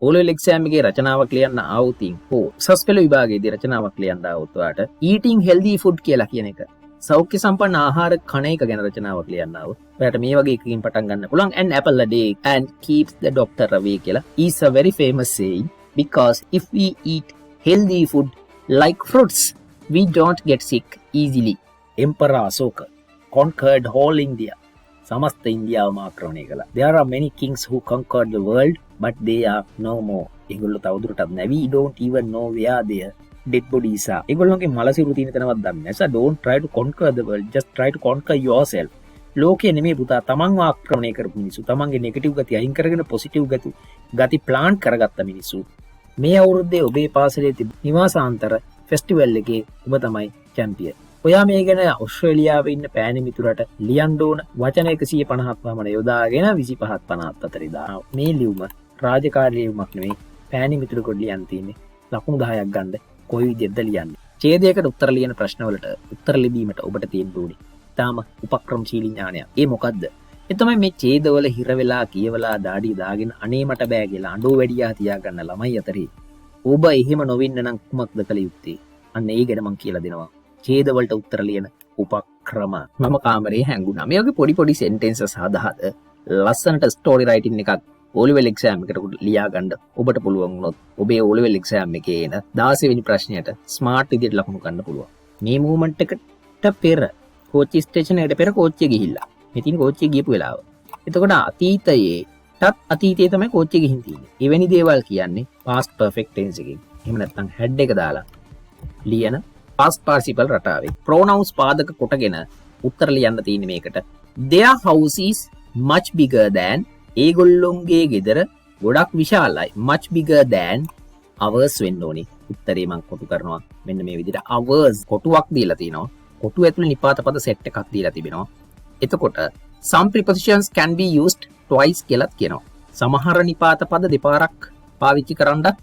O level exam එකේ රචනාවක් ලියන්න ආවොතින් හෝ උසස් පෙළ විභාගයේදී රචනාවක් ලියන්න ආවොත් ඔයාට eating healthy food කියලා කියන එක සෞඛ්‍ය සම්පන්න ආහාර කන එක ගැන රචනාවක් ලියන්න ආවොත් ඔයාට මේ වගේ එකකින් පටන් ගන්න පුළුවන්. An apple a day and keeps the doctor away කියලා is a very famous saying because if we eat healthy food like fruits we don't get sick easily. Emperor Ashoka conquered whole India. समस्त इंडियावම ආක්‍රමණය කළා. There are many kings who conquered the world but they are no more. ඒගොල්ලෝ තවදුරටත් නැහැ. We don't even know where their dead bodies are. ඒගොල්ලෝගේ මලසිරු තියෙන තැනවත් දන්නේ නැහැ. So don't try to conquer the world. Just try to conquer yourself. ලෝකයේ නෙමෙයි පුතා තමන්ව ආක්‍රමණය කරපු මිනිස්සු. තමන්ගේ නෙගටිව් ගති අයින් කරගෙන පොසිටිව් ගති ප්ලාන් කරගත්ත මිනිස්සු. මේ අවුරුද්දේ ඔබේ පාසලේ තිබුණු නිවාසාන්තර ෆෙස්ටිවල් එකේ ඔබ තමයි චැම්පියන්. ඔයා මේ ගැන ඔස්ට්‍රේලියාවේ ඉන්න පෑණි මිතුරට ලියන්න ඕන වචන 150ක් පමණ යොදාගෙන 25ත් 50ත් අතර දානවා. මේ ලියුම රාජකාරී ලියුමක් නෙමෙයි. පෑණි මිතුරෙකුට ලියන්න තියෙන්නේ ලකුණු 10ක් ගන්න කොයි විදිහටද ලියන්නේ. ඡේදයකට උත්තර ලියන ප්‍රශ්න වලට උත්තර ලිවීමට ඔබට තියෙන්න ඕනේ. තාම උපක්‍රමශීලී ඥානයක්. ඒ මොකද්ද? ඒ තමයි මේ ඡේදවල හිර වෙලා කියවලා දාඩිය දාගෙන අනේ මට බෑ කියලා අඬෝ වැඩියා තියාගන්න ළමයි අතරේ. ඔබ එහෙම නොවෙන්න නම් කුමක්ද කළ යුත්තේ? අන්න ඒ ගැන මම කියලා දෙනවා. ඡේදවලට උත්තර ලියන උපක්‍රම. මම කාමරේ හැංගුණා. මේ වගේ පොඩි සෙන්ටෙන්සස් හදාහද ලස්සනට ස්ටෝරි රයිටින් එකක් O level exam එකට ලියා ගන්න ඔබට පුළුවන් වුණොත් ඔබේ O level exam එකේ එන 16 වෙනි ප්‍රශ්නයට ස්මාර්ට් විදියට ලකුණු ගන්න පුළුවන්. මේ මූවමන්ට් එකට පෙර කෝච්චි ස්ටේෂන් එකට පෙර කෝච්චිය ගිහිල්ලා. මේ තියෙන කෝච්චිය ගියපු වෙලාව. එතකොට අතීතයේ තමයි කෝච්චිය ගිහින් තියෙන්නේ. එවැනි දේවල් කියන්නේ past perfect tense එකකින්. එහෙම නැත්නම් head එක දාලා ලියන past participle රටාවේ pronouns පාදක කොටගෙන උත්තර ලියන්න තියෙන්නේ මේකට. Their house is much bigger than ඒගොල්ලොන්ගේ ගෙදර ගොඩක් විශාලයි. much bigger than ours වෙන්න ඕනේ. උත්තරේ මම කොටු කරනවා. මෙන්න මේ විදිහට ours කොටුවක් දීලා තිනවා. කොටුව ඇතුලේ නිපාත පද සෙට් එකක් දීලා තිබෙනවා. එතකොට some prepositions can be used twice කියලාත් කියනවා. සමහර නිපාත පද දෙපාරක් පාවිච්චි කරන්නත්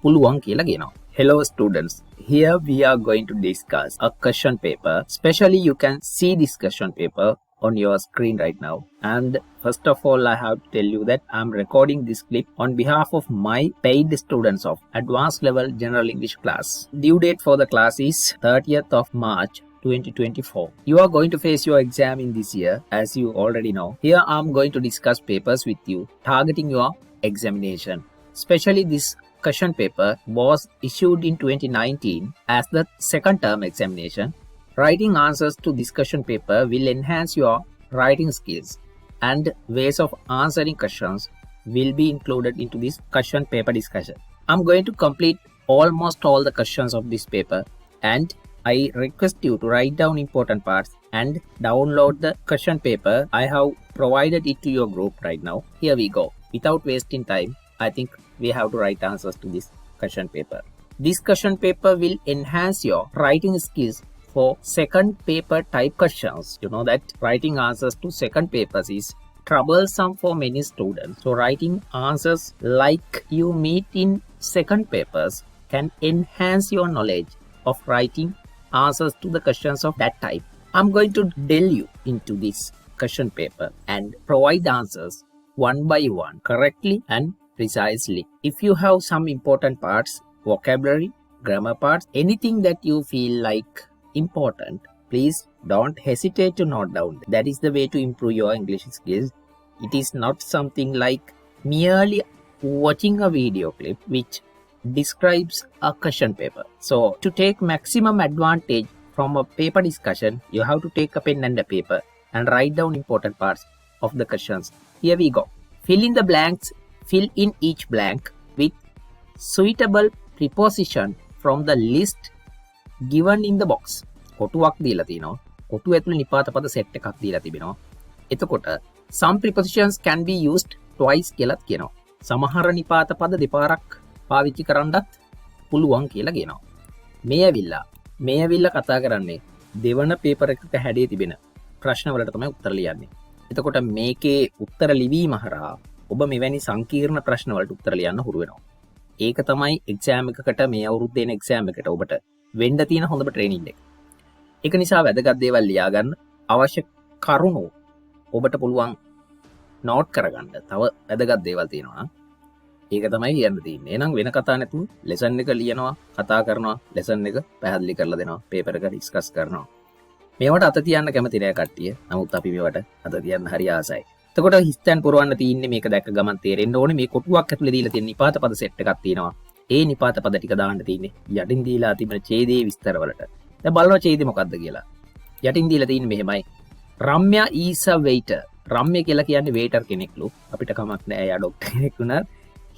පුළුවන් කියලා කියනවා. Hello students, here we are going to discuss a question paper. Especially you can see this question paper on your screen right now. And first of all, I have to tell you that I'm recording this clip on behalf of my paid students of advanced level general English class. Due date for the class is 30th of March 2024. You are going to face your exam in this year, as you already know. Here I'm going to discuss papers with you, targeting your examination. Especially this question paper was issued in 2019 as the second term examination. Writing answers to this question paper will enhance your writing skills, and ways of answering questions will be included into this question paper discussion. I'm going to complete almost all the questions of this paper, and I request you to write down important parts and download the question paper. I have provided it to your group right now. Here we go. Without wasting time, I think we have to write answers to this question paper. This question paper will enhance your writing skills for second paper type questions. You know that writing answers to second papers is troublesome for many students. So writing answers like you meet in second papers can enhance your knowledge of writing answers to the questions of that type. I'm going to delve you into this question paper and provide answers one by one correctly and precisely. If you have some important parts, vocabulary, grammar parts, anything that you feel like important, please don't hesitate to note down. That is the way to improve your English skills. It is not something like merely watching a video clip which describes a question paper. So to take maximum advantage from a paper discussion, you have to take a pen and a paper and write down important parts of the questions. Here we go. Fill in the blanks. Fill in each blank with suitable preposition from the list given in the box. කොටුවක් දීලා තිනවා. කොටුව ඇතුලේ නිපාත පද set එකක් දීලා තිබෙනවා. එතකොට some prepositions can be used twice කියලාත් කියනවා. සමහර නිපාත පද දෙපාරක් පාවිච්චි කරන්නත් පුළුවන් කියලා කියනවා. මේ ඇවිල්ලා කතා කරන්නේ දෙවන පේපර් එකක හැඩේ තිබෙන ප්‍රශ්න වලට තමයි උත්තර ලියන්නේ. එතකොට මේකේ උත්තර ලිවීම හරහා ඔබ මෙවැනි සංකීර්ණ ප්‍රශ්න වලට උත්තර ලියන්න හුරු වෙනවා. ඒක තමයි එක්සෑම් එකකට මේ අවුරුද්දේ එන එක්සෑම් එකට ඔබට වෙන්න තියෙන හොඳම ට්‍රේනින් එක. ඒක නිසා වැදගත් දේවල් ලියා ගන්න, අවශ්‍ය කරුණු ඔබට පුළුවන් නෝට් කරගන්න. තව වැදගත් දේවල් තියෙනවා. ඒක තමයි කියන්න තියෙන්නේ. එහෙනම් වෙන කතා නැතුව ලෙසන් එක ලියනවා, කතා කරනවා, ලෙසන් එක පැහැදිලි කරලා දෙනවා, පේපර් එක ඩිස්කස් කරනවා. මේවට අත තියන්න කැමති නෑ කට්ටිය. නමුත් අපි මේවට අත තියන්න හරි ආසයි. එතකොට හිස්තැන් පුරවන්න තියෙන්නේ මේක දැක්ක ගමන් තේරෙන්න ඕනේ මේ කොටුවක් ඇතුලේ දීලා තියෙන නිපාත පද සෙට් එකක් තියෙනවා. ඒ නිපාත පද ටික දාන්න තියෙන්නේ යටින් දීලා තිබෙන ඡේදයේ විස්තර වලට. දැන් බලනවා ඡේදය මොකක්ද කියලා. යටින් දීලා තියෙන්නේ මෙහෙමයි. රම්‍ය is a waiter. රම්‍ය කියලා කියන්නේ waiter කෙනෙක්ලු. අපිට කමක් නෑ එයා ඩොක්ටර් කෙනෙක් වුණත්.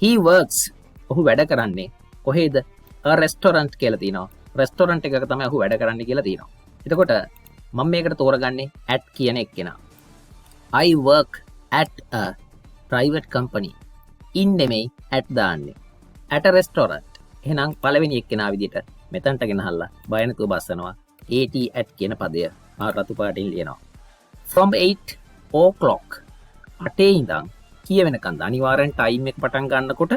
He works. ඔහු වැඩ කරන්නේ කොහෙද? a restaurant කියලා තියෙනවා. restaurant එකක තමයි ඔහු වැඩ කරන්නේ කියලා තියෙනවා. එතකොට මම මේකට තෝරගන්නේ at කියන එක්කෙනා. I work at a private company. in නෙමෙයි at දාන්නේ. at a restaurant. එහෙනම් පළවෙනි එක්කෙනා විදිහට මෙතනට ගෙනහල්ලා බය නැතුව බස්සනවා. at කියන පදය රතු පාටින් ලියනවා. from 8 o'clock. 8 ඉඳන් කිය වෙනකන්ද අනිවාර්යෙන් ටයිම් එක පටන් ගන්නකොට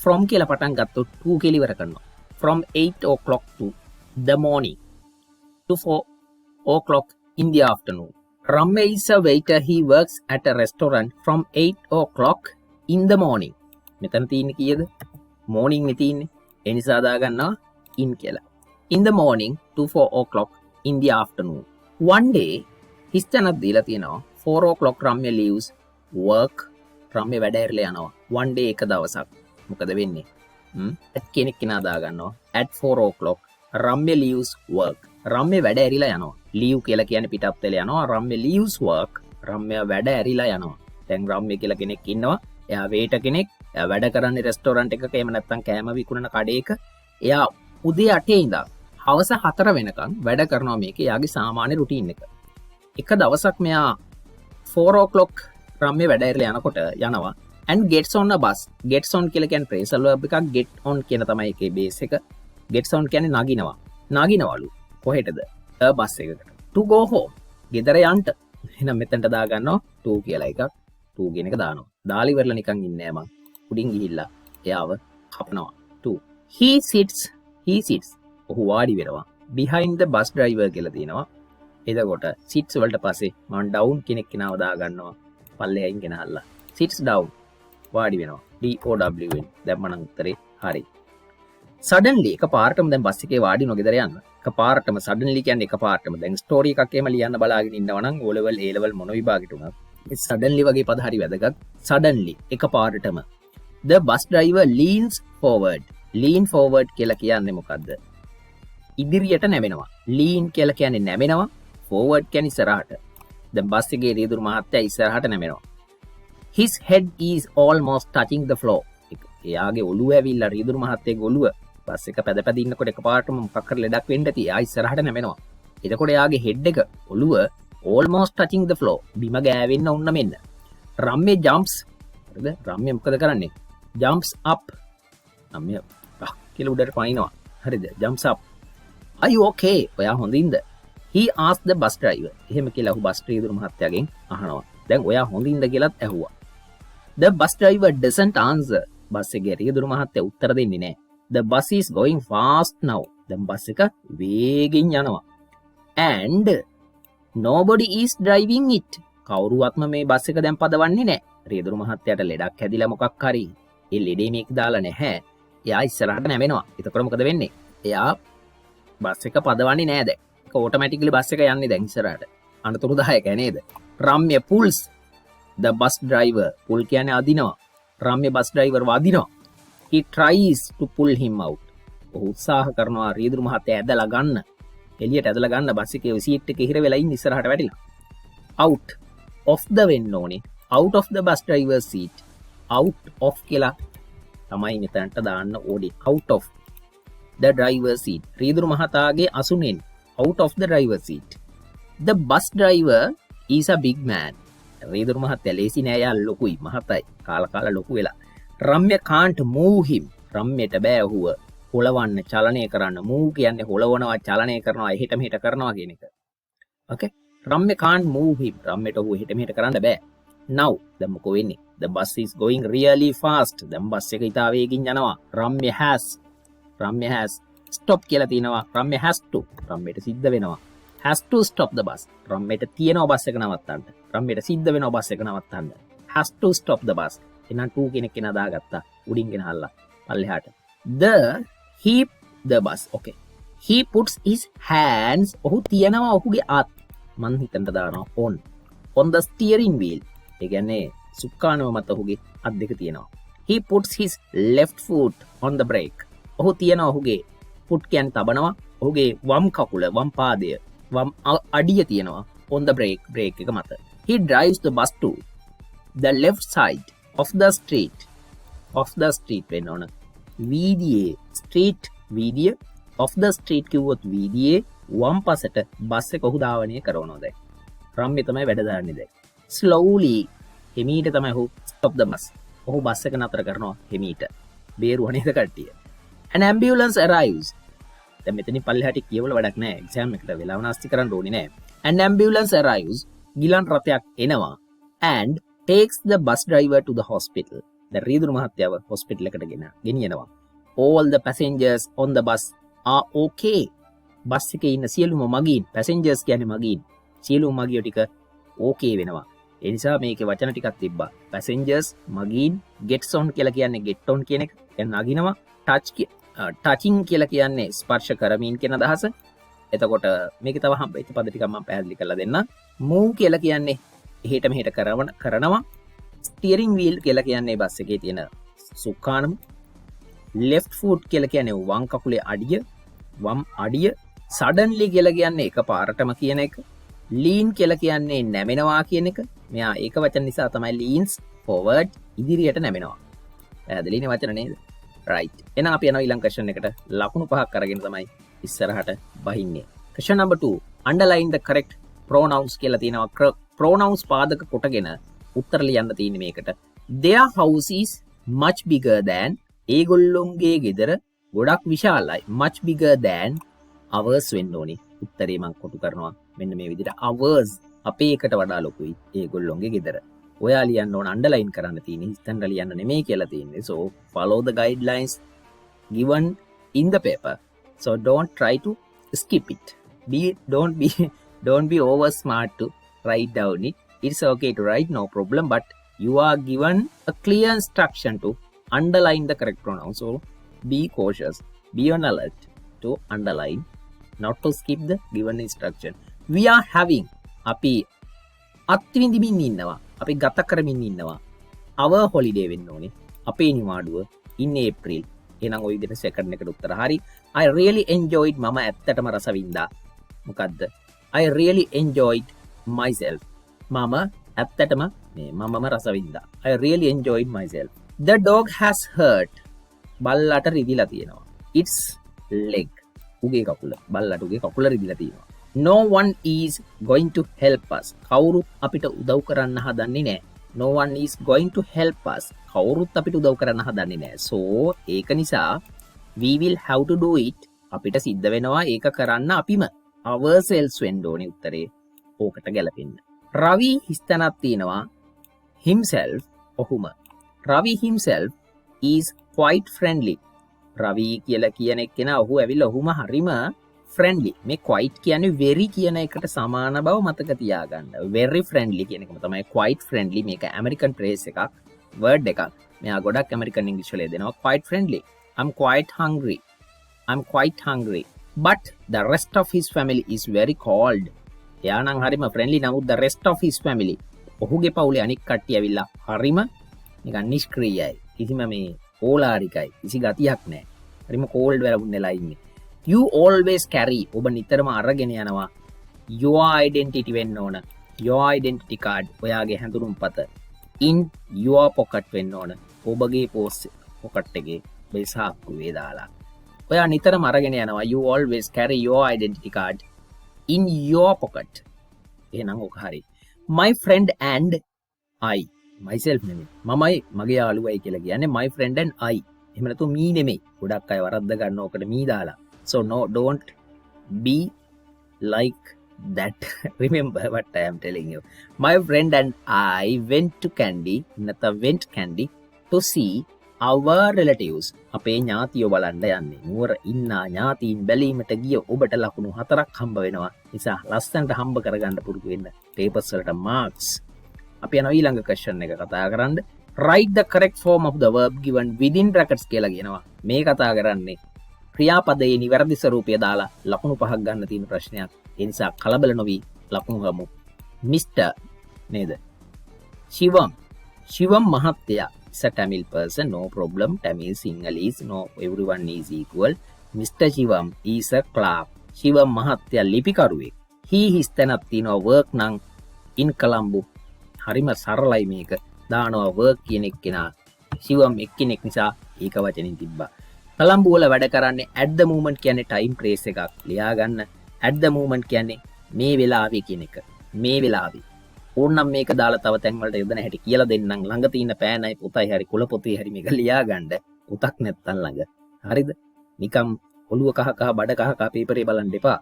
from කියලා පටන් ගත්තොත් 2 කියලා ඉවර කරනවා. from 8 o'clock to the morning to 4 o'clock in the afternoon. Ramya is a waiter. He works at a restaurant from 8 o'clock in the morning. මෙතන තියෙන්නේ කීයද? morning නේ තියෙන්නේ. ඒ නිසා දාගන්නවා in කියලා. In the morning to 4 o'clock in the afternoon. One day හිස්තැනක් දීලා තියෙනවා. 4 o'clock Ramya leaves work. Ramya වැඩ ඇරලා යනවා. one day එක දවසක්. මොකද වෙන්නේ? at කෙනෙක් කෙනා දාගන්නවා. at 4 o'clock Ramya leaves work. Ramya වැඩ ඇරිලා යනවා. leave කියලා කියන්නේ පිටත් වෙලා යනවා. Ramya leaves work. Ramya වැඩ ඇරිලා යනවා. දැන් Ramya කියලා කෙනෙක් ඉන්නවා. එයා waiter කෙනෙක්. එයා වැඩ කරන්නේ රෙස්ටෝරන්ට් එකක එහෙම නැත්නම් කෑම විකුණන කඩේක. එයා උදේ 8 ඉඳන් හවස 4 වෙනකන් වැඩ කරනවා මේකේ එයාගේ සාමාන්‍ය රුටීන් එක. එක දවසක් මෙයා 4 o'clock Ramya වැඩ ඇරිලා යනකොට යනවා and gets on a bus. gets on කියලා කියන්නේ phrasal verb එකක්. get on කියන තමයි ඒකේ base එක. gets on කියන්නේ නගිනවා. නගිනවලු. කොහෙටද? බස් එකකට. to go home. ගෙදර යන්න. එහෙනම් මෙතනට දාගන්නවා to කියලා එකක්. to කියන එක දානවා. දාලි ඉවරලා නිකන් ඉන්නේ නෑ මං. උඩින් ගිහිල්ලා එයාව කපනවා. to. he sits. ඔහු වාඩි වෙනවා. behind the bus driver කියලා තියෙනවා. එතකොට sits වලට පස්සේ මම down කෙනෙක් කෙනාව දාගන්නවා. පල්ලෙහින් ගෙනහල්ලා. sits down. වාඩි වෙනවා. DOWN. දැම්මනම් උත්තරේ හරි. suddenly එකපාරටම දැන් බස් එකේ වාඩි වෙනවා ගෙදර යන්න. එකපාරටම suddenly කියන්නේ එකපාරටම. දැන් ස්ටෝරි එකක් එහෙම ලියන්න බලාගෙන ඉන්නවා නම් O level A level මොන විභාගෙට උනත් මේ suddenly වගේ පද හරි වැදගත්. suddenly එකපාරටම the bus driver leans forward. lean forward කියලා කියන්නේ මොකද්ද? ඉදිරියට නැමෙනවා. lean කියලා කියන්නේ නැමෙනවා. forward කියන්නේ ඉස්සරහට. දැන් බස් එකේ රියදුරු මහත්තයා ඉස්සරහට නැමෙනවා. his head is almost touching the floor. එයාගේ ඔළුව ඇවිල්ලා රියදුරු මහත්තයාගේ ඔළුව බස් එක පැද ඉන්නකොට එකපාරටම මොකක් හරි ලෙඩක් වෙන්න ඇති. එයා ඉස්සරහට නැමෙනවා. එතකොට එයාගේ හෙඩ් එක ඔළුව almost touching the floor. බිම ගෑවෙන්න උන්න මෙන්න. Ramya jumps. හරිද? Ramya මොකද කරන්නේ? jumps up. Ramya කියලා උඩට පනිනවා. හරිද? jumps up. are you okay? ඔයා හොඳින්ද? he asked the bus driver. එහෙම කියලා ඔහු බස් රියදුරු මහත්තයාගෙන් අහනවා. දැන් ඔයා හොඳින්ද කියලාත් ඇහුවා. the bus driver doesn't answer. Bus එකේ රියදුරු මහත්තයා උත්තර දෙන්නේ නැහැ. the bus is going fast now. දැන් බස් එක වේගෙන් යනවා. and nobody is driving it. කවුරුවත්ම මේ බස් එක දැන් පදවන්නේ නැහැ. රියදුරු මහත්තයාට ලෙඩක් හැදිලා මොකක් හරි. ඒ ලෙඩේ මේක දාලා නැහැ. එයා ඉස්සරහට නැමෙනවා. එතකොට මොකද වෙන්නේ? එයා බස් එක පදවන්නේ නැහැ දැන්. ඒක ඔටෝමැටිකලි බස් එක යන්නේ දැන් ඉස්සරහට. අනතුරුදායකයි නේද? Ramya pulls the bus driver. pull කියන්නේ අදිනවා. Ramya bus driver වදිනවා. he tries to pull him out. ඔහු උත්සාහ කරනවා රියදුරු මහත්තයා ඇදලා ගන්න. එළියට ඇදලා ගන්න බස් එකේ සීට් එකේ හිර වෙලා ඉන්න ඉස්සරහට වැටිලා. out of the වෙන්න ඕනේ. out of the bus driver seat. out of කියලා තමයි මෙතනට දාන්න ඕනේ. out of the driver seat. රියදුරු මහතාගේ අසුනෙන් out of the driver seat. the bus driver is a big man. රියදුරු මහත්තයා ලේසි නෑ යා ලොකුයි මහතයි. කාලා ලොකු වෙලා. Ramya can't move him. Ramyaට බෑ ඔහුව හොලවන්න චලනය කරන්න. move කියන්නේ හොලවනවා චලනය කරනවා එහෙට මෙහෙට කරනවා කියන එක. okay? Ramya can't move him. Ramyaට ඔහුව එහෙට මෙහෙට කරන්න බෑ. now දැන් මොකෝ වෙන්නේ? the bus is going really fast. දැන් බස් එක ඉතා වේගින් යනවා. Ramya has stop කියලා තියෙනවා. Ramya has to. Ramyaට සිද්ධ වෙනවා. has to stop the bus. Ramyaට තියෙනවා බස් එක නවත්තන්න. Ramyaට සිද්ධ වෙනවා බස් එක නවත්තන්න. has to stop the bus. එහෙනම් to කෙනෙක් කෙනා දාගත්තා උඩින් ගෙනහල්ලා පල්ලෙහාට the bus okay he puts his hands ඔහු තියනවා ඔහුගේ අත් මං හිතන්න දානවා on the steering wheel ඒ කියන්නේ සුක්කානව මත ඔහුගේ අත් දෙක තියෙනවා he puts his left foot on the brake ඔහු තියනවා ඔහුගේ foot කියන්නේ තබනවා ඔහුගේ වම් කකුල වම් පාදය වම් අඩිය තියෙනවා on the brake එක මත he drives the bus to the left side of the street වෙන්න ඕන වීදියේ street වීදිය of the street කිව්වොත් වීදියේ වම් පසට බස් එක ඔහු ධාවනය කරනවා දැන් රම්ම්‍ය තමයි වැඩ දාන්නේ දැන් slowly හිමීට තමයි ඔහු stop the bus ඔහු බස් එක නතර කරනවා හිමීට බේරුවා නේද කට්ටිය an ambulance arrives දැන් මෙතනින් පල්ලෙහාට කියවල වැඩක් නැහැ එක්සෑම් එකට වෙලාව නාස්ති කරන්න ඕනේ නැහැ an ambulance arrives ගිලන් රථයක් එනවා and takes the bus driver to the hospital දැන් රීදුරු මහත්තයාව hospital එකට ගෙනියනවා all the passengers on the bus are okay bus එකේ ඉන්න සියලුම මගීන් passengers කියන්නේ මගීන් සියලුම මගියෝ ටික okay වෙනවා ඒ නිසා මේකේ වචන ටිකක් තිබ්බා passengers මගීන් gets on කියලා කියන්නේ get on කියන එක දැන් නගිනවා touching කියලා කියන්නේ ස්පර්ශ කරමින් කියන අදහස එතකොට මේකේ තව හම්බෙච්ච පද ටිකක් මම පැහැදිලි කරලා දෙන්නම් move කියලා කියන්නේ එහෙට මෙහෙට කරනවා steering wheel කියලා කියන්නේ බස් එකේ තියෙන සුක්කානම left foot කියලා කියන්නේ වම් කකුලේ වම් අඩිය suddenly කියලා කියන්නේ එකපාරටම කියන එක lean කියලා කියන්නේ නැමෙනවා කියන එක මෙයා ඒක වචන නිසා තමයි leans forward ඉදිරියට නැමෙනවා පැහැදිලිනේ වචන නේද right එහෙනම් අපි යනවා ඊළඟ question එකට ලකුණු 5ක් අරගෙන තමයි ඉස්සරහට බහින්නේ question number 2 underline the correct pronouns කියලා තියෙනවා pronouns පාදක කොටගෙන උත්තර ලියන්න තියෙන්නේ මේකට their house is much bigger than ඒගොල්ලොන්ගේ ගෙදර ගොඩක් විශාලයි much bigger than ours වෙන්න ඕනේ උත්තරේ මම කොටු කරනවා මෙන්න මේ විදිහට ours අපේ එකට වඩා ලොකුයි ඒගොල්ලොන්ගේ ගෙදර ඔයා ලියන්න ඕන අන්ඩර්ලයින් කරන්න තියෙන්නේ හිතන්න ලියන්න නෙමෙයි කියලා තියෙන්නේ so follow the guidelines given in the paper so don't try to skip it don't be over smart to write down it it's okay to write no problem but you are given a clear instruction to underline the correct pronoun so be cautious be on alert to underline not to skip the given instruction we are having අපි අත්විඳිමින් ඉන්නවා අපි ගත කරමින් ඉන්නවා our holiday වෙන්න ඕනේ අපේ නිවාඩුව in April එහෙනම් ওই විදිහට සෙකන්ඩ් එකට උත්තර හරි I really enjoyed මම ඇත්තටම රස වින්දා මොකද්ද I really enjoyed myself මම ඇත්තටම මමම රස වින්දා I really enjoyed myself the dog has hurt බල්ලට රිදිලා තියෙනවා its leg උගේ කකුල බල්ලට උගේ කකුල රිදිලා තියෙනවා no one is going to help us කවුරුත් අපිට උදව් කරන්න හදන්නේ නැහැ no one is going to help us කවුරුත් අපිට උදව් කරන්න හදන්නේ නැහැ so ඒක නිසා we will have to do it අපිට සිද්ධ වෙනවා ඒක කරන්න අපිම ourselves වෙන්න ඕනේ උත්තරේ ඕකට ගැලපෙන්න රවි හිස්තනක් තියෙනවා himself ඔහුම Ravi himself is quite friendly රවි කියලා කියන එක්කෙනා ඔහු ඇවිල්ලා ඔහුම හරිම friendly මේ quite කියන්නේ very කියන එකට සමාන බව මතක තියාගන්න very friendly කියන එකම තමයි quite friendly මේක American phrase එකක් word එකක් මෙයා ගොඩක් American English වල දෙනවා quite friendly I'm quite hungry but the rest of his family is very cold එයා නම් හරිම friendly නමුත් the rest of his family ඔහුගේ පවුලේ අනික් කට්ටිය ඇවිල්ලා හරිම නිකන් නිෂ්ක්‍රීයයි කිසිම මේ ඕලාරිකයි කිසි ගතියක් නැහැ හරිම cold වෙලා ඉන්නේ you always carry ඔබ නිතරම අරගෙන යනවා your identity වෙන්න ඕන your identity card ඔයාගේ හැඳුනුම්පත in your pocket වෙන්න ඕන ඔබගේ pocket එකේ ඔබේ සාක්කුවේ දාලා ඔයා නිතරම අරගෙන යනවා you always carry your identity card in your pocket එහෙනම් ඔක හරි my friend and I myself නෙමෙයි මමයි මගේ යාළුවයි කියලා කියන්නේ my friend and I එහෙම නැතු me නෙමෙයි ගොඩක් අය වරද්ද ගන්න ඕකට me දාලා so no don't be like that remember what I am telling you my friend and I went to candy to see our relatives අපේ ඥාතියෝ බලන්න යන්නේ නුවර ඉන්න ඥාතීන් බැලීමට ගිය ඔබට ලකුණු 4ක් හම්බ වෙනවා නිසා ලස්සනට හම්බ කරගන්න පුරුදු වෙන්න papers වලට marks අපි යනවා ඊළඟ question එක කතා කරන්න write the correct form of the verb given within brackets කියලා කියනවා. මේ කතා කරන්නේ ක්‍රියාපදයේ නිවැරදි ස්වරූපය දාලා ලකුණු 5ක් ගන්න තියෙන ප්‍රශ්නයක්. ඒ නිසා කලබල නොවි ලකුණු ගමු. Mr. නේද? Shivam මහත්තයා is a Tamil person, no problem. Tamil Sinhalese, no, everyone is equal. Mr. Shivam is a clerk. Shivam මහත්තයා ලිපිකරුවෙක්. He is තැනක් තියෙනවා work නම් in Colombo. හරිම සරලයි මේක. දානවා work කියන එක්කෙනා. Shivam එක්කෙනෙක් නිසා ඒක වචනින් තිබ්බා. Colombo වල වැඩ කරන්නේ at the moment කියන්නේ time phrase එකක්. ලියා ගන්න. at the moment කියන්නේ මේ වෙලාවේ කියන එක. මේ වෙලාවේ. ඕනනම් මේක දාලා තව තැන් වලට යොදන හැටි කියලා දෙන්නම්. ළඟ තියෙන පෑනයි පුතයි හරි කුල පොතේ හරි මේක ලියා ගන්න. පුතක් නැත්තම් ළඟ. හරිද? නිකම් ඔළුව කහ කහ බඩ කහ කහ පේපරේ බලන්න එපා.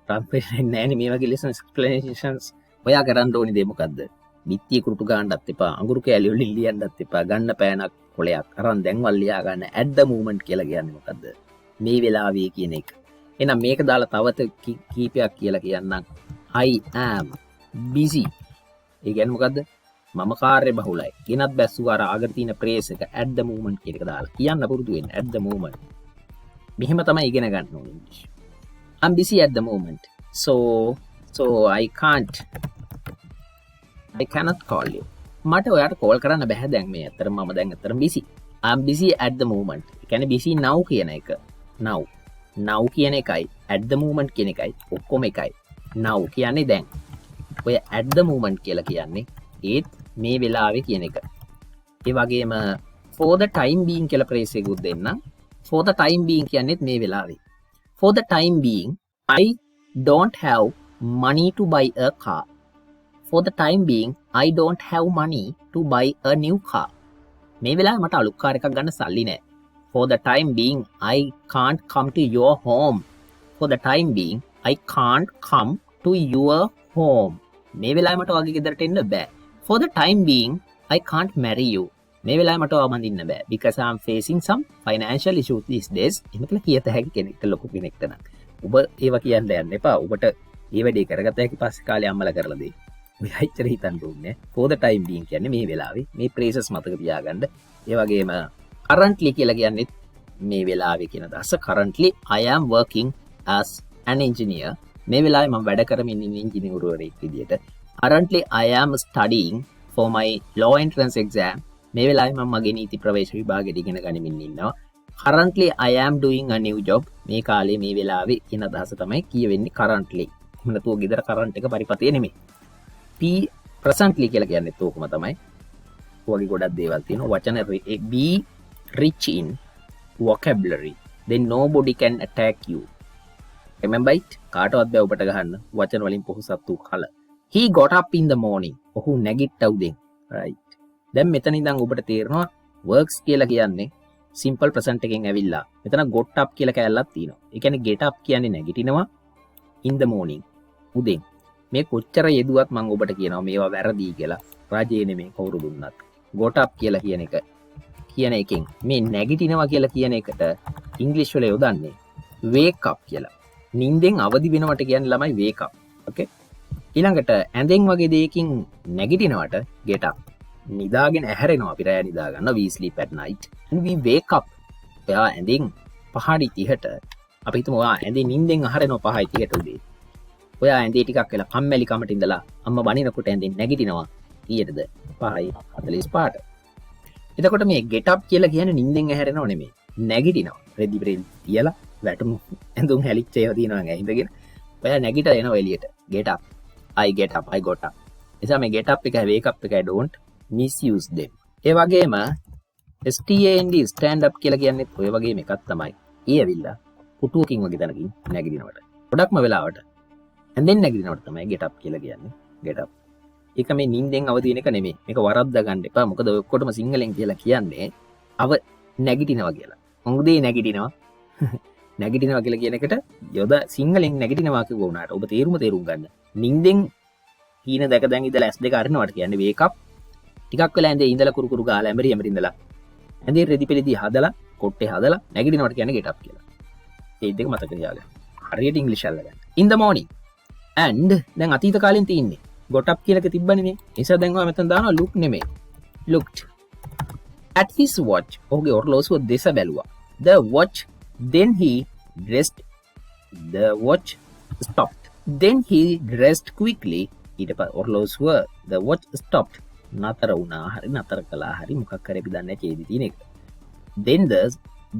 ට්‍රාන්ස්ලේෂන් නෑනේ මේ වගේ lessons explanations. ඔයා කරන්න ඕනේ දේ මොකද්ද? බිත්තිය කුරුටු ගන්නත් එපා. අඟුරු කෑලි වලින් ලියන්නත් එපා. ගන්න පෑනක් කොලයක් අරන් දැන්වල් ලියා ගන්න. at the moment කියලා කියන්නේ මොකද්ද? මේ වෙලාවේ කියන එක. එහෙනම් මේක දාලා තවත කීපයක් කියලා කියන්නම්. I am busy. ඒ කියන්නේ මොකද්ද? මම කාර්ය බහුලයි. ගෙනත් බැස්සුව අර අගට තියෙන phrase එක at the moment කියන එක දාලා කියන්න පුරුදු වෙන්න. at the moment. මෙහෙම තමයි ඉගෙන ගන්න ඕනේ ඉංග්‍රීසි. I'm busy at the moment. So I cannot call you. මට ඔයාට කෝල් කරන්න බෑ දැන් මේ. ඇත්තටම මම දැන් ඇත්තටම busy. I'm busy at the moment. ඒ කියන්නේ busy now කියන එක. Now කියන එකයි at the moment කියන එකයි ඔක්කොම එකයි. now කියන්නේ දැන්. ඔය at the moment කියලා කියන්නේ ඒත් මේ වෙලාවේ කියන එක. ඒ වගේම for the time being කියලා phrase එකකුත් දෙන්න. for the time being කියන්නේත් මේ වෙලාවේ. for the time being I don't have money to buy a car. for the time being I don't have money to buy a new car. මේ වෙලාවේ මට අලුත් කාර් එකක් ගන්න සල්ලි නැහැ. for the time being I can't come to your home. for the time being I can't come to your home. මේ වෙලාවේ මට ඔයාගේ ගෙදරට එන්න බෑ. for the time being I can't marry you. මේ වෙලාවේ මට ඔයාව බඳින්න බෑ because I'm facing some financial issues these days. එහෙම කියලා කියත හැකි කෙනෙක්ට ලොකු කෙනෙක්ට නම් ඔබ ඒව කියන්න යන්න එපා. ඔබට ඒ වැඩේ කරගත හැකි පස්සේ කාලේ අම්මලා කරලා දෙයි. ඔයා හිතර හිතන්න ඕනේ. for the time being කියන්නේ මේ වෙලාවේ මේ phrases මතක තියාගන්න. ඒ වගේම currently කියලා කියන්නේ මේ වෙලාවේ කියන අදහස. currently I am working as an engineer. මේ වෙලාවේ මම වැඩ කරමින් ඉන්නේ ඉංජිනේරුවරයෙක් විදියට. currently I am studying for my law entrance exam. මේ වෙලාවේ මම මගේ නීති ප්‍රවේශ විභාගෙට ඉගෙන ගනිමින් ඉන්නවා. currently I am doing a new job. මේ කාලේ මේ වෙලාවේ කියන අදහස තමයි කියවෙන්නේ currently. මොනතෝ ගෙදර current එක පරිපතේ නෙමෙයි. presently කියලා කියන්නේත් ඕකම තමයි. ඔයගේ ගොඩක් දේවල් තියෙනවා. වචන be rich in vocabulary. then nobody can attack you. remember it? කාටවත් බෑ ඔබට ගහන්න වචන වලින් පොහොසත් වූ කල. he got up in the morning. ඔහු නැගිට්ටා උදේ. right. දැන් මෙතන ඉඳන් ඔබට තේරෙනවා works කියලා කියන්නේ simple present එකෙන් ඇවිල්ලා. මෙතන got up කියලා කැලලක් තියෙනවා. ඒ කියන්නේ get up කියන්නේ නැගිටිනවා in the morning. උදේ. මේ කොච්චර යෙදුවත් මම ඔබට කියනවා මේවා වැරදි කියලා. රාජේ නෙමේ කවුරු දුන්නත්. got up කියලා කියන එකෙන් මේ නැගිටිනවා කියලා කියන එකට ඉංග්‍රීසි වල යොදන්නේ wake up කියලා. නිින්දෙන් අවදි වෙනවට කියන්නේ ළමයි wake up. okay. ඊළඟට ඇඳෙන් වගේ දෙයකින් නැගිටිනවට get up. නිදාගෙන ඇහැරෙනවා අපි රැය නිදා ගන්න we sleep at night and we wake up. එයා ඇඳෙන් 5:30ට අපි හිතමු ඔයා ඇඳෙන් නිින්දෙන් අහරෙනවා 5:30ට උදේ. ඔයා ඇඳේ ටිකක් වෙලා කම්මැලි කමට ඉඳලා අම්මා බනිනකොට ඇඳෙන් නැගිටිනවා කීයටද 5:45ට. එතකොට මේ get up කියලා කියන්නේ නිින්දෙන් ඇහැරෙනව නෙමෙයි නැගිටිනවා. රෙදි බ්‍රේල් තියලා වැටුණු ඇඳුම් හැලිච්ච ඒවා තියෙනවා නේද ඉඳගෙන ඔයා නැගිටලා එනවා එළියට. get up I get up I got up. එසා මේ get up එකයි wake up එකයි don't misuse them. ඒ වගේම stand stand up කියලා කියන්නේ ඔය වගේම එකක් තමයි. ඊ ඇවිල්ලා පුටුවකින් වගේ තැනකින් නැගිටිනවට. ගොඩක්ම වෙලාවට ඇඳෙන් නැගිටිනවට තමයි get up කියලා කියන්නේ. get up. ඒක මේ නිින්දෙන් අවදි වෙන එක නෙමෙයි. මේක වරද්දා ගන්න එපා. මොකද ඔය ඔක්කොටම සිංහලෙන් කියලා කියන්නේ නැගිටිනවා කියලා. මොකදේ නැගිටිනවා. නැගිටිනවා කියලා කියන එකට යොද සිංහලෙන් නැගිටිනවා කියව උනාට ඔබ තේරුම ගන්න. නිින්දෙන් හීන දැක දැන් ඉඳලා S2 අරිනවට කියන්නේ wake up. ටිකක් වෙලා ඇඳේ ඉඳලා කුරු ගාලා ඇමරි ඉඳලා ඇඳේ රෙදි පෙළදී හදලා කොට්ටේ හදලා නැගිටිනවට කියන්නේ get up කියලා. ඒ දෙක මතක තියාගන්න. හරියට ඉංග්‍රීසි අල්ලගන්න. in the morning and දැන් අතීත කාලෙන් තියෙන්නේ got up කියලා එක තිබ්බනේ නේ. ඒ නිසා දැන් ඔයා මෙතන දානවා look නෙමෙයි. looked. at his watch. ඔහුගේ ඔරලෝසුව දෙස බැලුවා. The watch, then he dressed. The watch stopped. Then he dressed quickly. ඊට පස්සේ ඔරලෝසුව the watch stopped. නතර වුණා හරි නතර කළා හරි මොකක් කරේ අපි දන්නේ නැහැ කේදී තියෙන එක.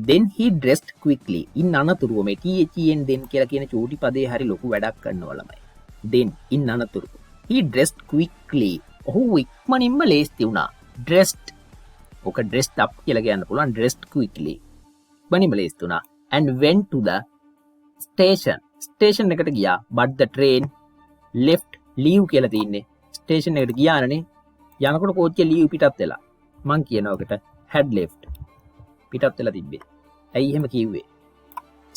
Then he dressed quickly. ඉන් අනතුරුව මේ then කියලා කියන චූටි පදේ හරි ලොකු වැඩක් කරනවා ළමයි. Then ඉන් අනතුරුව he dressed quickly. ඔහු ඉක්මනින්ම ලේස්ති වුණා. dressed ඔක dressed up කියලා කියන්න පුළුවන්. dressed quickly ඉක්මනින්ම ලේස්ති වුණා and went to the station එකට ගියා. but the train left. leave කියලා තියෙන්නේ station එකට ගියානේ. යනකොට කෝච්චිය leave පිටත් වෙලා. මං කියනවාකට had left පිටත් වෙලා තිබ්බේ. ඇයි එහෙම කිව්වේ?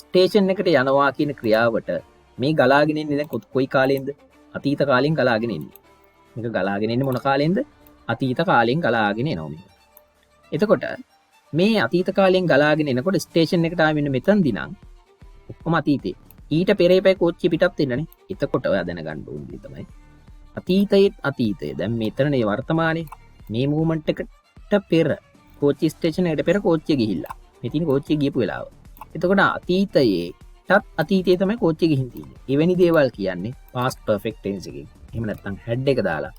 ස්ටේෂන් එකට යනවා කියන ක්‍රියාවට මේ ගලාගෙන ඉන්නේ දැන් කොයි කාලෙන්ද? අතීත කාලෙන් ගලාගෙන ඉන්නේ. මේක ගලාගෙන ඉන්නේ මොන කාලෙන්ද? අතීත කාලෙන් ගලාගෙන එනවා මේක. එතකොට මේ අතීත කාලෙන් ගලාගෙන එනකොට ස්ටේෂන් එකට ආවෙන්නේ මෙතනදී නම් ඔක්කොම අතීතේ. ඊට පෙරේපයි කෝච්චිය පිටත් වෙන්නනේ. එතකොට ඔයා දැනගන්න ඕනේ තමයි. අතීතයේ දැන් මෙතනනේ වර්තමානයේ මේ මූවමන්ට් එකට පෙර කෝච්චි ස්ටේෂන් එකට පෙර කෝච්චිය ගිහිල්ලා. මෙතින් කෝච්චිය ගියපු වෙලාව. එතකොට අතීතයේ තමයි කෝච්චිය ගිහින් තියෙන්නේ. එවැනි දේවල් කියන්නේ past perfect tense එකකින්. එහෙම නැත්නම් had එක දාලා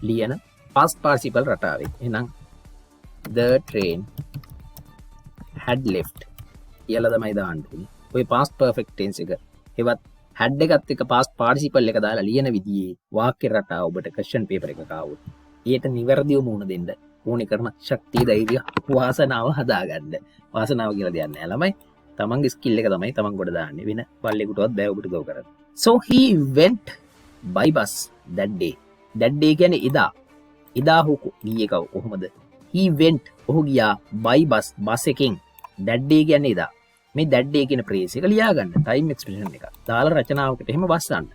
ලියන past participle රටාවේ. එහෙනම් the train had left කියලා තමයි දාන්න ඕනේ. ඔය past perfect tense එක හෙවත් had එකත් එක්ක past participle එක දාලා ලියන විදිහේ වාක්‍ය රටාව ඔබට question paper එකක ආවොත් ඊට නිවැරදිව මුණ දෙන්න ඕනේ කරන ශක්තිය ධෛර්යය වාසනාව හදාගන්න. වාසනාව කියලා දෙයක් නෑ ළමයි. තමන්ගේ ස්කිල් එක තමයි තමන් ගොඩ දාන්නේ. වෙන බල්ලෙකුටවත් බෑ ඔබට උදව් කරන්න. So he went by bus that day. That day කියන්නේ එදා ඔහු ගියේ කොහොමද? He went ඔහු ගියා by bus එකෙන්. That day කියන්නේ එදා. මේ that day කියන phrase එක ලියා ගන්න. time expression එක. දාලා රචනාවකට එහෙම බස්සන්න.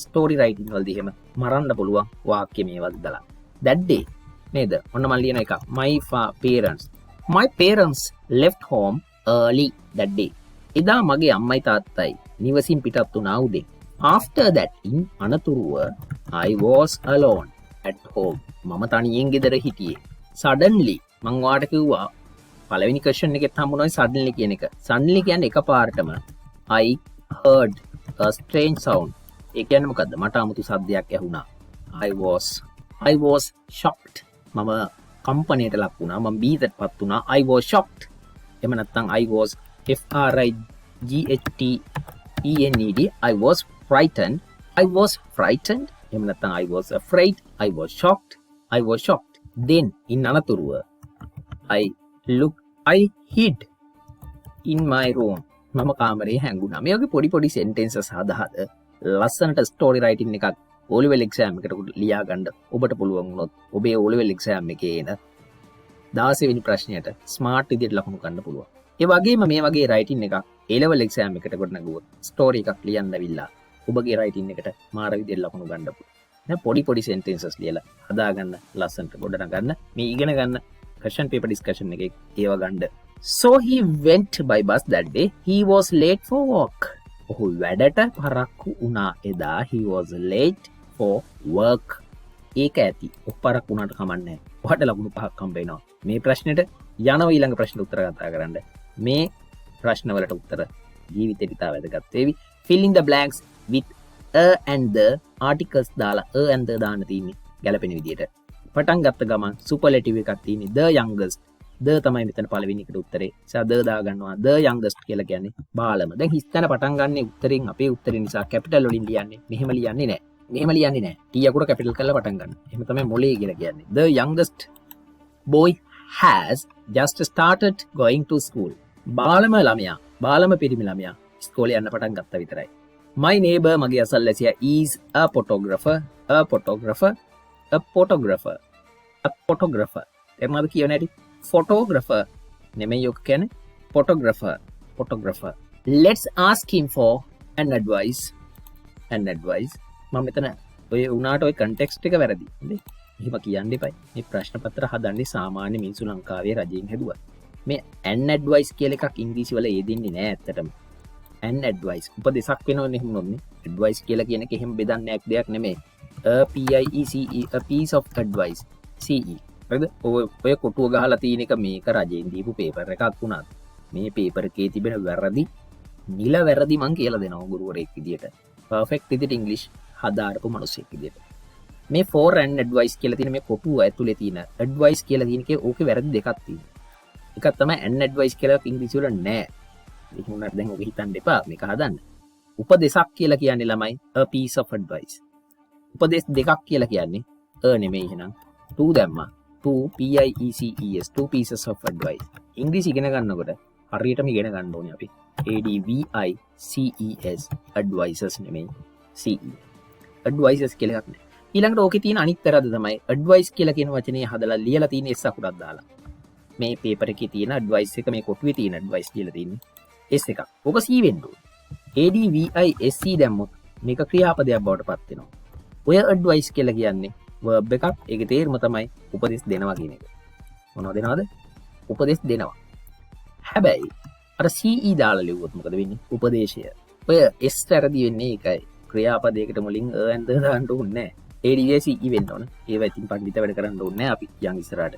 story writing වලදී එහෙම මරන්න පුළුවන් වාක්‍ය මේවත් දාලා. That day නේද? ඔන්න මම ලියන එක. My parents left home early that day. එදා මගේ අම්මයි තාත්තයි නිවසින් පිටත් වුණා උදේ. After that in අනතුරුව I was alone at home. මම තනියෙන් ගෙදර හිටියේ. Suddenly මං වාට කිව්වා පළවෙනි question එකෙත් හම්බුනොයි suddenly කියන එක. Suddenly කියන්නේ එකපාරටම I heard a strange sound. ඒ කියන්නේ මොකද්ද? මට 아무තු ශබ්දයක් ඇහුණා. I was shocked. මම කම්පනයට ලක් වුණා. මම බීතටපත් වුණා. I was shocked. එහෙම නැත්නම් I was FRIGHTENED. I was frightened. එහෙම නැත්නම් I was afraid. I was shocked. Then in අනතුරුව I hid in my room. මම කාමරේ හැංගුණා. මේ වගේ පොඩි sentences හදාද ලස්සනට story writing එකක් O level exam එකට ලියා ගන්න ඔබට පුළුවන් වුණොත් ඔබේ O level exam එකේ එන 16 වෙනි ප්‍රශ්නයට smart විදිහට ලකුණු ගන්න පුළුවන්. ඒ වගේම මේ වගේ writing එකක් A level exam එකට ගොඩනගුවොත් story එකක් ලියන්න ඇවිල්ලා ඔබගේ writing එකට මාර විදිහට ලකුණු ගන්න පුළුවන්. දැන් පොඩි sentences ලියලා හදාගන්න ලස්සනට ගොඩනගන්න මේ ඉගෙන ගන්න question paper discussion එකේ ඒව ගන්න. So he went by bus that day. He was late for work. ඔහු වැඩට පරක්කු වුණා එදා. He was late for work. ඒක ඇති. ඔහු පරක්කු වුණාට කමන්නේ. ඔහට ලකුණු 5ක් හම්බ වෙනවා. මේ ප්‍රශ්නෙට යනවා ඊළඟ ප්‍රශ්න උත්තර කතා කරන්න. මේ ප්‍රශ්න වලට උත්තර ජීවිතේට ඉතා වැදගත් වේවි. Fill in the blanks with a and the articles දාලා a and the දාන්න තියෙන්නේ ගැලපෙන විදිහට. පටන් ගත්ත ගමන් superlative එකක් තියෙන්නේ the youngest. the තමයි මෙතන පළවෙනි එකට උත්තරේ. the දා ගන්නවා. the youngest කියලා කියන්නේ බාලම. දැන් හිස්තැන පටන් ගන්න උත්තරෙන් අපේ උත්තරේ නිසා capital වලින් ලියන්නේ. මෙහෙම ලියන්නේ නැහැ. T අකුර capital කරලා පටන් ගන්න. එහෙම තමයි මොලේ කියලා කියන්නේ. The youngest boy has just started going to school. බාලම පිරිමි ළමයා ඉස්කෝලේ යන්න පටන් ගත්තා විතරයි. My neighbor මගේ අසල්වැසියා is a photographer. එතනද කියව නැටි photographer නෙමෙයි යොක කියන්නේ photographer. Let's ask him for an advice. මම මෙතන ඔය උනාට ඔය context එක වැරදි. හරි? එහෙම කියන්න එපා. මේ ප්‍රශ්න පත්‍ර හදන්නේ සාමාන්‍ය මිනිස්සු ලංකාවේ රජයෙන් හැදුවා. මේ an advice කියලා එකක් ඉංග්‍රීසි වල යෙදෙන්නේ නෑ ඇත්තටම. an advice උපදේශක් වෙනවනේ එහෙම නොන්නේ. advice කියලා කියන එක එහෙම බෙදන්නේ දෙයක් නෙමෙයි. a piece of advice. CE හරිද? ඔය කොටුව ගහලා තියෙන එක මේක රජෙන් දීපු පේපර් එකක් වුණත් මේ පේපර් එකේ තිබෙන වැරදි නිල වැරදි මං කියලා දෙනවා ගුරුවරයෙක් විදියට. පර්ෆෙක්ට් විදියට ඉංග්‍රීසි හදාරපු මිනිසෙක් විදියට. මේ for and advice කියලා තියෙන මේ කොටුව ඇතුලේ තියෙන advice කියලා තියෙන එකේ ඕකේ වැරදි දෙකක් තියෙනවා. එකක් තමයි and advice කියලා ඉංග්‍රීසි වල නෑ. ඒක උනාට දැන් ඔබ හිතන්න එපා මේක හදන්න. උපදේශක් කියලා කියන්නේ ළමයි a piece of advice. උපදේශ දෙකක් කියලා කියන්නේ a නෙමෙයි එහෙනම් two දැම්මා. two PIECES two pieces of advice. ඉංග්‍රීසි ඉගෙන ගන්නකොට හරියටම ඉගෙන ගන්න ඕනේ අපි. ADVICES advices නෙමෙයි CE. advices කියලා එකක් නෑ. ඊළඟට ඕකේ තියෙන අනිත් වැරද්ද තමයි advice කියලා කියන වචනේ හදලා ලියලා තියෙන S අකුරක් දාලා. මේ පේපර් එකේ තියෙන advice එක මේ කොටුවේ තියෙන advice කියලා තියෙන්නේ S එකක්. ඕක C වෙන්න ඕනේ. ADVISC දැම්මොත් මේක ක්‍රියාපදයක් බවට පත් වෙනවා. ඔය advice කියලා කියන්නේ verb එකක්. ඒකේ තේරුම තමයි උපදෙස් දෙනවා කියන එක. මොනවද දෙනවද? උපදෙස් දෙනවා. හැබැයි අර CE දාලා ලිව්වොත් මොකද වෙන්නේ? උපදේශය. ඔය S වැරදි වෙන්නේ ඒකයි. ක්‍රියාපදයකට මුලින් and දාන්න ඕනේ නැහැ. ADVICE වෙන්න ඕන. ඒවා ඉතින් පඬිත වැඩ කරන්න ඕනේ නැහැ අපි යන් ඉස්සරහට.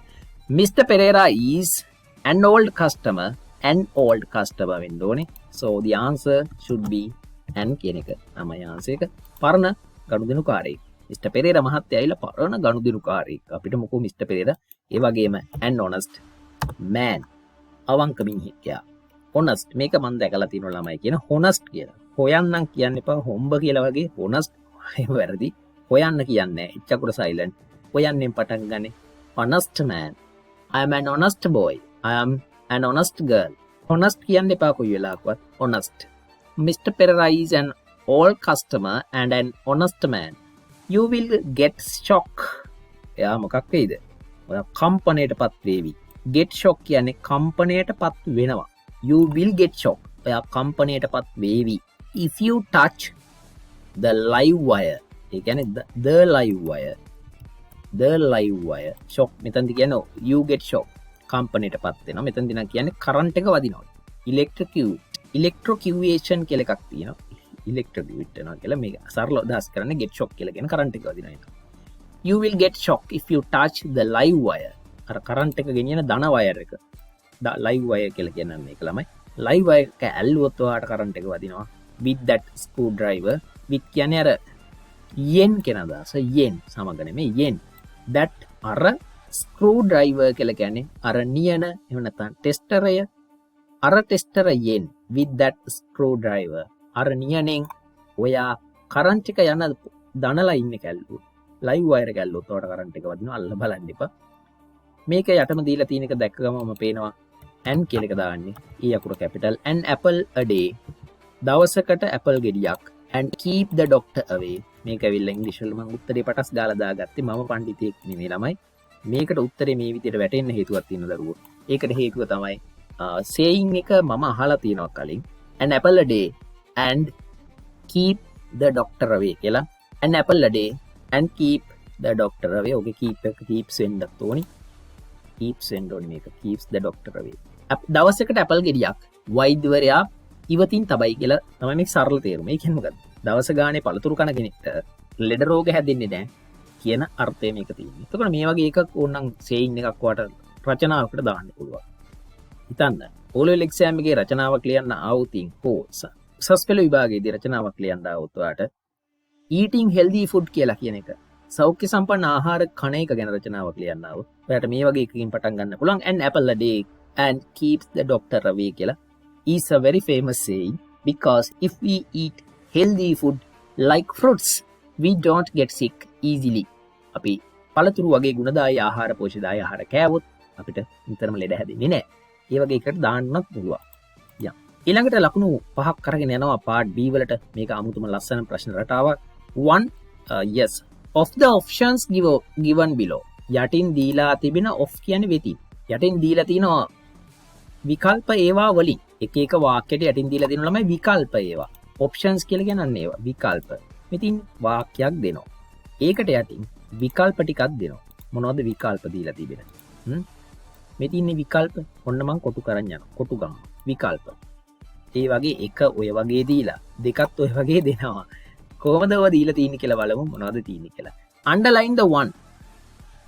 Mr. Pereira is an old customer. An old customer වෙන්න ඕනේ. So the answer should be an කියන එක තමයි answer එක. පරණ ගනුදෙනුකාරයෙක්. Mr. Pereira මහත්තයා ඇවිල්ලා පරණ ගනුදෙනුකාරයෙක්. අපිට මොකෝ Mr. Pereira ඒ වගේම an honest man. අවංක මිනිහෙක්යා. honest මේක මම දැකලා තියෙනවා ළමයි කියන honest කියලා. හොයන්නම් කියන්න එපා හොම්බ කියලා වගේ honest එහෙම වැරදි. හොයන්න කියන්නේ ඉච්චකුඩ silent. හොයන්නෙන් පටන් ගන්නේ honest man. I am an honest boy. I am an honest girl. Honest කියන්න එපා කොයි වෙලාවකවත්. honest. Mr. Pereira is an old customer and an honest man. You will get shock. එයා මොකක් වෙයිද? ඔයා කම්පණයටපත් වේවි. get shock කියන්නේ කම්පණයටපත් වෙනවා. You will get shock. ඔයා කම්පණයටපත් වේවි. If you touch the live wire. ඒ කියන්නේ the live wire. The live wire. shock මෙතනදි කියන්නේ you get shock. කම්පණයටපත් වෙනවා. මෙතනදි නම් කියන්නේ කරන්ට් එක වදිනවා. electrocution කියලා එකක් තියෙනවා. electrocute වෙනවා කියලා මේක සරල අදහස් කරන්නේ get shock කියලා කියන කරන්ට් එක වදිනවා එක. You will get shock if you touch the live wire. අර කරන්ට් එක ගෙනියන ධන වයර් එක. live wire කියලා කියන්නේ මේක ළමයි. live wire එක ඇල්ලුවොත් ඔයාට කරන්ට් එක වදිනවා. with that screwdriver. with කියන්නේ අර yen කියන අදහස. yen සමග නෙමෙයි yen. that අර screwdriver කියලා කියන්නේ අර නියන එහෙම නැත්නම් ටෙස්ටරය. අර ටෙස්ටර yen with that screwdriver. අර නියනෙන් ඔයා කරන්ට් එක යන දනලා ඉන්නේ කැල්ලුව. live wire එක ඇල්ලුවොත් ඔයාට කරන්ට් එක වදිනවා. අල්ල බලන්න එපා. මේක යටම දීලා තියෙන එක දැක්ක ගමම පේනවා an කියන එක දාන්නේ. E අකුර capital. an apple a day. දවසකට apple ගෙඩියක්. and keep the doctor away. මේක ඇවිල්ලා ඉංග්‍රීසි වල මම උත්තරේ පටස් ගාලා දාගත්තේ. මම පඬිතෙක් නෙමෙයි ළමයි. මේකට උත්තරේ මේ විදිහට වැටෙන්න හේතුවක් තියෙනවා දරුවෝ. ඒකට හේතුව තමයි saying එක මම අහලා තියෙනවා කලින්. an apple a day and keep the doctor away කියලා. an apple a day and keep the doctor away. ඔගේ keep එක keeps වෙන්නත් ඕනි. keeps වෙන්න ඕනි මේක. keeps the doctor away. දවසකට apple ගෙඩියක් වෛද්‍යවරයා ඉවතින් තබයි කියලා තමයි මේක සරල තේරුම. ඒ කියන්නේ මොකද්ද? දවස ගානේ පළතුරු කන කෙනෙක්ට ලෙඩ රෝග හැදෙන්නේ නැහැ කියන අර්ථය මේක තියෙනවා. එතකොට මේ වගේ එකක් ඕනනම් saying එකක් වට රචනාවකට දාන්න පුළුවන්. හිතන්න. O-level exam එකේ රචනාවක් ලියන්න ආවොතින් උසස් පෙළ විභාගයේදී රචනාවක් ලියන්න ආවොත් ඔයාට eating healthy food කියලා කියන එක සෞඛ්‍ය සම්පන්න ආහාර කන එක ගැන රචනාවක් ලියන්න ආවොත් ඔයාට මේ වගේ එකකින් පටන් ගන්න පුළුවන්. an apple a day and keeps the doctor away කියලා is a very famous saying because if we eat healthy food like fruits we don't get sick easily. අපි පළතුරු වගේ ගුණදායී ආහාර පෝෂිතදායී ආහාර කෑවොත් අපිට නිතරම ලෙඩ හැදෙන්නේ නැහැ. ඒ වගේ එකට දාන්නත් පුළුවන්. යම්. ඊළඟට ලකුණු 5ක් අරගෙන යනවා part B වලට. මේක අමුතුම ලස්සන ප්‍රශ්න රටාවක්. 1 yes of the options given below. යටින් දීලා තිබෙන of කියන්නේ වෙති. යටින් දීලා තිනවා විකල්ප ඒවා වලින් එක එක වාක්‍යයට යටින් දීලා දෙන ළමයි විකල්ප ඒවා. options කියලා කියන්නේ ඒවා විකල්ප. මෙතින් වාක්‍යයක් දෙනවා. ඒකට යටින් විකල්ප ටිකක් දෙනවා. මොනවද විකල්ප දීලා තිබෙන්නේ? මෙතින්නේ විකල්ප ඔන්න මම කොටු කරන් යනවා. කොටු ගමු. විකල්ප. ඒ වගේ එක ඔය වගේ දීලා දෙකත් ඔය වගේ දෙනවා. කොහොමද ඔය දීලා තියෙන්නේ කියලා බලමු මොනවද තියෙන්නේ කියලා. underline the one.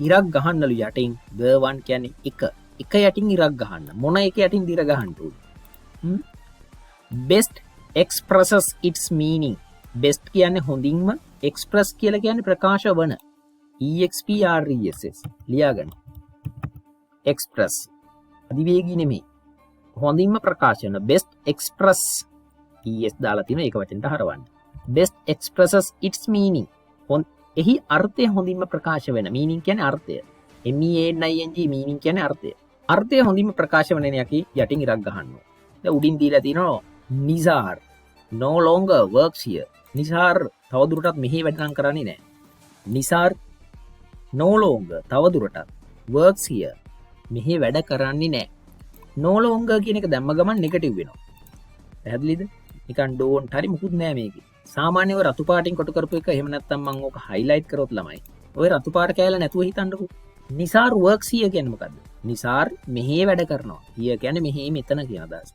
ඉරක් ගහන්නලු යටින් the one කියන්නේ එක යටින් ඉරක් ගහන්න. මොන එක යටින් ඉර ගහන්න උනේ? best expresses its meaning. best කියන්නේ හොඳින්ම, express කියලා කියන්නේ ප්‍රකාශ වන. express ලියාගන්න. express අධිවේගී නෙමෙයි. හොඳින්ම ප්‍රකාශ වෙන best express es දාලා තියෙනවා ඒක වචෙන්ට හරවන්න. best expresses its meaning. එහි අර්ථය හොඳින්ම ප්‍රකාශ වෙන. meaning කියන්නේ අර්ථය. meaning meaning කියන්නේ අර්ථය. අර්ථය හොඳින්ම ප්‍රකාශ වෙන යකි යටින් ඉරක් ගහන්නවා. දැන් උඩින් දීලා තියෙනවා Nizar no longer works here. Nizar තවදුරටත් මෙහි වැඩ නම් කරන්නේ නැහැ. Nizar no longer තවදුරටත් works here. මෙහි වැඩ කරන්නේ නැහැ. no longer කියන එක දැම්ම ගමන් නෙගටිව් වෙනවා. පැහැදිලිද? නිකන් don't හරි මුකුත් නැහැ මේකේ. සාමාන්‍යව රතු පාටින් කොටු කරපු එක එහෙම නැත්නම් මම ඕක highlight කරොත් ළමයි. ඔය රතු පාට කෑල්ල නැතුව හිතන්නකෝ. Nizar works here කියන්නේ මොකද්ද? Nizar මෙහි වැඩ කරනවා. here කියන්නේ මෙහි මෙතන කියන අදහස.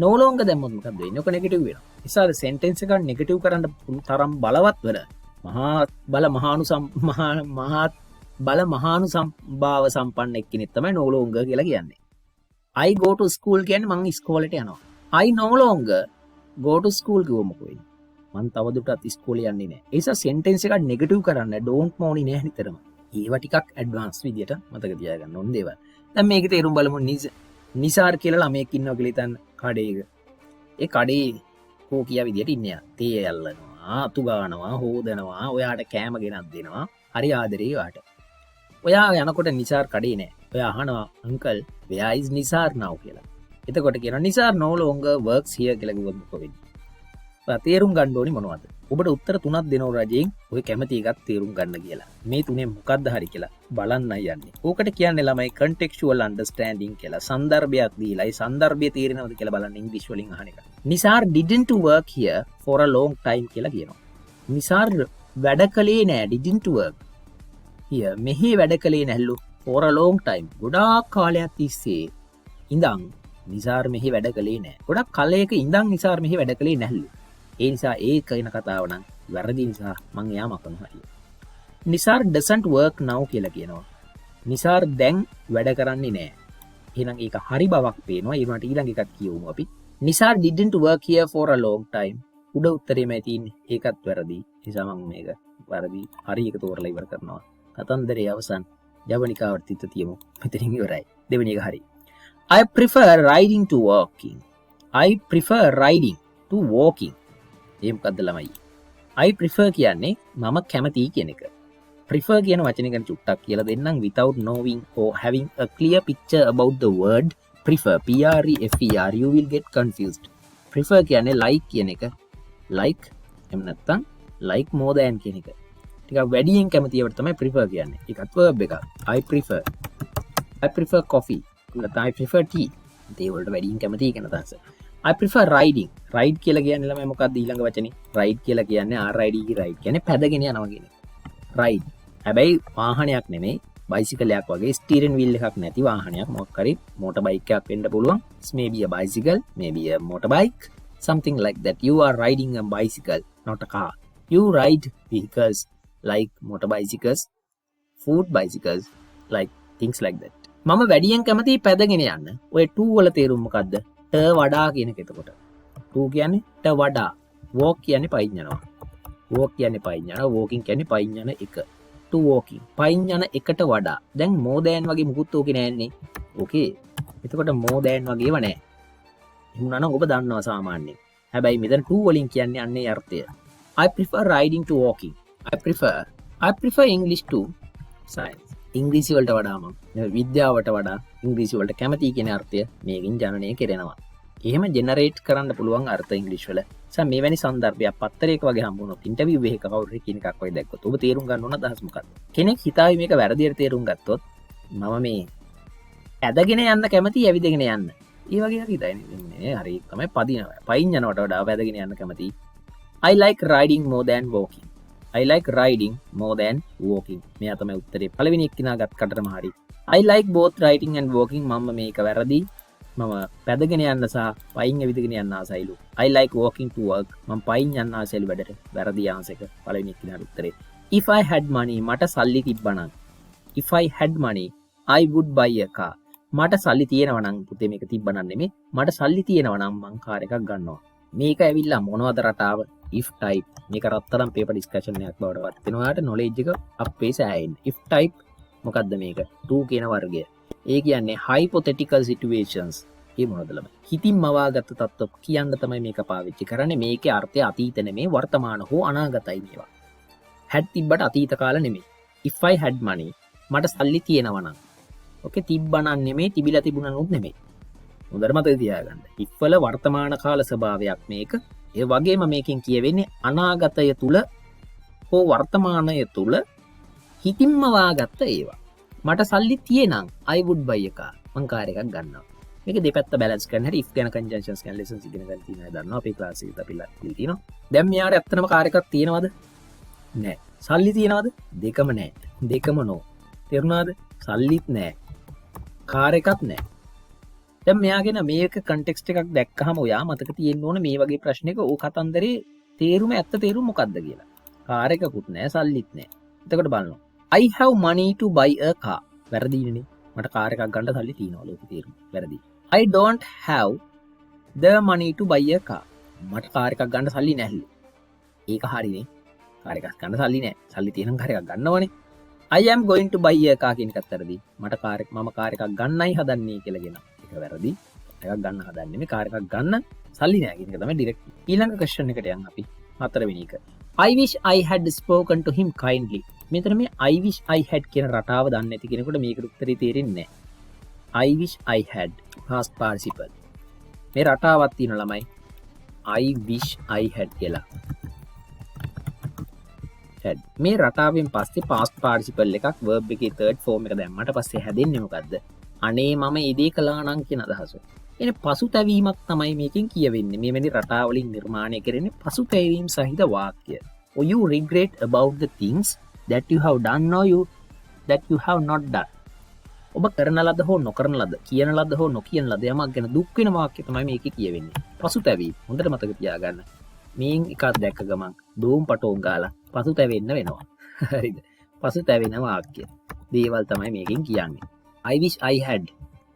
no longer දැම්මොත් මොකද වෙන්නේ? ඔක නෙගටිව් වෙනවා. නිසා sentence එක නෙගටිව් කරන්න තරම් බලවත් වෙන මහා බල මහානුසම්භාව සම්පන්න එක්කෙනෙක් තමයි no longer කියලා කියන්නේ. I go to school කියන්නේ මං ඉස්කෝලේට යනවා. I no longer go to school කිව්වම මොකෝ වෙන්නේ? මං තවදුරටත් ඉස්කෝලේ යන්නේ නැහැ. ඒ නිසා sentence එක නෙගටිව් කරන්න don't ඕනේ නෑ නිතරම. ඒවා ටිකක් ඇඩ්වාන්ස් විදියට මතක තියාගන්න ඕන දේවල්. දැන් මේකේ තේරුම් බලමු. Nizar කියලා ළමයෙක් ඉන්නවා කියලා හිතන්න කඩේක. ඒ කඩේ කෝ කියා විදියට ඉන්නේ. තේ ඇල්ලනවා, අතු ගන්නවා, හොදනවා, ඔයාට කෑම ගෙනත් දෙනවා. හරි ආදරේ ඔයාට. ඔයා යනකොට Nizar කඩේ නෑ. ඔයා අහනවා uncle where is Nizar now කියලා. එතකොට කියනවා Nizar no longer works here කියලා කිව්වොත් මොකද වෙන්නේ? ඔයා තේරුම් ගන්න ඕනි මොනවද? ඔබට උත්තර තුනක් දෙනවා රජයෙන්. ඔය කැමති එකක් තේරුම් ගන්න කියලා. මේ තුනේ මොකක්ද හරි කියලා බලන්නයි යන්නේ. ඕකට කියන්නේ ළමයි contextual understanding කියලා. සන්දර්භයක් දීලා ඒ සන්දර්භය තේරෙනවද කියලා බලන්න ඉංග්‍රීසි වලින් අහන එක. Nizar didn't work here for a long time කියලා කියනවා. Nizar වැඩ කළේ නෑ didn't work here. මෙහි වැඩ කළේ නැල්ලු for a long time. ගොඩාක් කාලයක් තිස්සේ ඉඳන් Nizar මෙහි වැඩ කළේ නෑ. ගොඩක් කාලයක ඉඳන් Nizar මෙහි වැඩ කළේ නැල්ලු. ඒ නිසා ඒ කියන කතාව නම් වැරදි නිසා මං එයා මකනවා. Nizar doesn't work now කියලා කියනවා. Nizar දැන් වැඩ කරන්නේ නෑ. එහෙනම් ඒක හරි බවක් පේනවා. ඊළඟට ඊළඟ එකක් කියවමු අපි. Nizar didn't work here for a long time. උඩ උත්තරේමයි තියෙන්නේ. ඒකත් වැරදි. නිසා මම මේක වැරදි හරි එක තෝරලා ඉවර කරනවා. කතන්දරේ අවසන්. ජවනිකාවට තිත තියමු. මෙතනින් ඉවරයි. දෙවෙනි එක හරි. I prefer riding to walking. I prefer riding to walking. ඒ මොකද්ද ළමයි? I prefer කියන්නේ මම කැමතියි කියන එක. prefer කියන වචනේ ගැන චුට්ටක් කියලා දෙන්නම් without knowing or having a clear picture about the word prefer. Prefer you will get confused. prefer කියන්නේ like කියන එක. like එහෙම නැත්නම් like more than කියන එක. ටිකක් වැඩියෙන් කැමතිවට තමයි prefer කියන්නේ. ඒකත් verb එකක්. I prefer coffee. නැත්නම් I prefer tea. ඒ වලට වැඩියෙන් කැමතියි කියන අදහස. I prefer riding. Ride කියලා කියන්නේ ළමයි මොකක්ද ඊළඟ වචනේ? Ride කියලා කියන්නේ RID ride කියන්නේ පැදගෙන යනවා කියන එක. Ride. හැබැයි වාහනයක් නෙමෙයි, බයිසිකල් එකක් වගේ ස්ටියරින් වීල් එකක් නැති වාහනයක්. මොකක් හරි මෝටර් බයික් එකක් වෙන්න පුළුවන්. Maybe a bicycle, maybe a motorbike, something like that. You are riding a bicycle, not a car. You ride vehicles like motorbicycles, food bicycles, like things like that. මම වැඩියෙන් කැමති පැදගෙන යන්න. ඔය 2 වල තේරුම මොකද්ද? ට වඩා කියන එක එතකොට. 2 කියන්නේ ට වඩා. walk කියන්නේ පයින් යනවා. walk කියන්නේ පයින් යනවා. walking කියන්නේ පයින් යන එක. to walking. පයින් යන එකට වඩා. දැන් more than වගේ මුකුත් ඕකේ නෑනේ. ඕකේ. එතකොට more than වගේව නෑ. එහෙනම් නම් ඔබ දන්නවා සාමාන්‍යයෙන්. හැබැයි මෙතන 2 වලින් කියන්නේ අන්නේ අර්ථය. I prefer riding to walking. I prefer English to science. ඉංග්‍රීසි වලට වඩා මම විද්‍යාවට වඩා ඉංග්‍රීසි වලට කැමති කියන අර්ථය මේකින් ජනනය කෙරෙනවා. එහෙම ජෙනරේට් කරන්න පුළුවන් අර්ථ ඉංග්‍රීසි වල. සම මේවැනි සන්දර්භයක් පත්තරයක වගේ හම්බුනොත් ඉන්ටර්විව් එකක කවුරු කියන එකක් වගේ දැක්කොත් ඔබ තේරුම් ගන්න ඕන අදහස් මොකක්ද? කෙනෙක් හිතාවි මේක වැරදියට තේරුම් ගත්තොත් මම මේ ඇදගෙන යන්න කැමති ඇවිදගෙන යන්න. ඒ වගේ හිතයි හරි තමයි පදිනවා. පයින් යනවට වඩා ඇදගෙන යන්න කැමති. I like riding more than walking. I like riding more than walking. මෙයා තමයි උත්තරේ. පළවෙනි එක්කිනා ගත් කටටම හරි. I like both riding and walking. මම මේක වැරදි. මම පැදගෙන යන්න සහ පයින් ඇවිදගෙන යන්න ආසයිලු. I like walking to work. මම පයින් යන්න ආසයිලු වැඩට. වැරදි ආන්සර් එක. පළවෙනි එක්කිනාට උත්තරේ. If I had money මට සල්ලි තිබ්බනම්. if I had money I would buy a car. මට සල්ලි තියෙනවා නම් පුතේ මේක තිබ්බනම් නෙමෙයි මට සල්ලි තියෙනවා නම් මං කාර් එකක් ගන්නවා. මේක ඇවිල්ලා මොනවද රටාව? if type. මේක රත්තරන් පේපර් ඩිස්කෂන් එකක් බවට වත් වෙනවා. ඔයාලට knowledge එක අපේ සෑහෙන්න. if type මොකද්ද මේක? to කියන වර්ගය. ඒ කියන්නේ hypothetical situations. ඒ මොනවද ළමයි? හිතින් මවාගත්තු තත්ත්ව කියන්න තමයි මේක පාවිච්චි කරන්නේ. මේකේ අර්ථය අතීත නෙමෙයි වර්තමාන හෝ අනාගතයි මේවා. had තිබ්බට අතීත කාල නෙමෙයි. if I had money මට සල්ලි තියෙනවා නම්. ඕකේ තිබ්බනම් නෙමෙයි තිබිලා තිබුණනුත් නෙමෙයි. හොඳට මතක තියාගන්න. if වල වර්තමාන කාල ස්වභාවයක් මේක. ඒ වගේම මේකෙන් කියවෙන්නේ අනාගතය තුල හෝ වර්තමානය තුල හිතින්ම වාගත්ත ඒවා. මට සල්ලි තියෙනම් I would buy a car. මං කාර් එකක් ගන්නවා. මේක දෙපැත්ත බැලන්ස් කරන්න හැටි if ගැන conjunctions ගැන lessons ඉගෙන ගන්න තියෙනවා දන්නවා අපේ ක්ලාස් එකේ අපිලා තියෙනවා. දැන් මෙයාට ඇත්තටම කාර් එකක් තියෙනවද? නෑ. සල්ලි තියෙනවද? දෙකම නෑ. දෙකම නෝ. තේරුණාද? සල්ලිත් නෑ. කාර් එකක් නෑ. දැන් මෙයාගෙන මේක context එකක් දැක්කහම ඔයා මතක තියෙන්න ඕන මේ වගේ ප්‍රශ්නයක ඕ කතන්දරේ තේරුම ඇත්ත තේරුම මොකද්ද කියලා. කාර් එකකුත් නෑ සල්ලිත් නෑ. එතකොට බලන්න. I have money to buy a car. වැරදිනේ. මට කාර් එකක් ගන්න සල්ලි තියෙනවා ලෝකේ තේරුම. වැරදි. I don't have the money to buy a car. මට කාර් එකක් ගන්න සල්ලි නැහැලු. ඒක හරිනේ. කාර් එකක් ගන්න සල්ලි නැහැ. සල්ලි තියෙනම් කාර් එකක් ගන්නවනේ. I am going to buy a car කියන එකත් වැරදි. මම කාර් එකක් ගන්නයි හදන්නේ කියලා කියනවා. ඒක වැරදි. එකක් ගන්න හදන්නේ මේ කාර් එකක් ගන්න සල්ලි නැහැ කියන එක තමයි ඩිරෙක්ට්. ඊළඟ ක්වෙස්චන් එකට යන්න අපි. හතරවෙනි එක. I wish I had spoken to him kindly. මෙතන මේ I wish I had කියන රටාව දන්නේ නැති කෙනෙකුට මේකට උත්තරේ තේරෙන්නේ නැහැ. I wish I had past participle. මේ රටාවක් තියෙන ළමයි. I wish I had කියලා. had. මේ රටාවෙන් පස්සේ past participle එකක් verb එකේ third form එක දැම්මට පස්සේ හැදෙන්නේ මොකද්ද? අනේ මම ඒ දේ කළා නම් කියන අදහස. එනේ පසුතැවීමක් තමයි මේකෙන් කියවෙන්නේ. මේ වැනි රටාවලින් නිර්මාණය කරන්නේ පසුතැවීම් සහිත වාක්‍ය. Or you regret about the things that you have done or that you have not done. ඔබ කරන ලද හෝ නොකරන ලද, කියන ලද හෝ නොකියන ලද යමක් ගැන දුක් වෙන වාක්‍ය තමයි මේකේ කියවෙන්නේ. පසුතැවීම. හොඳට මතක තියාගන්න. මේන් එකක් දැක්ක ගමන් දෝම් පටෝන් ගාලා පසුතැවෙන්න වෙනවා. හරිද? පසුතැවෙන වාක්‍ය. දේවල් තමයි මේකෙන් කියන්නේ. I wish I had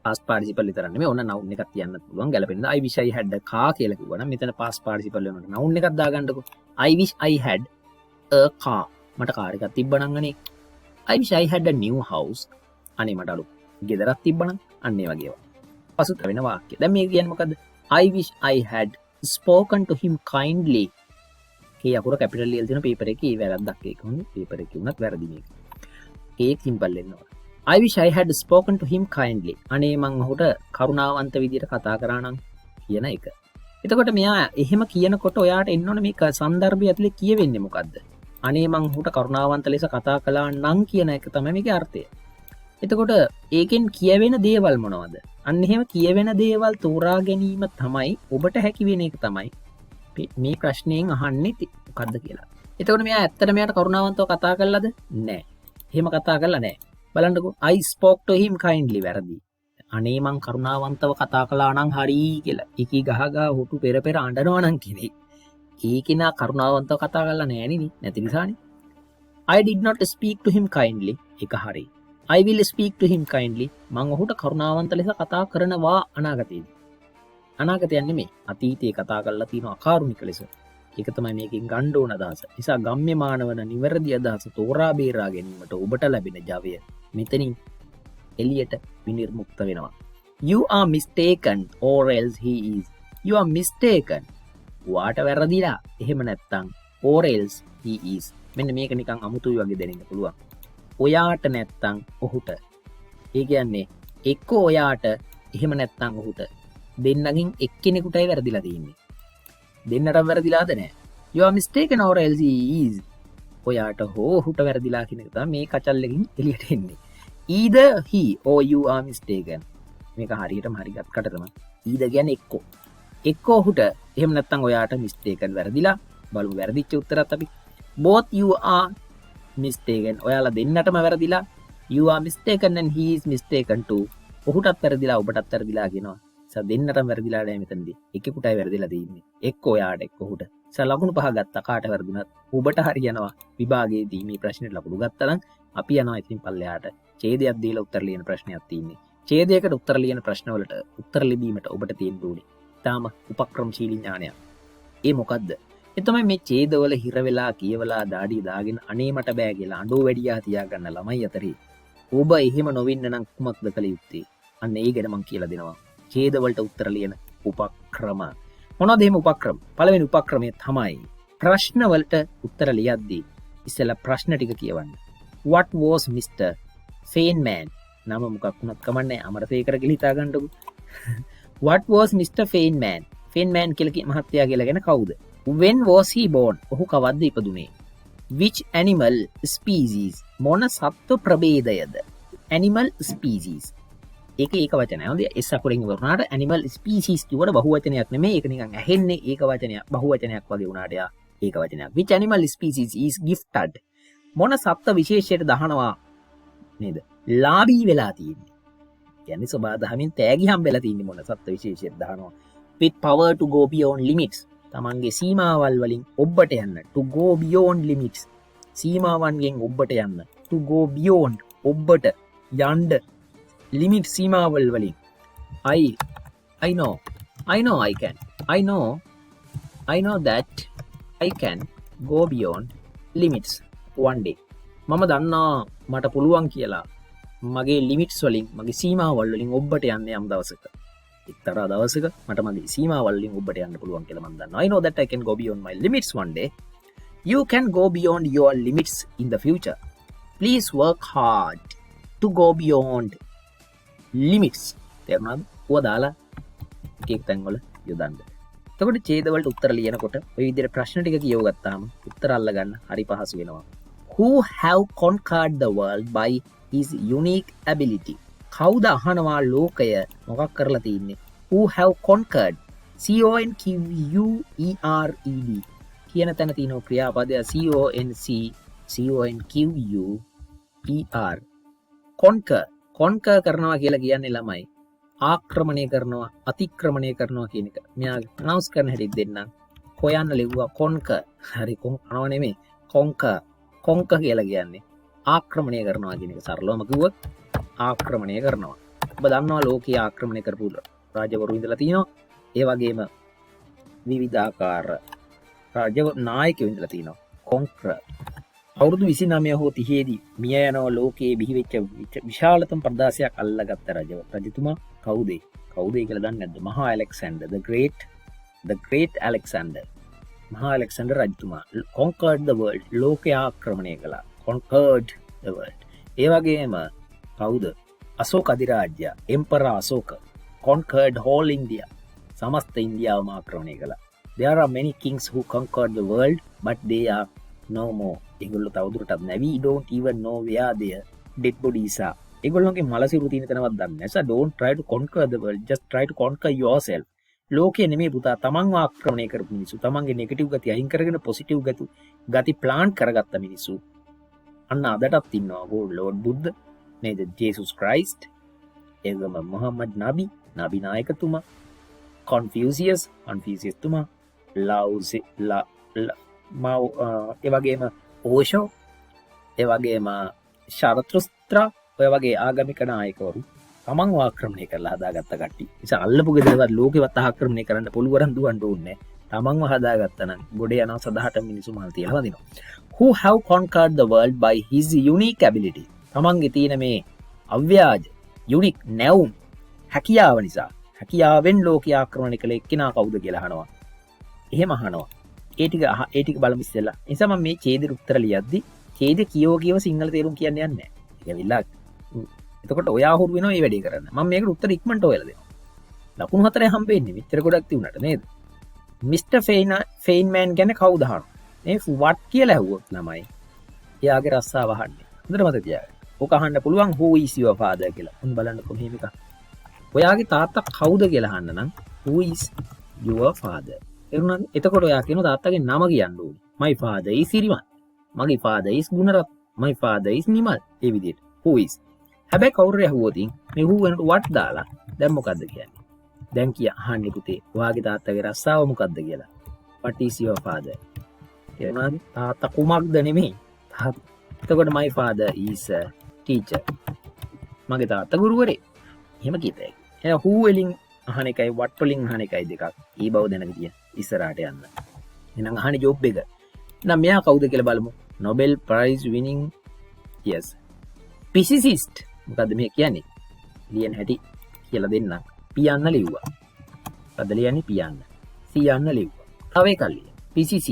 past participle විතර නෙමෙයි ඕන noun එකක් තියන්නත් පුළුවන් ගැලපෙන්න. I wish I had a car කියලා කිව්වනම් මෙතන past participle වෙනකොට noun එකක් දාගන්නකො. I wish I had a car. මට කාර් එකක් තිබ්බනම් අනේ. I wish I had a new house. අනේ මට අලු ගෙදරක් තිබ්බනම් අන්න ඒ වගේ ඒවා. පසුතැවෙන වාක්‍ය. දැන් මේක කියන්නේ මොකද්ද? I wish I had spoken to him kindly. K අකුර කැපිටල් ලියලා තියෙන පේපර් එකේ ඒ වැරද්දක් ඒක උන්නේ පේපර් එකේ උනත් වැරදි මේක. ඒක සිම්පල් වෙනවා. I wish I had spoken to him kindly. අනේ මං ඔහුට කරුණාවන්ත විදියට කතා කරා නම් කියන එක. එතකොට මෙයා එහෙම කියනකොට ඔයාට එන්න ඕනේ මේක සන්දර්භය ඇතුලේ කියවෙන්නේ මොකද්ද? අනේ මං ඔහුට කරුණාවන්ත ලෙස කතා කළා නම් කියන එක තමයි මේකේ අර්ථය. එතකොට ඒකෙන් කියවෙන දේවල් මොනවද? අන්න එහෙම කියවෙන දේවල් තෝරා ගැනීම තමයි ඔබට හැකි වෙන එක තමයි මේ ප්‍රශ්නයෙන් අහන්නේ මොකද්ද කියලා. එතකොට මෙයා ඇත්තට මෙයාට කරුණාවන්තව කතා කළාද? නෑ. එහෙම කතා කළා නෑ. බලන්නකෝ I spoke to him kindly වැරදි. අනේ මං කරුණාවන්තව කතා කළා නම් හරි කියලා. ඒකී ගහගහ හුටු පෙර පෙර අඬනවා නම් කෙනෙක්. ඒකේ නා කරුණාවන්තව කතා කරලා නෑ නේ නැති නිසානේ. I did not speak to him kindly. ඒක හරි. I will speak to him kindly. මං ඔහුට කරුණාවන්ත ලෙස කතා කරනවා අනාගතයේදී. අනාගතයක් නෙමෙයි. අතීතයේ කතා කරලා තියෙන අකාරුණික ලෙස. ඒක තමයි මේකෙන් ගන්න ඕන අදහස. නිසා ගම්ම්‍යමාන වන නිවැරදි අදහස තෝරා බේරා ගැනීමට ඔබට ලැබෙන ජවය මෙතනින් එළියට විනිර්මුක්ත වෙනවා. You are mistaken or else he is. You are mistaken. වාට වැරදිලා. එහෙම නැත්තම් or else he is. මෙන්න මේක නිකන් අමුතුයි වගේ දැනෙන්න පුළුවන්. ඔයාට නැත්තම් ඔහුට. ඒ කියන්නේ එක්ක ඔයාට එහෙම නැත්තම් ඔහුට. දෙන්නගෙන් එක්කෙනෙකුටයි වැරදිලා තියෙන්නේ. දෙන්නටම වැරදිලාද නැහැ. You are mistaken or else he is. ඔයාට හෝ ඔහුට වැරදිලා කියන එක තමයි මේ කචල් එකකින් එළියට එන්නේ. Either he or you are mistaken. මේක හරියටම හරියට තමයි. either කියන්නේ එක්ක. එක්ක ඔහුට එහෙම නැත්තම් ඔයාට mistaken වැරදිලා. බලමු වැරදිච්ච උත්තරත් අපි. Both you are mistaken. ඔයාලා දෙන්නටම වැරදිලා. You are mistaken and he is mistaken too. ඔහුටත් වැරදිලා ඔබටත් වැරදිලා කියනවා. දෙන්නටම වැරදිලා නැහැ මෙතනදී. එකෙකුටයි වැරදිලා තියෙන්නේ. එක්ක ඔයාට එක්ක ඔහුට. ලකුණු පහ ගත්තා කාට වැරදුනත් ඔබට හරියනවා. විභාගයේදී මේ ප්‍රශ්නෙට ලකුණු ගත්තා නම් අපි යනවා ඉතින් පල්ලෙහාට ඡේදයක් දීලා උත්තර ලියන ප්‍රශ්නයක් තියෙන්නේ. ඡේදයකට උත්තර ලියන ප්‍රශ්නවලට උත්තර ලිවීමට ඔබට තියෙන්න ඕනේ තාම උපක්‍රමශීලී ඥානයක්. ඒ මොකද්ද? ඒ තමයි මේ ඡේදවල හිර වෙලා කියවලා දාඩිය දාගෙන අනේ මට බෑ කියලා අඬෝ වැඩියා තියාගන්න ළමයි අතරේ ඔබ එහෙම නොවෙන්න නම් කුමක්ද කළ යුත්තේ? අන්න ඒ ගැන මම කියලා දෙනවා. ඡේදවලට උත්තර ලියන උපක්‍රම. මොනවද එහෙම උපක්‍රම? පළවෙනි උපක්‍රමය තමයි ප්‍රශ්නවලට උත්තර ලියද්දී ඉස්සෙල්ලා ප්‍රශ්න ටික කියවන්න. What was Mr. Feynman? නම මොකක් වුණත් කමන්නේ අමරසේකර කියලා හිතා ගන්නකො. What was Mr. Feynman? Feynman කියලා මහත්තයා කියලා ගැන කවුද? When was he born? ඔහු කවද්ද ඉපදුනේ? Which animal species? මොන සත්ව ප්‍රභේදයද? Animal species. ඒක වචනය. හොඳයි. S අකුරින් වුණාට animal species කියවට බහුවචනයක් නෙමෙයි. ඒක නිකන් ඇහෙන්නේ ඒක වචනයක් බහුවචනයක් වගේ වුණාට යා ඒක වචනයක්. Which animal species is gifted? මොන සත්ත්ව විශේෂයට දහනවා නේද? ලාභී වෙලා තියෙන්නේ. කියන්නේ සබා දහමින් තෑගි හම්බෙලා තියෙන්නේ මොන සත්ත්ව විශේෂයට දහනවා. With power to go beyond limits. තමන්ගේ සීමාවල් වලින් ඔබට යන්න. To go beyond limits. සීමාවන්ගෙන් ඔබට යන්න. To go beyond ඔබට යන්න limit සීමාවල් වලින්. I know I can. I know that I can go beyond limits one day. මම දන්නා මට පුළුවන් කියලා මගේ ලිමිට්ස් වලින් මගේ සීමාවල් වලින් ඔබට යන්න යම් දවසක. එක්තරා දවසක මට මගේ සීමාවල් වලින් ඔබට යන්න පුළුවන් කියලා මම දන්නවා. I know that I can go beyond my limits one day. You can go beyond your limits in the future. Please work hard to go beyond limits. තේරුණාද? ඔය දාලා එක තැන් වල යොදන්න. එතකොට ඡේදවලට උත්තර ලියනකොට ඔය විදිහට ප්‍රශ්න ටික කියව ගත්තාම උත්තර අල්ලගන්න හරි පහසු වෙනවා. Who have conquered the world by his unique ability? කවුද අහනවා ලෝකය මොකක් කරලා තින්නේ? Who have conquered? CONQUERED කියන තැන තියෙන ක්‍රියාපදය CONQUER. conquer කරනවා කියලා කියන්නේ ළමයි ආක්‍රමණය කරනවා අතික්‍රමණය කරනවා කියන එක. මෙයා ප්‍රොනවුන්ස් කරන හැටි දෙන්නම්. හොයන්න ලිව්වා conquer. හරි කොහොමද නෙමෙයි conquer කියලා කියන්නේ ආක්‍රමණය කරනවා කියන එක. සරලවම කිව්වොත් ආක්‍රමණය කරනවා. ඔබ දන්නවා ලෝකයේ ආක්‍රමණය කරපු රාජවරු ඉඳලා තියෙනවා. ඒ වගේම විවිධාකාර නායකයෝ ඉඳලා තියෙනවා. conquer අවුරුදු 29 හෝ 30 දී මිය යනවා ලෝකයේ බිහිවෙච්ච විශාලතම ප්‍රදාසයක් අල්ලගත්ත රජතුමා කවුද කියලා දන්නේ නැද්ද? මහා ඇලෙක්සැන්ඩර් the great Alexander. මහා ඇලෙක්සැන්ඩර් රජතුමා conquered the world. ලෝකය ආක්‍රමණය කළා. conquered the world. ඒ වගේම කවුද? Ashoka අධිරාජ්‍ය emperor Ashoka conquered whole India. සමස්ත ඉන්දියාවම ආක්‍රමණය කළා. There are many kings who conquered the world but they are no more. ඒගොල්ලෝ තවදුරටත් නැවි. don't even know where their dead bodies are. ඒගොල්ලෝගේ මලසිරු තියෙන තැනවත් දන්නේ නැහැ. So don't try to conquer the world, just try to conquer yourself. ලෝකයේ නෙමෙයි පුතා, තමන්ව ආක්‍රමණය කරපු මිනිස්සු, තමන්ගේ නෙගටිව් ගති අයින් කරගෙන පොසිටිව් ගති ප්ලාන්ට් කරගත්ත මිනිස්සු අන්න අදටත් ඉන්නවා. ලෝඩ් බුද්ධ නේද? ජේසුස් ක්‍රයිස්ට්, ඒගොම මොහම්මද් නබි නායකතුමා, කොන්ෆියුසියස් තුමා, ලාවුසි ඒ වගේම ඕෂෝ, ඒ වගේම ශරත්ෘස්ත්‍රා, ඔය වගේ ආගමික නායකවරු තමන් ආක්‍රමණය කරලා හදාගත්ත කට්ටිය. නිසා අල්ලපු ගෙදරවත් ලෝකෙවත් ආක්‍රමණය කරන්න පුළුවන් දුවන්න ඕනේ. තමන්ව හදාගත්තා නම් ගොඩ යනවා සදාහට මිනිසු මල් තියලා වදිනවා. Who have conquered the world by his unique ability. තමන්ගේ තියෙන මේ අව්‍යාජ unique නැවුම් හැකියාව නිසා හැකියාවෙන් ලෝකය ආක්‍රමණය කළ එක්කෙනා කවුද කියලා අහනවා. එහෙම අහනවා. ඒ ටික බලමු ඉස්සෙල්ලා. නිසා මම මේ ඡේදෙට උත්තර ලියද්දි ඡේද කියව සිංහල තේරුම් කියන්නේ නැහැ. ඒක විලා. එතකොට ඔයා හුරු වෙනවා මේ වැඩේ කරන්න. මම මේකට උත්තර ඉක්මනට හොයලා දෙනවා. ලකුණු 4 හම්බෙන්නේ මෙච්චර ගොඩක් තියුණාට නේද? මිස්ටර් ෆේන්මෑන් කියන්නේ කවුද අහනවා. මේ what කියලා ඇහුවොත් ළමයි එයාගේ රස්සාව අහන්නේ. හොඳට මතක තියාගන්න. ඔක අහන්න පුළුවන් who is your father කියලා. උන් බලන්නකො මෙහෙම එකක්. ඔයාගේ තාත්තා කවුද කියලා අහන්න නම් who is your father. එතකොට ඔයා කියන තාත්තගේ නම කියන්න ඕනේ. my father is Sirimal. මගේ father is ගුණරත්. my father is Nimal. ඒ විදිහට who is. හැබැයි කවුරු ඇහුවොත් මේ who වෙනට what දාලා දැන් මොකද්ද කියන්නේ? දැන් අහන්නේ පුතේ ඔයාගේ තාත්තගේ රස්සාව මොකද්ද කියලා. what is your father? කියනවාද? තාත්තා කුමක්ද නෙමෙයි. එතකොට my father is a teacher. මගේ තාත්තා ගුරුවරේ. එහෙම කියතයි. එහෙනම් who වලින් අහන එකයි what වලින් අහන එකයි දෙකක්. ඊ බව දැනග තියන්න. ඉස්සරහට යන්න. එහෙනම් අහන්නේ ජොබ් එක. එහෙනම් මෙයා කවුද කියලා බලමු. Nobel Prize winning yes. physicist. මොකද්ද මේ කියන්නේ? ලියන හැටි කියලා දෙන්නම්. පියන්න ලිව්වා. මොකද්ද ලියන්නේ පියන්න. සියන්න ලිව්වා. තව එකක් ලියන්න. PCC.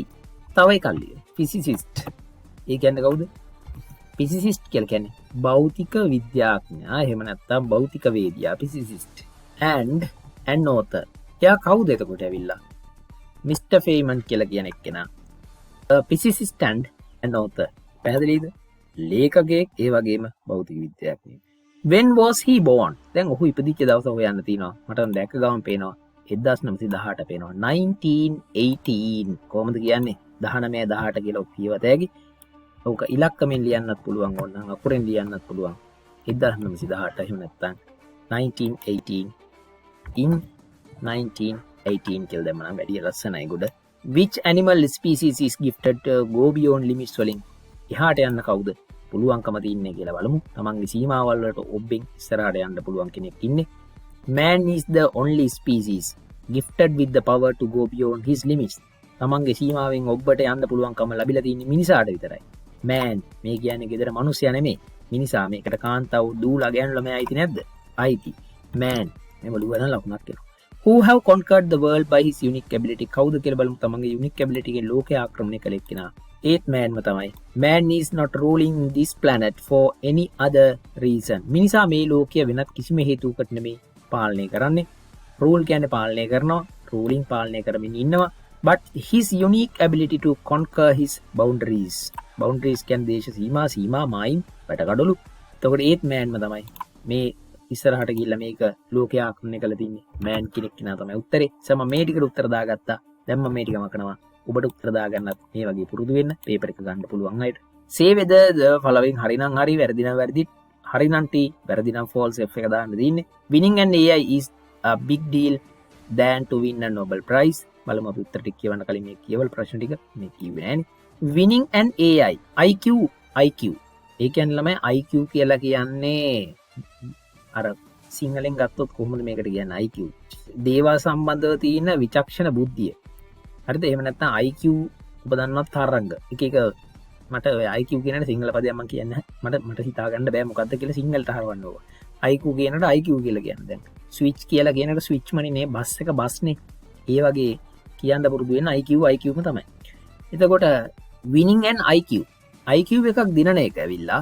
තව එකක් ලියන්න. physicist. ඒ කියන්නේ කවුද? physicist කියලා කියන්නේ භෞතික විද්‍යාඥයා. එහෙම නැත්නම් භෞතික වේදියා physicist. and an author. එයා කවුද එතකොට ඇවිල්ලා? Mr. Feynman කියලා කියන එක්කෙනා. physicist and an author. පැහැදිලිද? ලේඛකයෙක් ඒ වගේම භෞතික විද්‍යාඥයෙක්. When was he born? දැන් ඔහු ඉපදිච්ච දවස හොයන්න තියෙනවා. මට දැක්ක ගමන් පේනවා 1918 පේනවා. 1918 කොහොමද කියන්නේ? 19 18 කියලා කියවත හැකි. ඕක ඉලක්කමෙන් ලියන්නත් පුළුවන් ඕනනම් අකුරෙන් ලියන්නත් පුළුවන්. 1918 එහෙම නැත්නම් 1918 in 1918 කියලා දැම්ම නම් වැඩි ලස්සනයි ගොඩ. Which animal species is gifted to go beyond limits වලින් එහාට යන්න කවුද පුළුවන්කම තියන්නේ කියලා බලමු. තමන්ගේ සීමාවල් වලට ඔබ්බෙන් ඉස්සරහට යන්න පුළුවන් කෙනෙක් ඉන්නේ. Man is the only species gifted with the power to go beyond his limits. තමන්ගේ සීමාවෙන් ඔබට යන්න පුළුවන්කම ලැබිලා තියෙන්නේ මිනිසාට විතරයි. Man මේ කියන්නේ ගෙදර මිනිස්සයා නෙමෙයි. මිනිසා මේකට කාන්තාව දූලා ගෑනු ළමයා අයිති නැද්ද? අයිති. Man මේ බලුවන ලකුණක් වෙනවා. Who have conquered the world by his unique ability. කවුද කියලා බලමු. තමන්ගේ unique ability එකෙන් ලෝකය ආක්‍රමණය කළ එක්කෙනා. ඒත් මෑන්ම තමයි. Man is not ruling this planet for any other reason. මිනිසා මේ ලෝකය වෙනත් කිසිම හේතුවකට නෙමෙයි පාලනය කරන්නේ. rule කියන්නේ පාලනය කරනවා. ruling පාලනය කරමින් ඉන්නවා. but his unique ability to conquer his boundaries. boundaries කියන්නේ දේශ සීමා, සීමා මායිම් වැටකඩලු. එතකොට ඒත් මෑන්ම තමයි මේ ඉස්සරහට ගිහිල්ලා මේක ලෝකය ආක්‍රමණය කළ තින්නේ. මෑන් කෙනෙක් කෙනා තමයි උත්තරේ. සම මේ ටිකට උත්තර දාගත්තා. දැන් මම මේ ටික මකනවා. ඔබට උත්තර දාගන්නත් මේ වගේ පුරුදු වෙන්න පේපර් එක ගන්න පුළුවන් අයට. say whether the following හරි නම් හරි, වැරදි නම් වැරදි, හරි නම් T, වැරදි නම් false F එක දාන්න දෙන්නේ. winning an AI is a big deal than to win a Nobel Prize. බලමු අපි උත්තර ටික කියවන්න කලින් මේ කියවල ප්‍රශ්න ටික මේ කිව්වේ නෑනේ. winning an AI IQ ඒ කියන්නේ ළමයි IQ කියලා කියන්නේ අර සිංහලෙන් ගත්තොත් කොහොමද මේකට කියන්නේ IQ? දේවල් සම්බන්ධව තියෙන විචක්ෂණ බුද්ධිය. හරිද? එහෙම නැත්නම් IQ ඔබ දන්නවත් තරංග. එක මට IQ කියන සිංහල පදයක් මම කියන්නේ මට හිතා ගන්න බෑ මොකද්ද කියලා සිංහලට හරවන්න ඕක. IQ කියනට IQ කියලා කියන්නේ දැන්. ස්විච් කියලා කියනට ස්විච් මනේ නේ බස් එක බස්නේ. ඒ වගේ කියන්න පුරුදු වෙන IQම තමයි. එතකොට winning an IQ එකක් දිනන එක ඇවිල්ලා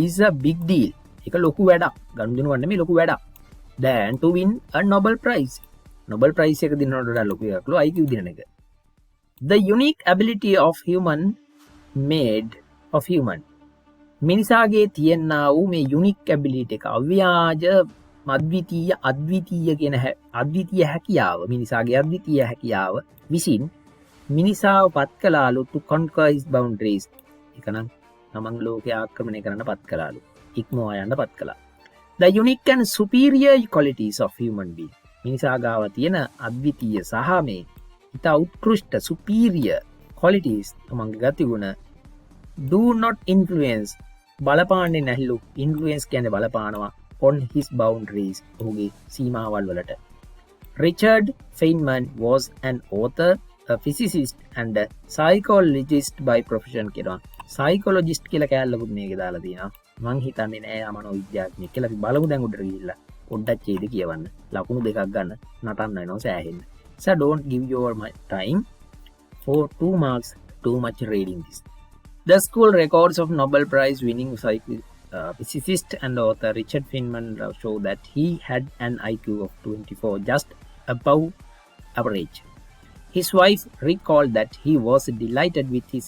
is a big deal. ඒක ලොකු වැඩක්. ගනුදෙනු වන්නේ මේ ලොකු වැඩක්. than to win a Nobel Prize. Nobel Prize එක දිනනට වඩා ලොකු එකක් IQ දිනන එක. The unique ability of human made of human. මිනිසාගේ තියෙනා වූ මේ unique ability එක අව්‍යාජ අද්විතීය කියන අද්විතීය හැකියාව, මිනිසාගේ අද්විතීය හැකියාව විසින් මිනිසාව පත් කළාලු to conquer his boundaries. ඒකනම් තමන් ලෝකය ආක්‍රමණය කරන්න පත් කළාලු. ඉක්මවා යන්න පත් කළා. The unique and superior qualities of human being. මිනිසා ගාව තියෙන අද්විතීය සහ මේ ඉතා උත්කෘෂ්ට superior qualities තමන්ගේ ගතිගුණ do not influence බලපාන්නේ නැහිලු. influence කියන්නේ බලපානවා on his boundaries ඔහුගේ සීමාවල් වලට. Richard Feynman was an author, a physicist and a psychologist by profession කියලා. psychologist කියලා කැලලකුත් මේකේ දාලා තියෙනවා. මං හිතන්නේ නෑ යමනෝ විද්‍යාඥයෙක් කියලා. අපි බලමු දැන් උඩට ගිහිල්ලා පොඩ්ඩක් ඡේද කියවන්න. ලකුණු දෙකක් ගන්න නටන්න වෙනවා සෑහෙන්න. So don't give your time for 2 marks too much reading this. The school records of Nobel Prize winning physicist and author Richard Feynman show that he had an IQ of 24, just above average. His wife recalled that he was delighted with his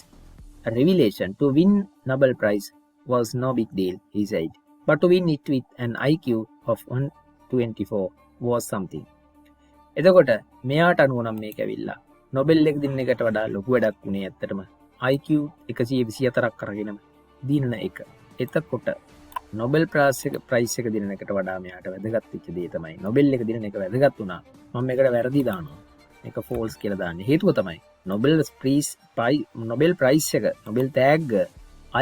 revelation. To win Nobel Prize was no big deal, he said, but to win it with an IQ of 124 was something. එතකොට මෙයාට අනුව නම් මේක ඇවිල්ලා Nobel එක දින එකට වඩා ලොකු වැඩක් වුණේ ඇත්තටම IQ 124ක් කරගෙනම දිනන එක. එතකොට නොබෙල් ප්‍රයිස් එක දිනන එකට වඩා මෙයාට වැදගත් වෙච්ච දේ තමයි නොබෙල් එක දිනන එක වැදගත් වුණා. මම මේකට වැරදි දානවා. මේක ෆෝල්ස් කියලා දාන්නේ. හේතුව තමයි නොබෙල් ප්‍රයිස් එක නොබෙල් තෑග්ග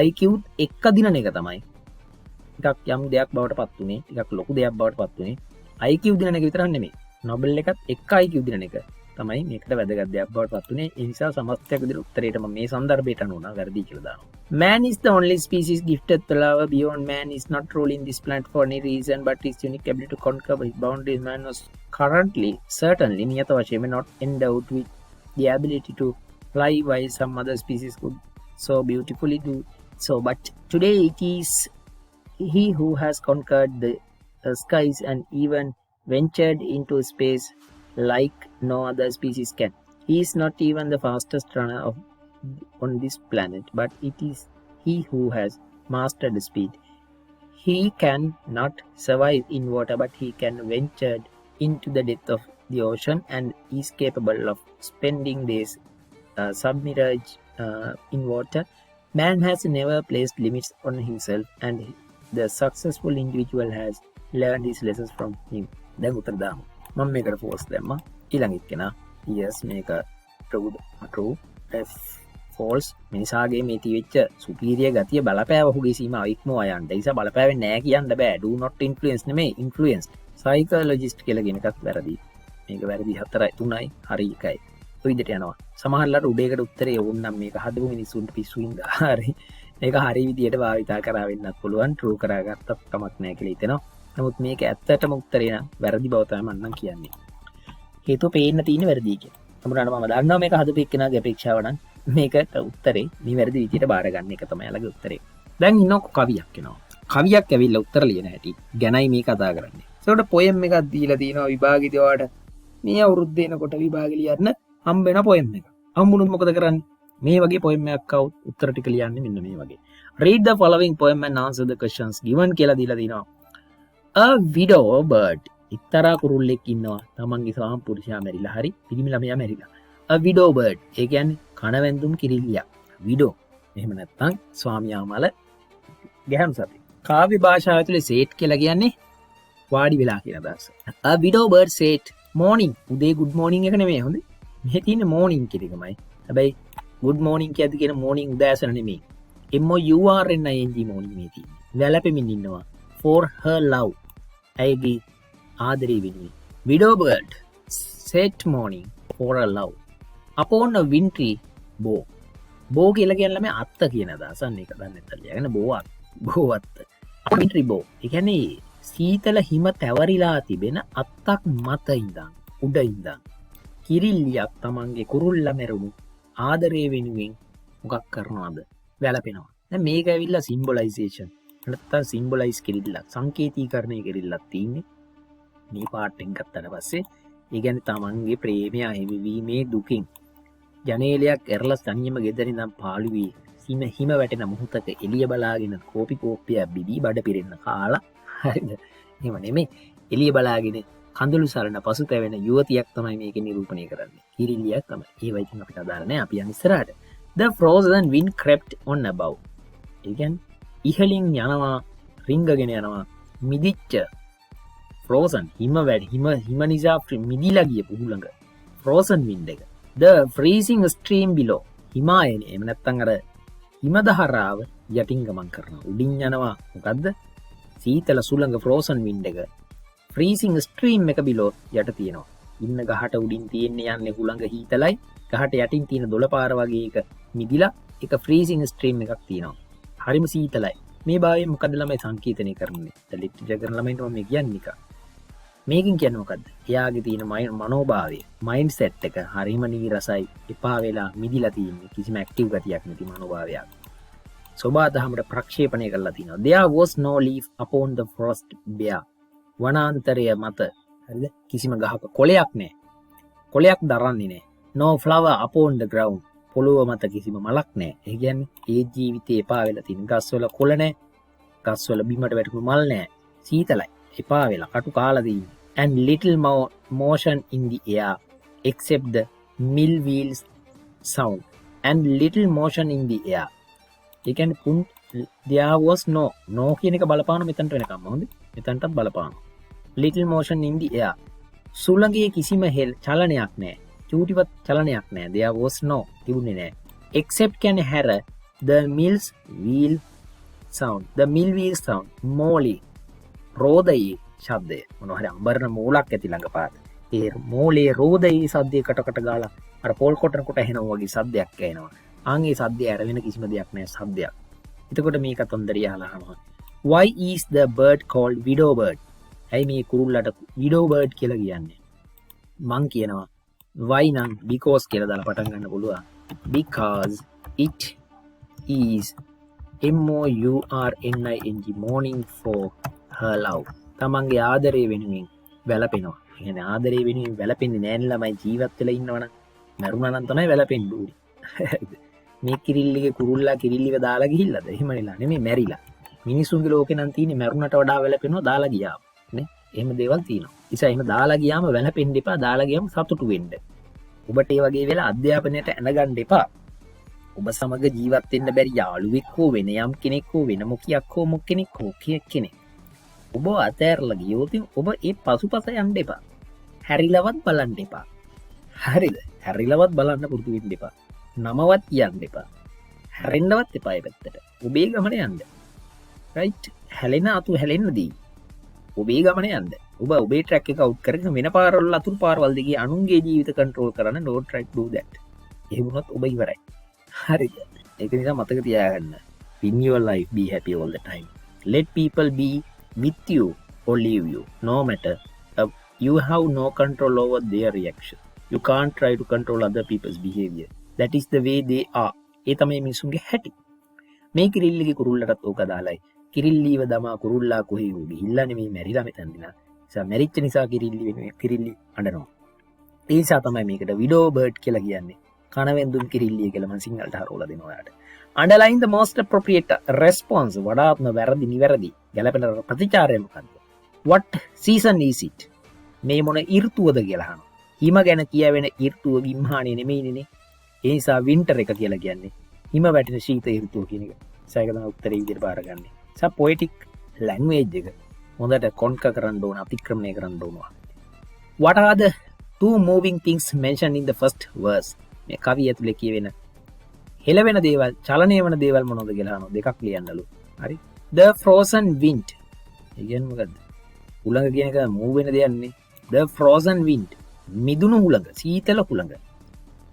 IQ එක දිනන එක තමයි ටිකක් යම් දෙයක් බවට පත් වුණේ, ටිකක් ලොකු දෙයක් බවට පත් වුණේ IQ දිනන එක විතරක් නෙමෙයි. නොබෙල් එකත් එක්ක IQ දිනන එක තමයි මේකට වැදගත් දෙයක් බවට පත් වුණේ. ඒ නිසා සමස්තයක් විදිහට උත්තරේට මම මේ සංදර්භයට අනුව වැරදි කියලා දානවා. Man is the only species gifted the love beyond man is not ruling this planet for any reason but his unique ability to conquer his boundaries. Man was currently certainly නියත වශයෙන්ම not endowed with the ability to fly while some other species could so beautifully do so, but today it is he who has conquered the skies and even ventured into space like no other species can. He is not even the fastest runner on this planet, but it is he who has mastered the speed. He can not survive in water, but he can venture into the depth of the ocean and is capable of spending days submerged in water. Man has never placed limits on himself, and the successful individual has learned his lessons from him. දැන් උත්තර දාමු. මම මේකට false දැම්මා. ඊළඟ එක්කෙනා yes මේක true false මිනිසාගේ මේ තියවිච්ච සුපීරියර් ගතිය බලපෑව ඔහුගේ සීමාව ඉක්මවා යන්න. ඒ නිසා බලපෑවෙන්නේ නැහැ කියන්න බෑ. do not influence නෙමෙයි influenced. psychologist කියලා කියන එකත් වැරදි. මේක වැරදි 4යි 3යි හරි 1යි. ඔය විදිහට යනවා. සමහරවල්ලාට උඩේකට උත්තරේ ඕන්නම් මේක හදපු මිනිස්සුන්ට පිස්සුයින්ද හරි. මේක හරි විදිහට භාවිතා කරා වෙන්නත් පුළුවන්. true කරාගත්තත් කමක් නැහැ කියලා හිතෙනවා. නමුත් මේක ඇත්තටම උත්තරේ නම් වැරදි බව තමයි මම කියන්නේ. හේතුව පේන්න තියෙන වැරදි කියලා. සමහරවිට මම දන්නවා මේක හදපු එක්කෙනාගේ අපේක්ෂාව නම් මේකට උත්තරේ නිවැරදි විදිහට බාර ගන්න එක තමයි යාළගේ උත්තරේ. දැන් ඉන්නකො කවියක් එනවා. කවියක් ඇවිල්ලා උත්තර ලියන හැටි ගැනයි මේ කතා කරන්නේ. ඒකට පොයම් එකක් දීලා තිනවා විභාගෙදී ඔයාලට මේ අවුරුද්ද එනකොට විභාගෙ ලියන්න හම්බ වෙන පොයම් එක. හම්බුනොත් මොකද කරන්නේ? මේ වගේ පොයම් එකක් આવුත් උත්තර ටික ලියන්නේ මෙන්න මේ වගේ. Read the following poem and answer the questions given කියලා දීලා තිනවා. A widow bird. එක්තරා කුරුල්ලෙක් ඉන්නවා. තමන්ගේ ස්වාම පුරුෂයා මැරිලා හරි පිරිමි ළමයා මැරිලා. A widow bird. ඒ කියන්නේ කණවැන්දුම් කිරිල්ලියක්. widow. එහෙම නැත්නම් ස්වාමියා මල ගැහණු සතෙක්. කාව්‍ය භාෂාව ඇතුලේ සේට් කියලා කියන්නේ වාඩි වෙලා කියන අදහස. A widow bird said morning. උදේ good morning එක නෙමෙයි හොඳේ. මෙහි තියෙන morning කියන එකමයි. හැබැයි good morning කියද්දි කියන morning උදෑසන නෙමෙයි. MOURNING morning මේ තියෙන්නේ. වැළපෙමින් ඉන්නවා. For her love. ඇයගේ ආදරේ වෙනුවෙන්. Widow bird set morning for her love upon a wintry bough. bough කියලා කියන්නේ ළමයි අත්ත කියන අදහස. මේක දන්නේ නැත්නම් ලියගෙන bough අත්ත. wintry bough. ඒ කියන්නේ සීතල හිම තැවරිලා තිබෙන අත්තක් මත ඉඳන් උඩ ඉඳන් කිරිල්ලියක් තමන්ගේ කුරුල්ලා මැරුණු ආදරේ වෙනුවෙන් මොකක් කරනවද? වැළපෙනවා. දැන් මේක ඇවිල්ලා සිම්බොලයිසේෂන් නැත්තම් සිම්බොලයිස් කෙරිල්ලක් සංකේතීකරණය කෙරිල්ලක් තියෙන්නේ. මේ පාර්ට් එක ගත්තට පස්සේ ඒ කියන්නේ තමන්ගේ ප්‍රේමය අහිමිවීමේ දුකින් ජනේලයක් ඇරලා තනියම ගෙදර ඉඳන් පාළු වී හිම වැටෙන මොහොතක එළිය බලාගෙන කෝපි කෝප්පියක් බිබී බඩ පිරෙන්න කාලා හරිද? එහෙම නෙමෙයි. එළිය බලාගෙන කඳුළු සරණ පසුතැවෙන යුවතියක් තමයි මේකේ නිරූපණය කරන්නේ. කිරිල්ලියක් තමයි. ඒ වයිකින් අපිට අදාළ නැහැ. අපි යන් ඉස්සරහට. The frozen wind crept on above. ඒ කියන්නේ ඉහලින් යනවා රිංගගෙන යනවා මිදිච්ච frozen හිම නිසා මිදිලා ගිය පුහුළඟ frozen wind එක. The freezing stream below. හිමායනේ එහෙම නැත්නම් අර හිම දහරාව යටින් ගමන් කරනවා. උඩින් යනවා මොකද්ද? සීතල සුළඟ frozen wind එක. freezing stream එක below යට තියෙනවා. ඉන්න ගහට උඩින් තියෙන්නේ යන්නේ හුළඟ හීතලයි. ගහට යටින් තියෙන දොළ පාර වගේ එක මිදිලා එක freezing stream එකක් තියෙනවා. හරිම සීතලයි. මේ භාවයෙන් මොකද ළමයි සංකීර්ණය කරන්නේ? ලිටරචර් කරන ළමයින්ට මම කියන්නේ එක. මේකෙන් කියන්නේ මොකද්ද? එයාගේ තියෙන මනෝභාවය, මයින්ඩ් සෙට් එක හරිම නීරසයි, එපා වෙලා මිදිලා තියෙන්නේ. කිසිම ඇක්ටිව් ගතියක් නැති මනෝභාවයක්. සෝබාදහමට ප්‍රක්ෂේපණය කරලා තිනවා. There was no leaf upon the forest bare. වනාන්තරය මත හරිද? කිසිම ගහක කොළයක් නැහැ. කොළයක් දරන්නේ නැහැ. No flower upon the ground. පොළොව මත කිසිම මලක් නැහැ. ඒ කියන්නේ ඒ ජීවිතේ එපා වෙලා තියෙන. ගස්වල කොළ නැහැ. ගස්වල බිමට වැටුණු මල් නැහැ. සීතලයි. එපා වෙලා කටු කාලා තියෙන්නේ. And little motion in the air except the mill wheels sound. And little motion in the air. ඒ කියන්නේ there was no කියන එක බලපාන මෙතනට වෙනකම් හොඳේ. මෙතනටත් බලපාන. Little motion in the air. සුළඟේ කිසිම චලනයක් නැහැ. චූටිවත් චලනයක් නැහැ. There was no තිබුණේ නැහැ. Except කියන්නේ හැර the mills wheel sound. The mill wheel sound. Molly රෝදයේ ශබ්දය. මොනවා හරි අඹරන මූලක් ඇති ළඟ පාත. ඒ මෝලේ රෝදයේ සද්දේ කට ගාලා අර පොල් කොටනකොට ඇහෙනවා වගේ සද්දයක් ඇහෙනවා. ආන්ගේ සද්දය ඇර වෙන කිසිම දෙයක් නෑ සද්දයක්. එතකොට මේ කතන්දරය අහලා why is the bird called widow bird? ඇයි මේ කුරුල්ලට widow bird කියලා කියන්නේ? මං කියනවා why නම් because කියලා දාලා පටන් ගන්න පුළුවන්. Because it is mourning for her love. තමන්ගේ ආදරය වෙනුවෙන් වැළපෙනවා. කියන්නේ ආදරය වෙනුවෙන් වැළපෙන්නේ නෑ ළමයි ජීවත් වෙලා ඉන්නවනම් මරුණා නම් තමයි වැළපෙන්න ඕනේ. මේ කිරිල්ලිගේ කුරුල්ලා කිරිල්ලිව දාලා ගිහිල්ලාද? එහෙම නෙමෙයි මැරිලා. මිනිසුන්ගේ ලෝකේ නම් තියෙන්නේ මරුණට වඩා වැළපෙනවා දාලා ගියාම. නේ? එහෙම දේවල් තියෙනවා. නිසා එහෙම දාලා ගියාම වැළපෙන්න එපා. දාලා ගියාම සතුටු වෙන්න. ඔබට ඒ වගේ වෙලා අධ්‍යාපනයට ඇනගන්න එපා. ඔබ සමග ජීවත් වෙන්න බැරි යාළුවෙක් හෝ වෙන යම් කෙනෙක් හෝ වෙන මොකියක් හෝ මොක් කෙනෙක් හෝ කෙනෙක්. ඔබ අතෑරලා ගියොත් ඔබ ඒ පසුපස යන්න එපා. හැරිලවත් බලන්න එපා. හරිද? හැරිලවත් බලන්න පුරුදු වෙන්න එපා. නමවත් කියන්න එපා. හැරෙන්නවත් එපා ඒ පැත්තට. ඔබේ ගමන යන්න. රයිට්? හැලෙන අතු හැලෙන්න දී. ඔබේ ගමන යන්න. ඔබ ඔබේ ට්‍රැක් එක අවුට් කරගෙන වෙන පාරවල අතුරු පාරවල් දිගේ අනුන්ගේ ජීවිත කන්ට්‍රෝල් කරන්න no try to do that. එහෙම වුණොත් ඔබ ඉවරයි. හරිද? ඒක නිසා මතක තියාගන්න. In your life be happy all the time. Let people be with you or leave you. No matter. You have no control over their reaction. You can't try to control other people's behavior. That is the way they are. ඒ තමයි මිනිසුන්ගේ හැටි. මේ කිරිල්ලිගේ කුරුල්ලටත් ඕක දාලයි. කිරිල්ලිව දමා කුරුල්ලා කොහේ වූ ගිහිල්ලා නෙමෙයි මැරිලා මෙතන දිනා. නිසා මැරිච්ච නිසා කිරිල්ලි වෙනුවෙන් කිරිල්ලි අඬනවා. ඒ නිසා තමයි මේකට widow bird කියලා කියන්නේ. කනවෙන්දුන් කිරිල්ලිය කියලා මම සිංහලට හරවලා දෙනවා ඔයාලට. Underline the most appropriate response. වඩාත්ම වැරදි නිවැරදි ගැලපෙන ප්‍රතිචාරය මොකක්ද? What season is it? මේ මොන ඍතුවද කියලා අහනවා. හිම ගැන කියවෙන ඍතුව ගිම්හානේ නෙමෙයිනේ. ඒ නිසා වින්ටර් එක කියලා කියන්නේ හිම වැටෙන ශීත ඍතුව කියන එක. ඒක තමයි උත්තරේ විදිහට බාරගන්නේ. නිසා poetic language එක හොඳට conquer කරන්න ඕන, අතික්‍රමණය කරන්න ඕන. What are the two moving things mentioned in the first verse? මේ කවිය ඇතුලේ කියවෙන හෙලවෙන දේවල්, චලනය වෙන දේවල් මොනවද කියලා අහනවා. දෙකක් ලියන්නලු. හරි? The frozen wind. ඒ කියන්නේ මොකද්ද? හුළඟ කියන එක move වෙන දෙයක් නේ. The frozen wind. මිදුණු හුළඟ, සීතල හුළඟ.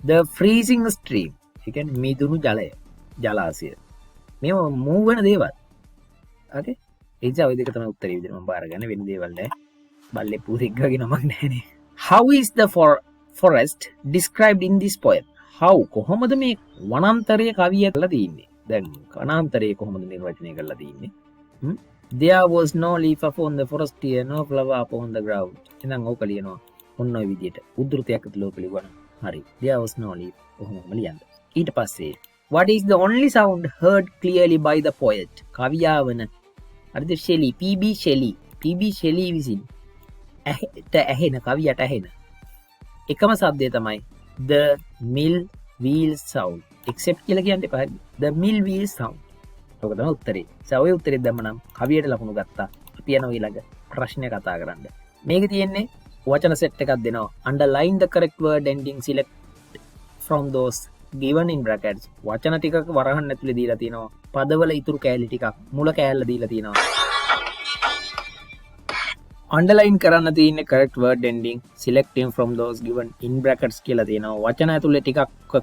The freezing stream. ඒ කියන්නේ මිදුණු ජලය, ජලාශය. මේව move වෙන දේවල්. හරි? ඒ නිසා ඔය දෙක තමයි උත්තරේ විදිහට මම බාරගන්නේ. වෙන දේවල් නෑ. බල්ලේ පූසෙක් වගේ නමක් නෑනේ. How is the forest described in this poem? How කොහොමද මේ වනාන්තරය කවිය කරලා තියෙන්නේ? දැන් වනාන්තරය කොහොමද නිර්වචනය කරලා තියෙන්නේ? There was no leaf upon the forest here, no flower upon the ground. එහෙනම් ඕක ලියනවා ඔන්න ඔය විදිහට. උද්ෘතයක් ඇතුළේ ඕක ලියවන. හරි. There was no leaf. කොහොමද ලියන්න? ඊට පස්සේ what is the only sound heard clearly by the poet? කවියාවන හරිද? Shelley, PB Shelley විසින් ඇහෙන කවියට ඇහෙන එකම શબ્දය තමයි the mill wheel sound. except කියලා කියන්න එපා. the mill wheel sound. ඔක තමයි උත්තරේ. ඔය උත්තරේ දැම්මනම් කවියට ලකුණු ගත්තා. අපි යනවා ඊළඟ ප්‍රශ්නය කතා කරන්න. මේකේ තියෙන්නේ වචන සෙට් එකක් දෙනවා. underline the correct word ending select from those given in brackets. වචන ටිකක වරහන් ඇතුලේ දීලා තියෙනවා. පදවල ඉතුරු කෑලි ටිකක් මුල කෑල්ල දීලා තියෙනවා. underline කරන්න තියෙන්නේ correct word ending selecting from those given in brackets කියලා තියෙනවා. වචන ඇතුලේ ටිකක්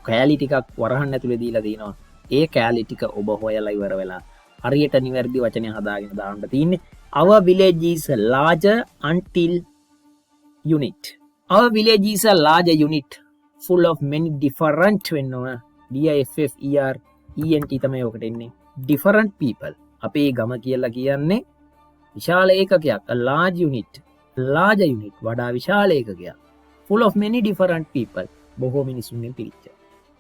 කෑලි ටිකක් වරහන් ඇතුලේ දීලා තියෙනවා. ඒ කෑලි ටික ඔබ හොයලා ඉවර වෙලා හරියට නිවැරදි වචනය හදාගෙන දාන්න තියෙන්නේ. Our village is a larger until unit. Our village is a larger unit full of many different වෙනවා. DIFFERENT තමයි ඔකට එන්නේ. different people. අපේ ගම කියලා කියන්නේ විශාල ඒකකයක්. a large unit. larger unit වඩා විශාල ඒකකයක්. full of many different people. බොහෝ මිනිසුන්ගෙන් පිරිච්ච.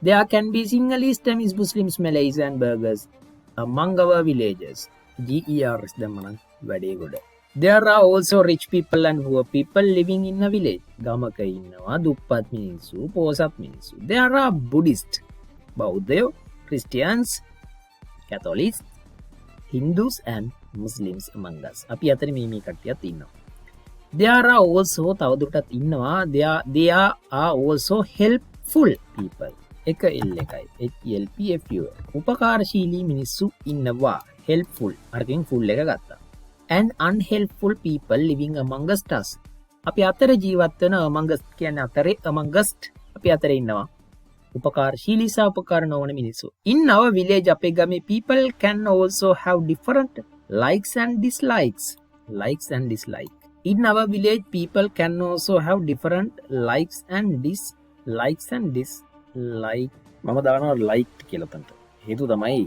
There can be Sinhalese, Tamils, Muslims, Malays and Burghers among our villages. GERS දමනන් වැඩේ ගොඩ. There are also rich people and poor people living in a village. ගමක ඉන්නවා දුප්පත් මිනිස්සු, පොසත් මිනිස්සු. There are Buddhists, බෞද්ධයෝ, Christians, Catholics, Hindus and Muslims among us. අපි අතර මේ කට්ටියත් ඉන්නවා. There are also තවදුරටත් ඉන්නවා. There are also helpful people. එක L එකයි HELPFUL. උපකාරශීලී මිනිස්සු ඉන්නවා. helpful අරකින් full එක ගත්තා. and unhelpful people living amongst us. අපි අතර ජීවත් වෙන amongst කියන්නේ අතරේ amongst අපි අතරේ ඉන්නවා. උපකාරශීලී සහ උපකාර නොවන මිනිස්සු. In our village අපේ ගමේ people can also have different likes and dislikes. Likes and dislikes. In our village people can also have different likes and dislikes and dislike. මම දානවා liked කියලා තන්ට. හේතුව තමයි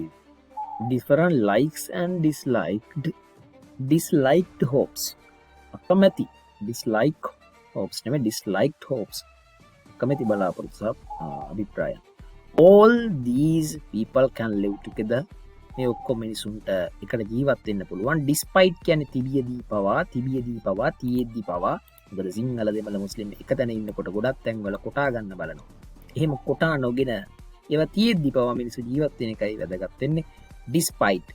different likes and disliked hopes. අකමැති dislike hopes නෙමෙයි disliked hopes. අකමැති බලාපොරොත්තු සහ අභිප්‍රාය. All these people can live together. මේ ඔක්කොම මිනිසුන්ට එකට ජීවත් වෙන්න පුළුවන්. despite කියන්නේ තිබියදී පවා තියෙද්දී පවා. මොකද සිංහල දෙමළ මුස්ලිම් එක තැන ඉන්නකොට ගොඩක් තැන්වල කොටා ගන්න බලනවා. එහෙම කොටා නොගෙන ඒවා තියෙද්දී පවා මිනිස්සු ජීවත් වෙන එකයි වැදගත් වෙන්නේ. despite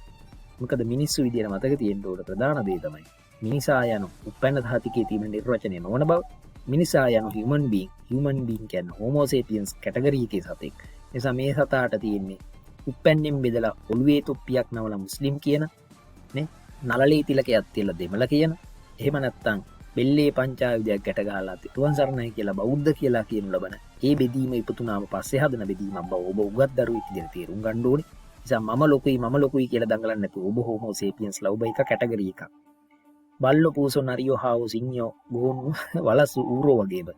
මොකද මිනිස්සු විදියට මතක තියෙන්න ඕන ප්‍රධාන දේ තමයි මිනිසා යන උපැන්න ධාතිකයේ තියෙන නිර්වචනය නොවන බව. මිනිසා යන human being කියන්නේ homo sapiens කැටගරි එකේ සතෙක්. නිසා මේ සතාට තියෙන්නේ උපැන්නෙන් බෙදලා ඔළුවේ තොප්පියක් නවලා මුස්ලිම් කියන නේ නලලේ තිලකයක් තියලා දෙමළ කියන එහෙම නැත්නම් බෙල්ලේ පංචායුධයක් ගැට ගහලා තුන් සරණයි කියලා බෞද්ධ කියලා කියනු ලබන ඒ බෙදීම ඉපතුනාම පස්සේ හදන බෙදීමක් බව ඔබ උගත් දරුවෙක් විදිහට තේරුම් ගන්න ඕනේ. නිසා මම ලොකුයි කියලා දඟලන්නේ නැතුව ඔබ homo sapiens ලා ඔබ එක කැටගරි එකක්. බල්ලෝ පූසෝ නරියෝ හාවෝ සිංහයෝ ගෝන්නු වලසු ඌරෝ වගේම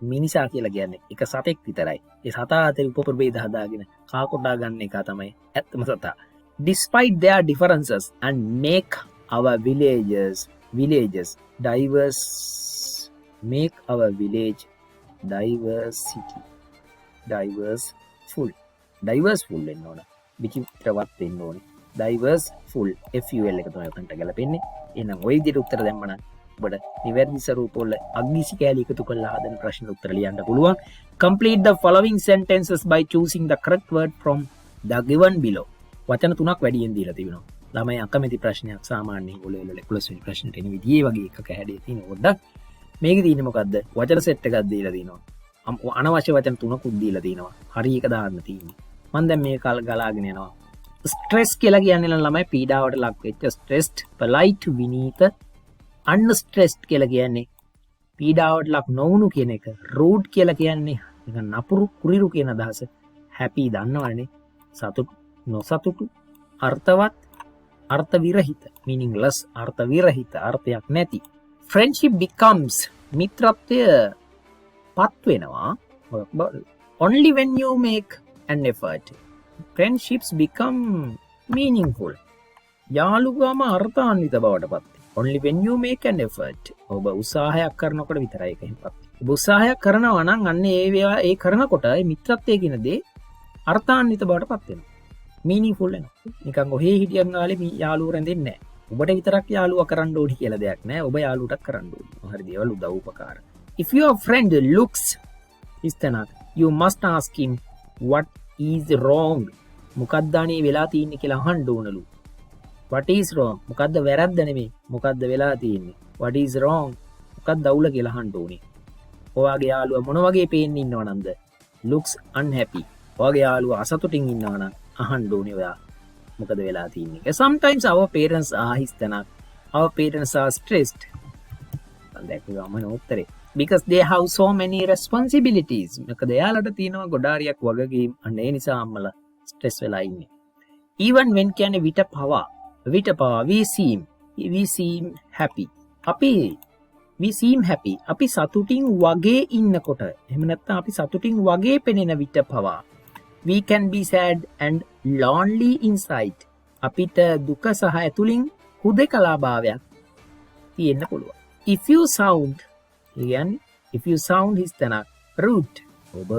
මිනිසා කියලා කියන්නේ එක සතෙක් විතරයි. ඒ සතා අතර උපප්‍රභේද හදාගෙන කාකොටා ගන්න එක තමයි ඇත්තම සතා. Despite their differences and make our villages diverse, make our village diverseful වෙන්න ඕන. විචිත්‍රවත් වෙන්න ඕනේ. diverseful FUL එක තමයි උතන්ට ගැලපෙන්නේ. එහෙනම් ওই විදිහට උත්තර දැම්මනම් ඔබට නිවැරදි ස්වරූපවල අග්නිසි කැලි එකතු කරලා හදන ප්‍රශ්න උත්තර ලියන්න පුළුවන්. Complete the following sentences by choosing the correct word from the given below. වචන තුනක් වැඩියෙන් දීලා තිබෙනවා. ළමයි අකමැති ප්‍රශ්නයක් සාමාන්‍යයෙන් ඔලෙවල 11 වෙනි ප්‍රශ්නෙට එන විදිහේ වගේ එකක හැඩේ තියෙන පොඩ්ඩක්. මේකේ තියෙන්නේ මොකද්ද? වචන සෙට් එකක් දීලා තිනවා. අනවශ්‍ය වචන තුනකුත් දීලා තිනවා. හරි එක දාන්න තියෙන්නේ. මම දැන් මේක ගලාගෙන යනවා. ස්ට්‍රෙස් කියලා කියන්නේ ළමයි පීඩාවට ලක් වෙච්ච stressed, polite, විනීත, unstressed කියලා කියන්නේ පීඩාවට ලක් නොවුණු කියන එක. rude කියලා කියන්නේ නිකන් නපුරු කුරිරු කියන අදහස. happy දන්නවනේ සතුටු නොසතුටු අර්ථවත් අර්ථ විරහිත meaningless අර්ථ විරහිත අර්ථයක් නැති. friendship becomes මිත්‍රත්වය පත් වෙනවා only when you make an effort. friendships become meaningful. යාළුකම අර්ථාන්විත බවට පත් only when you make an effort. ඔබ උත්සාහයක් කරනකොට විතරයි ඒක හිපත්. ඔබ උත්සාහයක් කරනවා නම් අන්න ඒ කරනකොට ඒ මිත්‍රත්වය කියන දේ අර්ථාන්විත බවට පත් වෙනවා. meaningful වෙනවා. නිකන් ඔහේ හිටියන් ගාලේ මේ යාළුවෝ රැඳෙන්නේ නැහැ. ඔබට විතරක් යාළුවා කරන්න ඕනි කියලා දෙයක් නැහැ. ඔබ යාළුවටත් කරන්න ඕනි. හරි දේවල් උදව් උපකාර. if your friend looks ඉස්තනක් you must ask him what is wrong. මොකක්ද අනේ වෙලා තියෙන්නේ කියලා අහන්න ඕනලු. what is wrong මොකද්ද වැරද්ද නෙමෙයි මොකද්ද වෙලා තියෙන්නේ. what is wrong මොකක්ද අවුල කියලා අහන්න ඕනේ. ඔයාගේ යාළුවා මොන වගේ පේන්න ඉන්නවනම්ද? looks unhappy. ඔයාගේ යාළුවා අසතුටින් ඉන්නවනම් අහන්න ඕනේ ඔයා මොකද වෙලා තියෙන්නේ. sometimes our parents are හිස්තනක් our parents are stressed. දැක්කම උත්තරේ because they have so many responsibilities. මොකද එයාලට තියෙනවා ගොඩාරියක් වගකීම්. අන්න ඒ නිසා අම්මලා ස්ට්‍රෙස් වෙලා ඉන්නේ. even when කියන්නේ විට පවා we seem happy. we seem happy. අපි සතුටින් වගේ ඉන්නකොට එහෙම නැත්නම් අපි සතුටින් වගේ පෙනෙන විට පවා we can be sad and lonely inside. අපිට දුක සහ ඇතුලින් හුදකලාභාවයක් තියෙන්න පුළුවන්. if you sound හිස්තනක් rude. ඔබ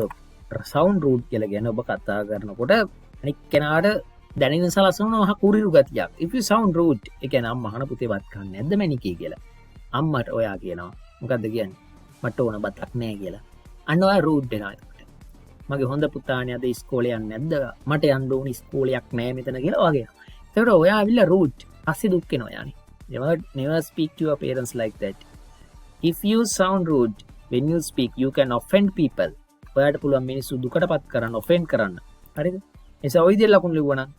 sound rude කියලා කියන ඔබ කතා කරනකොට අනික් කෙනාට දැනෙන සලසනවා කුරිරු ගතියක්. if you sound rude ඒ කියන්නේ අම්මා අහන පුතේ වත් කන්නේ නැද්ද මැනිකේ කියලා. අම්මට ඔයා කියනවා මොකද්ද කියන්නේ? මට ඕන බතක් නැහැ කියලා. අන්න ඔයා rude වෙනවා. මගේ හොඳ පුතානේ අද ඉස්කෝලේ යන්නේ නැද්ද? මට යන්න ඕනි ඉස්කෝලයක් නැහැ මෙතන කියලා වගේ. ඒකට ඔයා ඇවිල්ලා rude. පස්සේ දුක් වෙනවා යානේ. Never speak to your parents like that. If you sound rude when you speak, you can offend people. ඔයාට පුළුවන් මිනිස්සු දුකටපත් කරන්න, ඔෆෙන්ඩ් කරන්න. හරිද? ඒ නිසා ওই විදිහට ලකුණු ලිව්වනම්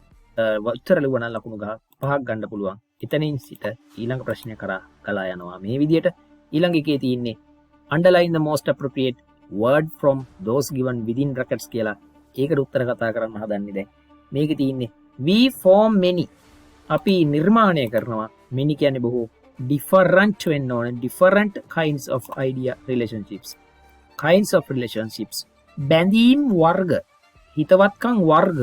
උත්තර ලිව්වනම් ලකුණු 5ක් ගන්න පුළුවන්. එතනින් සිට ඊළඟ ප්‍රශ්නය කරා ගලා යනවා මේ විදිහට. ඊළඟ එකේ තියෙන්නේ underline the most appropriate word from those given within brackets කියලා. ඒකට උත්තර කතා කරන්න හදන්නේ දැන්. මේකේ තියෙන්නේ we form many. අපි නිර්මාණය කරනවා. many කියන්නේ බොහෝ different වෙන්න ඕනේ. different kinds of idea relationships. kinds of relationships. බැඳීම් වර්ග. හිතවත්කම් වර්ග.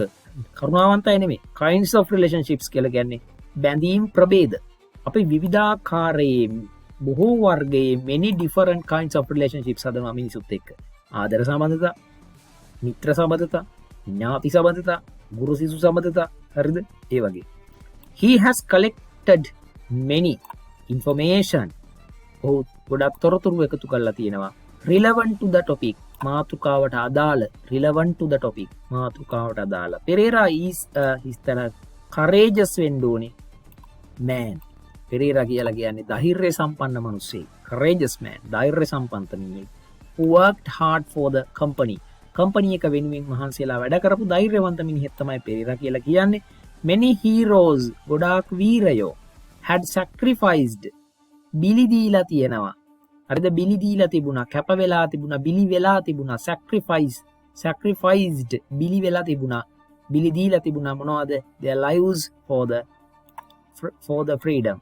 කරුණාවන්තය නෙමෙයි. kinds of relationships කියලා කියන්නේ බැඳීම් ප්‍රභේද. අපි විවිධාකාරයේ බොහෝ වර්ගයේ many different kinds of relationships හදනවා මිනිසුත් එක්ක. ආදර සම්බන්ධතා, මිත්‍ර සම්බන්ධතා, ඥාති සම්බන්ධතා, ගුරු සිසු සම්බන්ධතා, හරිද? ඒ වගේ. He has collected many information. ඔහු ගොඩක් තොරතුරු එකතු කරලා තියෙනවා. relevant to the topic. මාතෘකාවට අදාළ. relevant to the topic. මාතෘකාවට අදාළ. Pereira is courageous වෙන්න ඕනේ. man. Pereira කියලා කියන්නේ ධෛර්ය සම්පන්න මිනිස්සෙක්. courageous man. ධෛර්ය සම්පන්න මිනිහෙක්. who worked hard for the company. company එක වෙනුවෙන් මහන්සියලා වැඩ කරපු ධෛර්යවන්ත මිනිහෙක් තමයි Pereira කියලා කියන්නේ. many heroes. ගොඩාක් වීරයෝ had sacrificed. බිලි දීලා තියෙනවා. හරිද? බිලි දීලා තිබුණා, කැප වෙලා තිබුණා, බිලි වෙලා තිබුණා, sacrificed බිලි වෙලා තිබුණා, බිලි දීලා තිබුණා මොනවද? their lives for the freedom.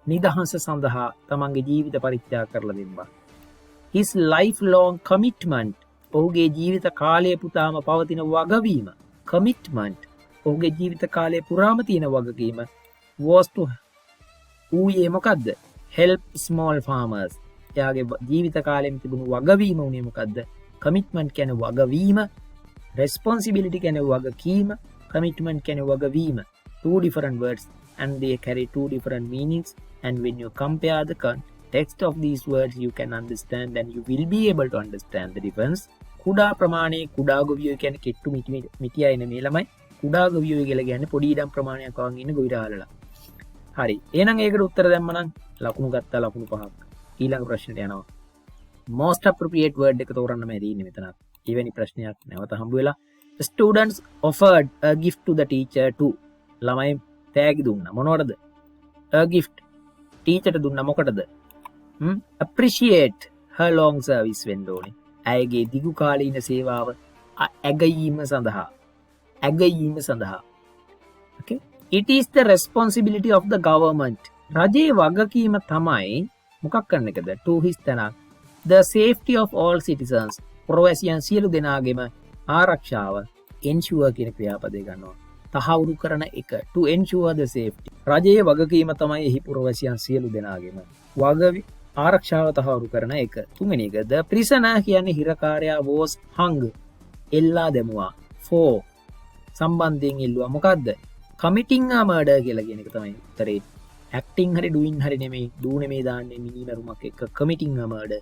නිදහස සඳහා තමන්ගේ ජීවිත පරිත්‍යාග කරලා තිබ්බා. his lifelong commitment. ඔහුගේ ජීවිත කාලය පුතාම පවතින වගවීම. commitment. ඔහුගේ ජීවිත කාලය පුරාම තියෙන වගකීම was to ඌයේ මොකද්ද? help small farmers. එයාගේ ජීවිත කාලෙම තිබුණු වගවීම උනේ මොකද්ද? commitment කියන්නේ වගවීම, responsibility කියන්නේ වගකීම, commitment කියන්නේ වගවීම. Two different words and they carry two different meanings, and when you compare the context of these words you can understand and you will be able to understand the difference. කුඩා ප්‍රමාණයේ කුඩා ගොවියෝ කියන්නේ කෙට්ටු මිටියයි නෙමෙයි ළමයි. කුඩා ගොවියෝ කියලා කියන්නේ පොඩි ඉඩම් ප්‍රමාණයක් වගේ ඉන්න ගොවිරාලලා. හරි. එහෙනම් ඒකට උත්තර දැම්ම නම් ලකුණු ගත්තා ලකුණු 5ක්. ඊළඟ ප්‍රශ්නෙට යනවා. most appropriate word එක තෝරන්න මම දීන්නේ මෙතන. ඊවැනි ප්‍රශ්නයක් නැවත හම්බ වෙලා. students offered a gift to the teacher too. ළමයි තෑගි දුන්නා. මොනවටද? a gift. teacher ට දුන්නා මොකටද? appreciate her long service වෙන්න ඕනේ. ඇයගේ දිගු කාලීන සේවාව ඇගයීම සඳහා. ඇගයීම සඳහා. okay? It is the responsibility of the government. රජයේ වගකීම තමයි මොකක් කරන එකද? to his තනක් the safety of all citizens. පුරවැසියන් සියලු දෙනාගේම ආරක්ෂාව ensure කියන ක්‍රියාපදේ ගන්නවා. තහවුරු කරන එක. to ensure the safety. රජයේ වගකීම තමයි එහි පුරවැසියන් සියලු දෙනාගේම ආරක්ෂාව තහවුරු කරන එක. තුන්වෙනි එක the prisoner කියන්නේ හිරකාරයා was hung. එල්ලා දැමුවා. for සම්බන්ධයෙන් එල්ලුවා. මොකද්ද? committing a murder කියලා කියන එක තමයි උත්තරේ. acting හරි doing හරි නෙමෙයි. do නෙමෙයි දාන්නේ මිනිමරුමක් එක්ක. committing a murder.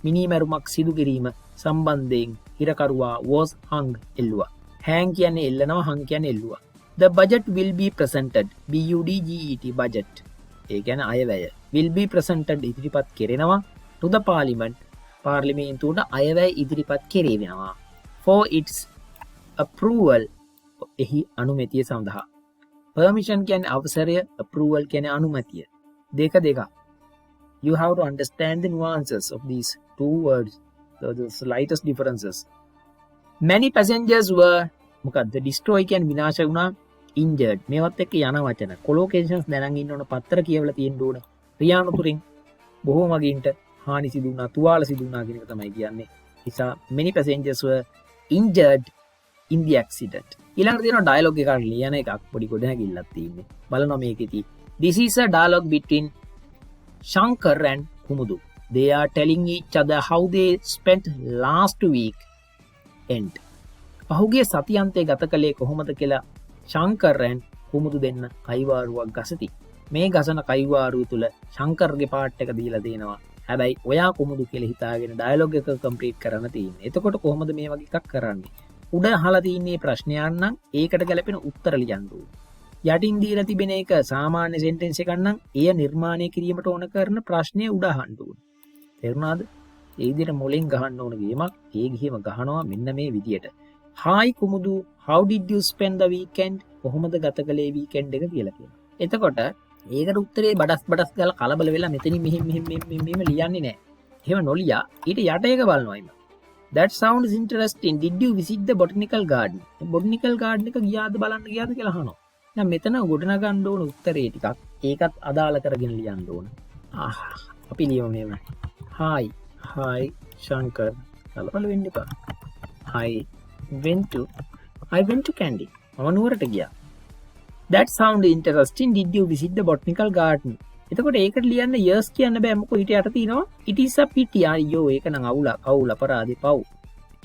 මිනිමරුමක් සිදු කිරීම සම්බන්ධයෙන් හිරකරුවා was hung එල්ලුවා. hang කියන්නේ එල්ලනවා, hung කියන්නේ එල්ලුවා. the budget will be presented. budget budget. ඒ කියන්නේ අයවැය. will be presented ඉදිරිපත් කෙරෙනවා to the parliament. පාර්ලිමේන්තුවට අයවැය ඉදිරිපත් කෙරෙනවා. for its approval. එහි අනුමැතිය සඳහා. permission කියන්නේ අවසරය, approval කියන්නේ අනුමැතිය. දෙක. You have to understand the nuances of these two words, the slightest differences. Many passengers were මොකද්ද? destroy කියන්නේ විනාශ වුණා, injured. මේවත් එක්ක යන වචන. collocations දැනන් ඉන්න ඕන, පත්‍ර කියවලා තියෙන්න ඕන. ක්‍රියානුතුරින් බොහෝ මගින්ට හානි සිදු වුණා, තුවාල සිදු වුණා කියන එක තමයි කියන්නේ. නිසා many passengers were injured in the accident. ඊළඟට තියෙනවා dialogue එකක් ලියන එකක් පොඩි ගොඩනැගිල්ලක් තියෙන්නේ. බලනවා මේකෙදී. This is a dialogue between Shankar and Kumudu. They are telling each other how they spent last week end. පහුගිය සතියන්තයේ ගත කළේ කොහොමද කියලා Shankar and Kumudu දෙන්න කයිවාරුවක් ගසති. මේ ගසන කයිවාරුව තුල Shankarගේ පාර්ට් එක දීලා තියෙනවා. හැබැයි ඔයා Kumudu කියලා හිතාගෙන ඩයලොග් එක කම්ප්ලීට් කරන්න තියෙන්නේ. එතකොට කොහොමද මේ වගේ එකක් කරන්නේ? උඩ අහලා තියෙන්නේ ප්‍රශ්නයක් නම් ඒකට ගැලපෙන උත්තර ලියන්න ඕනේ. යටින් දීලා තිබෙන එක සාමාන්‍ය සෙන්ටෙන්ස් එකක් නම් එය නිර්මාණය කිරීමට ඕන කරන ප්‍රශ්නය උඩ අහන්න ඕනේ. තේරුණාද? ඒ විදිහට මුලින් ගහන්න ඕන ගේමක්. ඒ ගිහිම ගහනවා මෙන්න මේ විදියට. Hi Kumudu, how did you spend the weekend? කොහොමද ගත කළේ weekend එක කියලා කියනවා. එතකොට ඒකට උත්තරේ බඩස් ගාලා කලබල වෙලා මෙතනින් මෙහෙම ලියන්නේ නැහැ. එහෙම නොලියා ඊට යට එක බලනවා ඉන්න. That sounds interesting. Did you visit the botanical garden? Botanical garden එක ගියාද බලන්න ගියාද කියලා අහනවා. දැන් මෙතන ගොඩනගන්න ඕන උත්තරේ ටිකක් ඒකත් අදාළ කරගෙන ලියන්න ඕන. අපි ලියමු මෙහෙම. Hi Shankar. කලබල වෙන්න එපා. I went to Kandy. මම නුවරට ගියා. That sound interesting. Did you visit the botanical garden? එතකොට ඒකට ලියන්න yes කියන්න බෑ මොකෝ ඊට යට තියෙනවා it is a pity. අයියෝ ඒක නම් අවුල අපරාධේ පව්.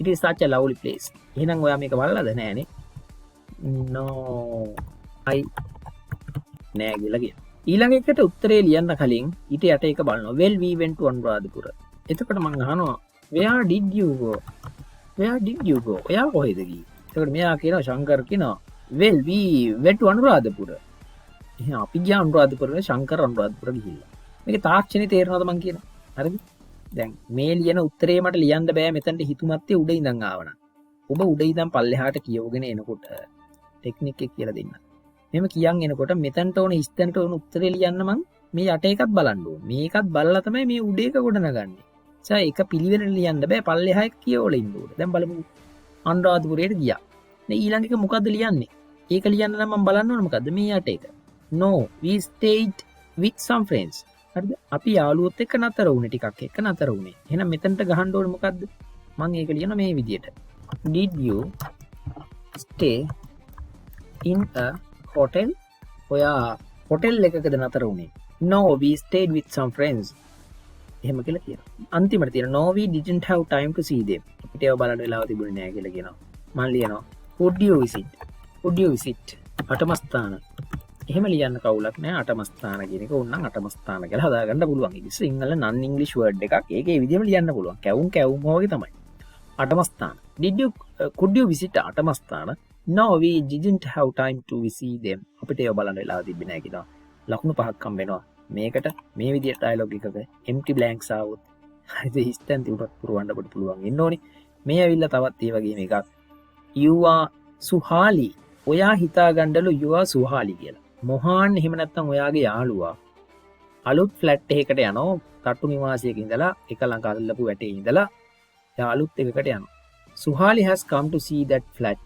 It is such a lovely place. එහෙනම් ඔයා මේක බලලාද නෑනේ? No. I නෑ කියලා කියනවා. ඊළඟ එකට උත්තරේ ලියන්න කලින් ඊට යට එක බලනවා. Well we went to Anuradhapura. එතකොට මම අහනවා where did you go? ඔයා කොහෙද ගියේ? එතකොට මෙයා කියනවා ශංකර් කියනවා well we went to Anuradhapura. එහෙනම් අපි ගියා අනුරාධපුරේ ශංකර් අනුරාධපුර ගිහිල්ලා. මේකේ තාක්ෂණේ තේරෙනවද මං කියන? හරිද? දැන් මේ ලියන උත්තරේ මට ලියන්න බෑ මෙතනට හිතුමත්තේ උඩ ඉඳන් ආවනම්. ඔබ උඩ ඉඳන් පල්ලෙහාට කියවගෙන එනකොට ටෙක්නික් එක කියලා දෙන්න. මෙහෙම කියන් එනකොට මෙතනට ඕන ඉස්තනට ඕන උත්තරේ ලියන්න මං මේ යට එකත් බලන්න ඕන. මේකත් බලලා තමයි මේ උඩ එක ගොඩනගන්නේ. ඒක පිළිවෙලට ලියන්න බෑ පල්ලෙහා එක කියවලා ඉන්න ඕන. දැන් බලමු අනුරාධපුරයට ගියා. දැන් ඊළඟ එක මොකද්ද ලියන්නේ? ඒක ලියන්න නම් මම බලන්න ඕන මොකද්ද මේ යට එක. No, we stayed with some friends. හරිද? අපි යාළුවොත් එක්ක නතර වුණේ ටිකක් එක්ක නතර වුණේ. එහෙනම් මෙතනට ගහන්න ඕනේ මොකද්ද? මම ඒක ලියන මේ විදියට. Did you stay in a hotel? ඔයා හොටෙල් එකකද නතර වුණේ? No, we stayed with some friends. එහෙම කියලා කියනවා. අන්තිමට තියෙන no, we didn't have time to see them. අපිට ඒව බලන්න වෙලාව තිබුණේ නැහැ කියලා කියනවා. මම ලියනවා would you visit? අටම ස්ථාන. එහෙම ලියන්න කවුලක් නෑ. අටම ස්ථාන කියන එක ඕනනම් අටම ස්ථාන කියලා හදාගන්න පුළුවන්. ඉතින් සිංහල non English word එකක්. ඒකේ විදිහම ලියන්න පුළුවන්. කැවුම් වගේ තමයි. අටම ස්ථාන. Could you visit අටම ස්ථාන? No, we didn't have time to visit them. අපිට ඒව බලන්න වෙලාව තිබ්බේ නෑ කියනවා. ලකුණු 5ක් හම්බ වෙනවා. මේකට මේ විදිහට ඩයලොග් එකක empty blanks ආවොත් හරිද හිස්තන් තිබුණත් පුරවන්න අපිට පුළුවන් ඉන්න ඕනේ. මේ ඇවිල්ලා තවත් ඒ වගේම එකක්. You are Suhali. ඔයා හිතා ගන්නලු you are Suhali කියලා. මොහාන් එහෙම නැත්නම් ඔයාගේ යාළුවා අලුත් ෆ්ලැට් එකකට යනවා. තට්ටු නිවාසයක ඉඳලා එක ළඟ අල්ලපු වැටේ ඉඳලා එයා අලුත් එකකට යනවා. Suhali has come to see that flat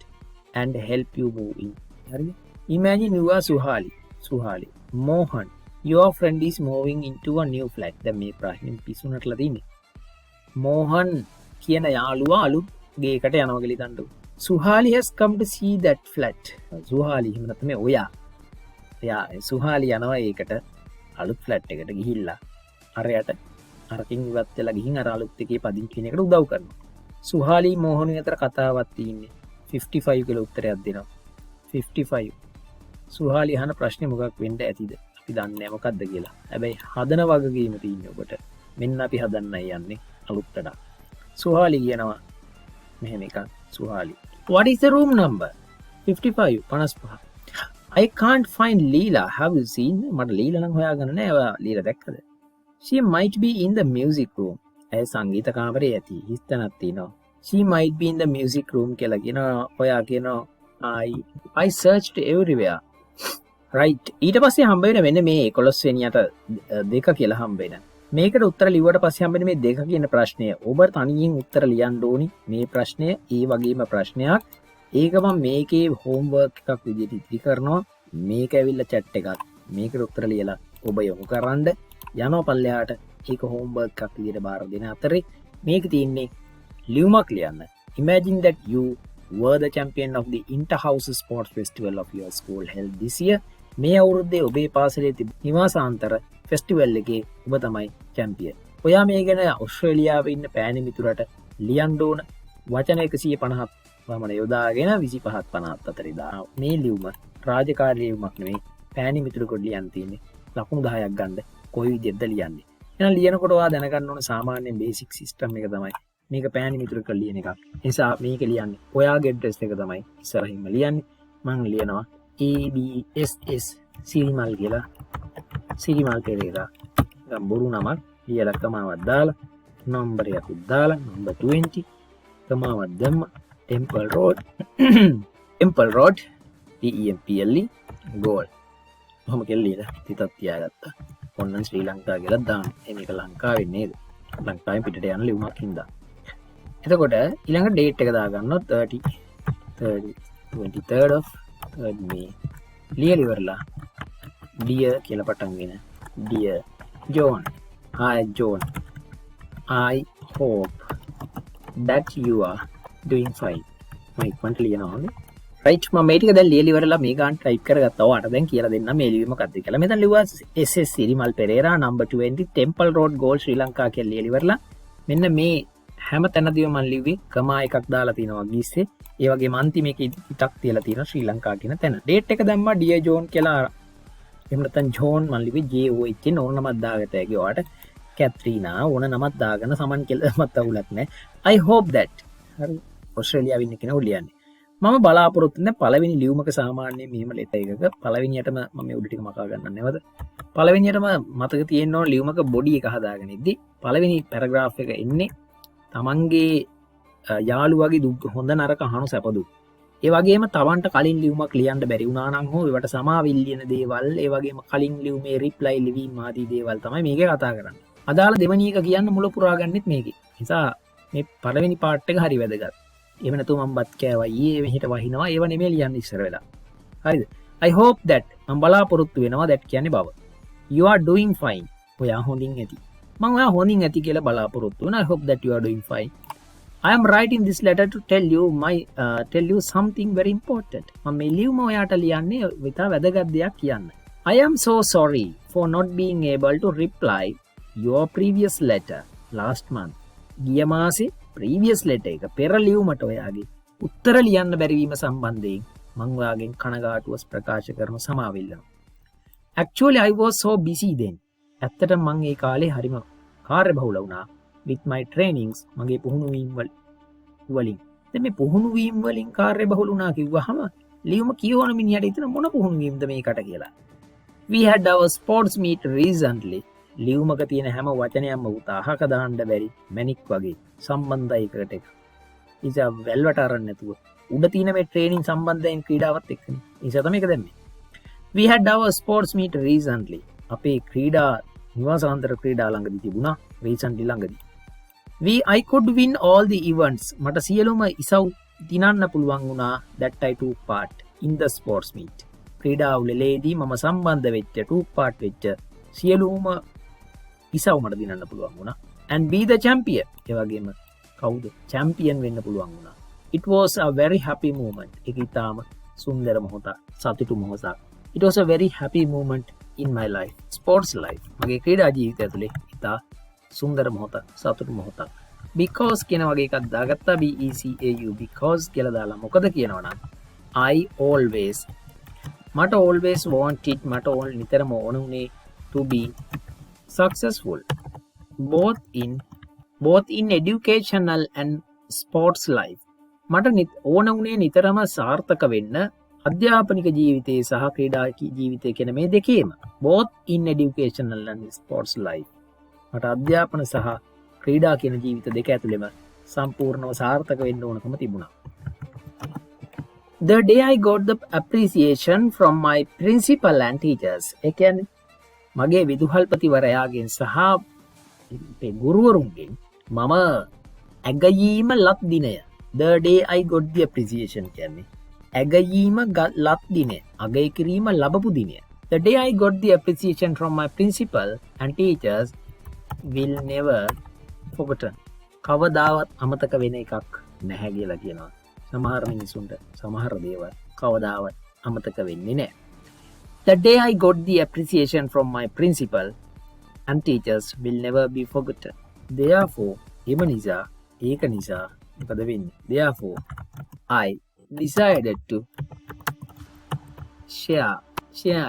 and help you move in. හරිද? Imagine you are Suhali. Mohan, your friend is moving into a new flat. දැන් මේ ප්‍රශ්නේ පිස්සුනටලා තින්නේ. Mohan කියන යාළුවා අලුත් ගේකට යනවා කියලා හිතන්නකො. Suhali has come to see that flat. Suhali එහෙම නැත්නම් ඔයා සුහාලි යනවා ඒකට අලුත් ෆ්ලැට් එකට ගිහිල්ලා අරයට අරකින් ඉවත් වෙලා ගිහින් අර අලුත් එකේ පදිංචි වෙන එකට උදව් කරනවා. සුහාලි මොහොනි අතර කතාවක් තියෙන්නේ 55 කියලා උත්තරයක් දෙනවා. 55. සුහාලි අහන ප්‍රශ්නේ මොකක් වෙන්න ඇතිද? අපි දන්නේ නැහැ මොකද්ද කියලා. හැබැයි හදන වගකීම තියෙන්නේ ඔබට. මෙන්න අපි හදන්නයි යන්නේ අලුත් වැඩක්. සුහාලි කියනවා මෙහෙම එකක්. සුහාලි. What is the room number? 55 55. I can't find Leela. Have you seen? මට ලීලා නම් හොයාගන්න නෑ. ඔයා ලීලා දැක්කද? She might be in the music room. ඇය සංගීත කාමරයේ ඇති. හිස්තනක් තියෙනවා. She might be in the music room කියලා කියනවා. ඔයා කියනවා I searched everywhere. Right. ඊට පස්සේ හම්බ වෙන මෙන්න මේ 11 වෙනියට 2 කියලා හම්බ වෙන. මේකට උත්තර ලිව්වට පස්සේ හම්බ වෙන මේ 2 කියන ප්‍රශ්නය ඔබ තනියෙන් උත්තර ලියන්න ඕනි. මේ ප්‍රශ්නය ඒ වගේම ප්‍රශ්නයක්. ඒක මම මේකේ හෝම්වර්ක් එකක් විදිහට ඉදිරි කරනවා. මේක ඇවිල්ලා chat එකක්. මේකට උත්තර ලියලා ඔබ යොමු කරන්න යනවා පල්ලෙහාට. ඒක හෝම්වර්ක් එකක් විදිහට බාර දෙන අතරේ මේක තියෙන්නේ ලියුමක් ලියන්න. Imagine that you were the champion of the inter-house sports festival of your school held this year. මේ අවුරුද්දේ ඔබේ පාසලේ තිබුණු නිවාසාන්තර ෆෙස්ටිවල් එකේ ඔබ තමයි චැම්පියන්. ඔයා මේ ගැන ඕස්ට්‍රේලියාවේ ඉන්න පෑණි මිතුරට ලියන්න ඕන වචන 150ක් වමන යොදාගෙන 25ත් 50ත් අතරේ දානවා. මේ ලියුම රාජකාරී ලියුමක් නෙවෙයි. පෑණි මිතුරෙකුට ලියන්න තියෙන්නේ. ලකුණු 10ක් ගන්න කොයි විදිහටද ලියන්නේ. එහෙනම් ලියනකොට ඔයා දැනගන්න ඕන සාමාන්‍ය බේසික් සිස්ටම් එක තමයි මේක පෑණි මිතුරෙකුට ලියන එකක්. ඒ නිසා මේක ලියන්නේ ඔයාගේ ඇඩ්‍රස් එක තමයි ඉස්සරහින්ම ලියන්නේ. මම ලියනවා ABSS සිරිමල් කියලා. සිරිමල් පෙරේරා. ගම් බොරු නමක් ලියලා කමාවක් දාලා number එකකුත් දාලා number 20 කමාවක් දැම්ම temple road temple road temple goal මම කෙල්ලීද තිතක් තියාගත්තා ඔන්න ශ්‍රී ලංකා කියලා දාන්න මේක ලංකාවේ නේද ලංකාවෙන් පිටට යන ලියුමක් හින්දා එතකොට ඊළඟ date එක දාගන්නවා 23rd of 3rd May ලියලා ඉවරලා dear කියලා පටන්ගෙන dear John hi John I hope that you are doing fine මම ඉක්මනට ලියනවා right මම මේ ටික දැන් ලියලා ඉවරලා මේ ගාන type කරගත්තා ඔයාලට දැන් කියලා දෙන්න මේ ලියුම මොකක්ද කියලා මෙතන ලිව්වා SS Sirimal Perera number 20 Temple Road Goal Sri Lanka කියලා ලියලා ඉවරලා මෙන්න මේ හැම තැනදීම මම ලිව්වේ කමා එකක් දාලා තිනවා ගිස්සේ ඒ වගේම අන්තිමේක ඉතක් තියලා තියෙනවා ශ්‍රී ලංකා කියන තැන date එක දැම්මා dear John කියලා එහෙම නැත්නම් John මම ලිව්වේ JOH න ඕන නමක් දාගත්ත හැකි ඔයාලට කැත්රීනා ඕන නමක් දාගන්න සමන් කියලා මත් අවුලක් නැහැ I hope that හරි ඕස්ට්‍රේලියාවේ ඉන්න කෙනෙක් ලියන්නේ මම බලාපොරොත්තු වෙන්නේ පළවෙනි ලියුමක සාමාන්‍යයෙන් මෙහෙම ලෙටර් එකක පළවෙනියටම මම මේ උඩ ටික මකා ගන්න නේද පළවෙනියටම මතක තියෙන්න ඕන ලියුමක බොඩි එක හදාගෙන ඉද්දි පළවෙනි පැරග්‍රාෆ් එක එන්නේ තමන්ගේ යාළුවගේ හොඳ නරක අහන සැපදු ඒ වගේම තවන්ට කලින් ලියුමක් ලියන්න බැරි වුණා නම් හෝ ඒවට සමාවිල් ලියන දේවල් ඒ වගේම කලින් ලියුමේ රිප්ලයි ලිවීම ආදී දේවල් තමයි මේකේ කතා කරන්නේ අදාළ දෙවෙනි එක කියන්න මුල පුරා ගන්නෙත් මේකේ නිසා මේ පළවෙනි පාර්ට් එක හරි වැදගත් එහෙම නැතුව මම බත් කෑවා ඊයේ මෙහෙට වහිනවා ඒව නෙමෙයි ලියන්න ඉස්සර වෙලා හරිද I hope that මම බලාපොරොත්තු වෙනවා that කියන්නේ බව you are doing fine ඔයා හොඳින් ඇති මම ඔයා හොඳින් ඇති කියලා බලාපොරොත්තු වෙනවා I hope that you are doing fine I am writing this letter to tell you something very important මම මේ ලියුම ඔයාට ලියන්නේ විතර වැදගත් දෙයක් කියන්න I am so sorry for not being able to reply your previous letter last month ගිය මාසේ previous letter එක පෙර ලියුමට ඔයාගේ උත්තර ලියන්න බැරි වීම සම්බන්ධයෙන් මම ඔයාගෙන් කනගාටුව ප්‍රකාශ කරන සමාවිල්ලනවා actually I was so busy then ඇත්තටම මම ඒ කාලේ හරිම කාර්යබහුල වුණා with my trainings මගේ පුහුණු වීම වලින් දැන් මේ පුහුණු වීම වලින් කාර්යබහුල වුණා කිව්වහම ලියුම කියවන මිනිහට හිතන මොන පුහුණු වීමද මේකට කියලා we had our sports meet recently ලියුමක තියෙන හැම වචනයක්ම උතාහක දාන්න බැරි මැනික් වගේ සම්බන්ධයි එකට එක. ඉතින් වැල්වට අරන් නැතුව උඩ තියෙන මේ ට්‍රේනින් සම්බන්ධයෙන් ක්‍රීඩාවත් එක්කනේ. ඉතින් තමයි ඒක දැම්මේ. We had our sports meet recently. අපේ ක්‍රීඩා නිවාසාන්තර ක්‍රීඩා ළඟදී තිබුණා recently ළඟදී. I could win all the events. මට සියලුම ඉසව් දිනන්න පුළුවන් වුණා that I took part in the sports meet. ක්‍රීඩා උළෙලේදී මම සම්බන්ධ වෙච්ච took part වෙච්ච සියලුම ඉසව් මට දිනන්න පුළුවන් වුණා and be the champion ඒ වගේම කවුද champion වෙන්න පුළුවන් වුණා it was a very happy moment ඒක ඊටාම සුන්දර මොහොතක් සතුටු මොහොතක් it was a very happy moment in my life sports life මගේ ක්‍රීඩා ජීවිතය ඇතුලේ ඊටා සුන්දර මොහොතක් සතුටු මොහොතක් because කියන වගේ එකක් දාගත්තා BECAU because කියලා දාලා මොකද කියනවනම් I always මට always wanted මට නිතරම ඕන උනේ to be successful both in educational and sports life මට ඕන උනේ නිතරම සාර්ථක වෙන්න අධ්‍යාපනික ජීවිතයේ සහ ක්‍රීඩා ජීවිතයේ කියන මේ දෙකේම both in educational and sports life මට අධ්‍යාපන සහ ක්‍රීඩා කියන ජීවිත දෙක ඇතුළෙම සම්පූර්ණව සාර්ථක වෙන්න ඕනකම තිබුණා the day I got the appreciation from my principal and teachers ඒ කියන්නේ මගේ විදුහල්පතිවරයාගෙන් සහ ගුරුවරුන්ගෙන් මම ඇගයීම ලත් දිනය the day I got the appreciation කියන්නේ ඇගයීම ලත් දිනය අගය කිරීම ලැබපු දිනය the day I got the appreciation from my principal and teachers will never forgotten කවදාවත් අමතක වෙන එකක් නැහැ කියලා කියනවා සමහර මිනිසුන්ට සමහර දේවල් කවදාවත් අමතක වෙන්නේ නැහැ The day I got the appreciation from my principal and teachers will never be forgotten. Therefore, Therefore, I decided to share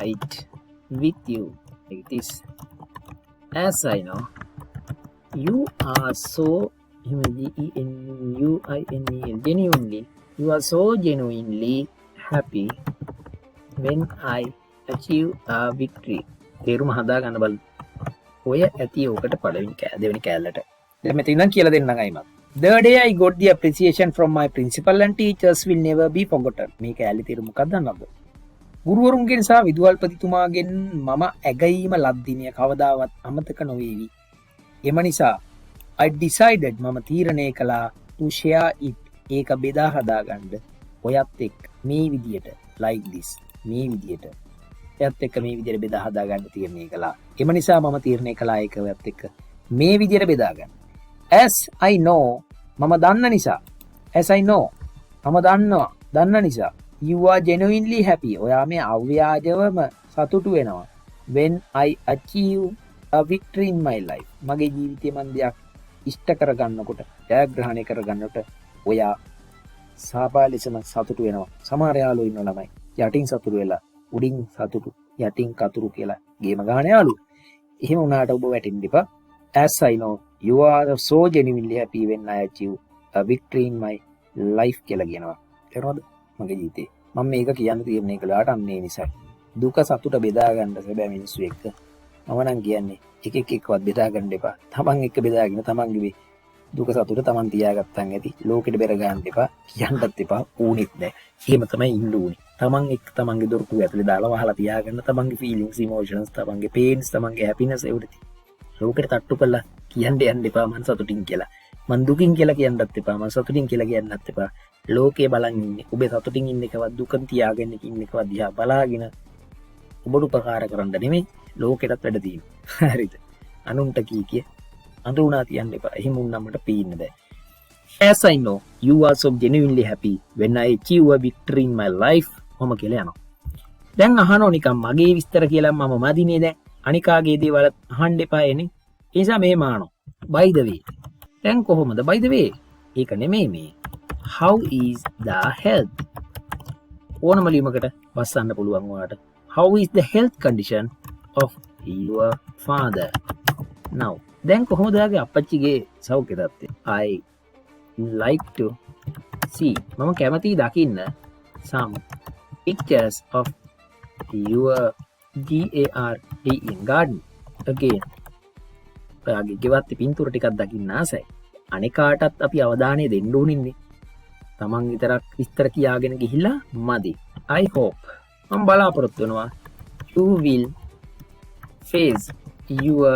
it with you like this. As I know, you are so genuinely happy when I achieve a victory. තේරුම හදා ගන්න බලන්න. ඔය ඇති ඕකට දෙවෙනි කෑල්ලට. දැන් මෙතන ඉඳන් කියලා දෙන්නම් අයිමත්. The day I got the appreciation from my principal and teachers will never be forgotten. මේක ඇලි තීරු මොකක්ද දන්නවද? ගුරුවරුන්ගෙන් සහ විදුහල්පතිතුමාගෙන් මම ඇගීම ලද්දිනිය කවදාවත් අමතක නොවේවි. එම නිසා I decided මම තීරණය කළා to share it. ඒක බෙදා හදා ගන්න ඔයත් එක්ක මේ විදියට like this මේ විදියට ඔයත් එක්ක මේ විදියට බෙදා හදා ගන්න තීරණය කළා. එම නිසා මම තීරණය කළා ඒක ඔයත් එක්ක මේ විදියට බෙදා ගන්න. As I know මම දන්න නිසා as I know මම දන්න නිසා you are genuinely happy. ඔයා මේ අව්‍යාජවම සතුටු වෙනවා. When I achieve a victory in my life. මගේ ජීවිතේ මන් දෙයක් ඉෂ්ට කරගන්නකොට ජයග්‍රහණය කරගන්නකොට ඔයා සාපාලිසම සතුටු වෙනවා. සමහර යාළුවෝ ඉන්න ළමයි යටින් සතුටු වෙලා උඩින් සතුටු යටින් කතුරු කියලා ගේම ගන්න යාළුවෝ. එහෙම වුණාට ඔබ වැටෙන්න එපා. As I know you are so genuinely happy when I achieve a victory in my life කියලා කියනවා. තේරුණාද? මගේ ජීවිතේ මම මේක කියන්න තීරණය කළාට අන්නේ නිසා දුක සතුට බෙදා ගන්න සැබෑ මිනිස්සු එක්ක මම නම් කියන්නේ එක එකවත් බෙදා ගන්න එපා. තමන් එක්ක බෙදාගෙන තමන්ගේ දුක සතුට තමන් තියාගත්තන් ඇති. ලෝකෙට බෙර ගන්න එපා. කියන්නත් එපා. ඕනෙත් නැහැ. එහෙම තමයි ඉන්න ඕනේ. තමන් එක්ක තමන්ගේ දොරටු ඇතුලේ දාලා වහලා තියාගන්න තමන්ගේ feelings, emotions, තමන්ගේ pains, තමන්ගේ happiness everything. ලෝකෙට තට්ටු කරලා කියන්න යන්න එපා මං සතුටින් කියලා. මං දුකින් කියලා කියන්නත් එපා. මං සතුටින් කියලා කියන්නත් එපා. ලෝකේ බලන් ඉන්නේ. ඔබේ සතුටින් ඉන්න එකවත් දුකන් තියාගෙන ඉන්න එකවත් දිහා බලාගෙන ඔබට උපකාර කරන්න නෙමෙයි ලෝකෙටත් වැඩ තියෙනවා. හරිද? අනුන්ට කී අඳුනා තියන්න එපා. එහෙම වුණාම මට පේන්න බෑ. As I know you are so genuinely happy when I achieve a victory in my life. මම කියලා යනවා. දැන් අහනෝ නිකන් මගේ විස්තර කියලා මම මදිනේ දැන්. අනිකාගේ දේවල් අහන්න එපා එනේ. ඒ නිසා මෙහෙම අහනවා. By the way. දැන් කොහොමද by the way? ඒක නෙමෙයි මේ. How is the health? ඕනම ලියුමකට වස්සන්න පුළුවන් ඔයාලට. How is the health condition of your father? Now, දැන් කොහොමද ඔයාගේ අප්පච්චිගේ සෞඛ්‍ය තත්ත්වය? I like to see. මම කැමතියි දකින්න some pictures of your garden. Again. ඔයාගේ ගෙවත්තේ පින්තූර ටිකක් දකින්න ආසයි. අනිකාටත් අපි අවධානය දෙන්න ඕනින්නේ. තමන් විතරක් විස්තර කියාගෙන ගිහිල්ලා මදි. I hope මම බලාපොරොත්තු වෙනවා you will face your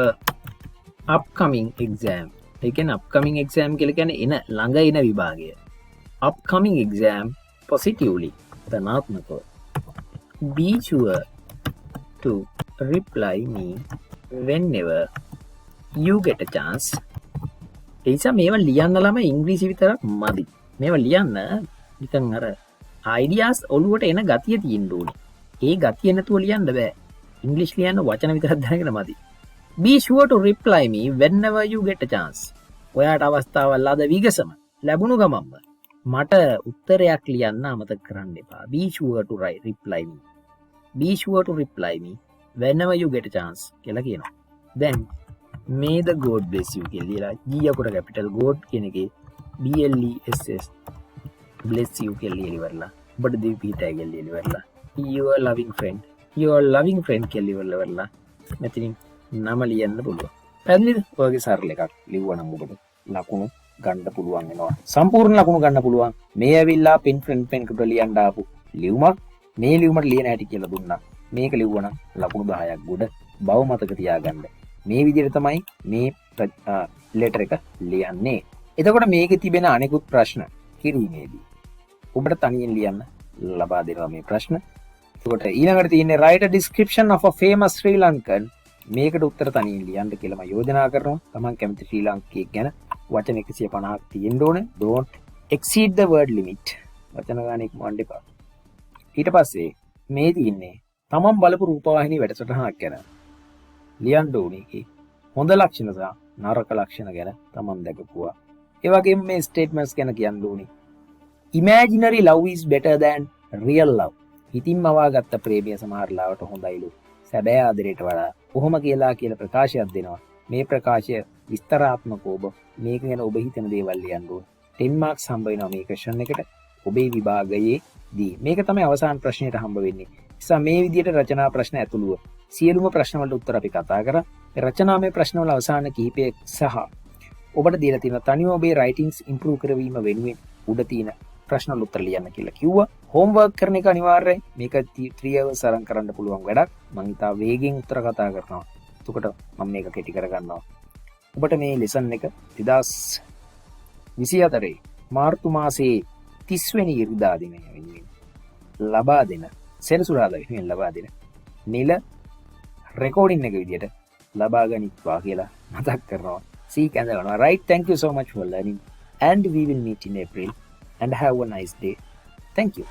upcoming exam. ඒ කියන්නේ upcoming exam කියලා කියන්නේ එන ළඟ එන විභාගය. Upcoming exam positively. ධනාත්මකව. Be sure to reply me whenever you get a chance. ඒ නිසා මේවා ලියන්න ළමයි ඉංග්‍රීසි විතරක් මදි. මේවා ලියන්න නිකන් අර ideas ඔළුවට එන ගතිය තියෙන්න ඕනේ. ඒ ගතිය නැතුව ලියන්න බෑ. ඉංග්‍රීසි ලියන්න වචන විතරක් දැනගෙන මදි. Be sure to reply me whenever you get a chance. ඔයාට අවස්ථාවල් අද විගසම ලැබුණු ගමන්ම මට උත්තරයක් ලියන්න අමතක කරන්න එපා. Be sure to reply me. Be sure to reply me whenever you get a chance කියලා කියනවා. දැන් may the God bless you කියලා G අකුර capital God කියන එකේ BLESS bless you කියලා ඉවරලා ඔබට දෙවි පිටයි කියලා ඉවරලා your loving friend කියලා ඉවරලා මෙතනින් නම ලියන්න පුළුවන්. පැහැදිලිද? ඔයගේ සරල එකක් ලිව්වනම් ඔබට ලකුණු ගන්න පුළුවන් වෙනවා. සම්පූර්ණ ලකුණු ගන්න පුළුවන්. මේ ඇවිල්ලා pin friend pen එකට ලියන්න ආපු ලියුමක් මේ ලියුමට ලියන හැටි කියලා දුන්නා. මේක ලිව්වනම් ලකුණු 10ක් ගොඩ බව මතක තියාගන්න. මේ විදිහට තමයි මේ ලෙටර් එක ලියන්නේ. එතකොට මේකේ තිබෙන අනෙකුත් ප්‍රශ්න කිරීමේදී ඔබට තනියෙන් ලියන්න ලබා දෙනවා මේ ප්‍රශ්න. එතකොට ඊළඟට තියෙන්නේ write a description of a famous Sri Lankan. මේකට උත්තර තනියෙන් ලියන්න කියලා මම යෝජනා කරනවා. Taman කැමති ශ්‍රී ලාංකිකයෙක් ගැන වචන 150ක් තියෙන්න ඕනේ. Don't exceed the word limit. වචන ගාන ඉක්මවන්න එපා. ඊට පස්සේ මේ තියෙන්නේ තමන් බලපු රූපවාහිනී වැඩසටහනක් ගැන ලියන්න ඕනේ. හොඳ ලක්ෂණ සහ නරක ලක්ෂණ ගැන තමන් දැකපුවා. ඒ වගේම මේ ස්ටේට්මන්ට්ස් ගැන කියන්න ඕනේ. Imaginary love is better than real love. හිතින්ම වවාගත්ත ප්‍රේමය සමහර ලාවට හොඳයිලු. සැබෑ ආදරයට වඩා කොහොම කියලා ප්‍රකාශයක් දෙනවා. මේ ප්‍රකාශය විස්තරාත්මකව ඔබ මේක ගැන ඔබ හිතන දේවල් ලියන්න ඕනේ. 10 marks හම්බ වෙනවා මේ ක්වෙස්චන් එකට. ඔබේ විභාගයේදී මේක තමයි අවසාන ප්‍රශ්නෙට හම්බ වෙන්නේ. නිසා මේ විදිහට රචනා ප්‍රශ්න ඇතුළුව සියලුම ප්‍රශ්න වලට උත්තර අපි කතා කරා. රචනාමය ප්‍රශ්න වල අවසාන කිහිපය සහ ඔබට දීලා තියෙන තනියම ඔබේ රයිටින්ග්ස් ඉම්ප්‍රූව් කරවීම වෙනුවෙන් උඩ තියෙන ප්‍රශ්න වල උත්තර ලියන්න කියලා කිව්වා. හෝම්වර්ක් කරන එක අනිවාර්යයි. මේක 3 hours අරන් කරන්න පුළුවන් වැඩක්. මම ඉතා වේගෙන් උත්තර කතා කරනවා. එතකොට මම මේක කෙටි කරගන්නවා. ඔබට මේ ලෙසන් එක 2024 මාර්තු මාසයේ 30 වෙනි ඉරිදා දිනය වෙනුවෙන් ලබා දෙන සෙනසුරාදා වෙනුවෙන් ලබා දෙන නිල රෙකෝඩින් එක විදියට ලබා ගනිත්වා කියලා මතක් කරනවා. See you again. Right, thank you so much for learning, and we will meet in April, and have a nice day. Thank you.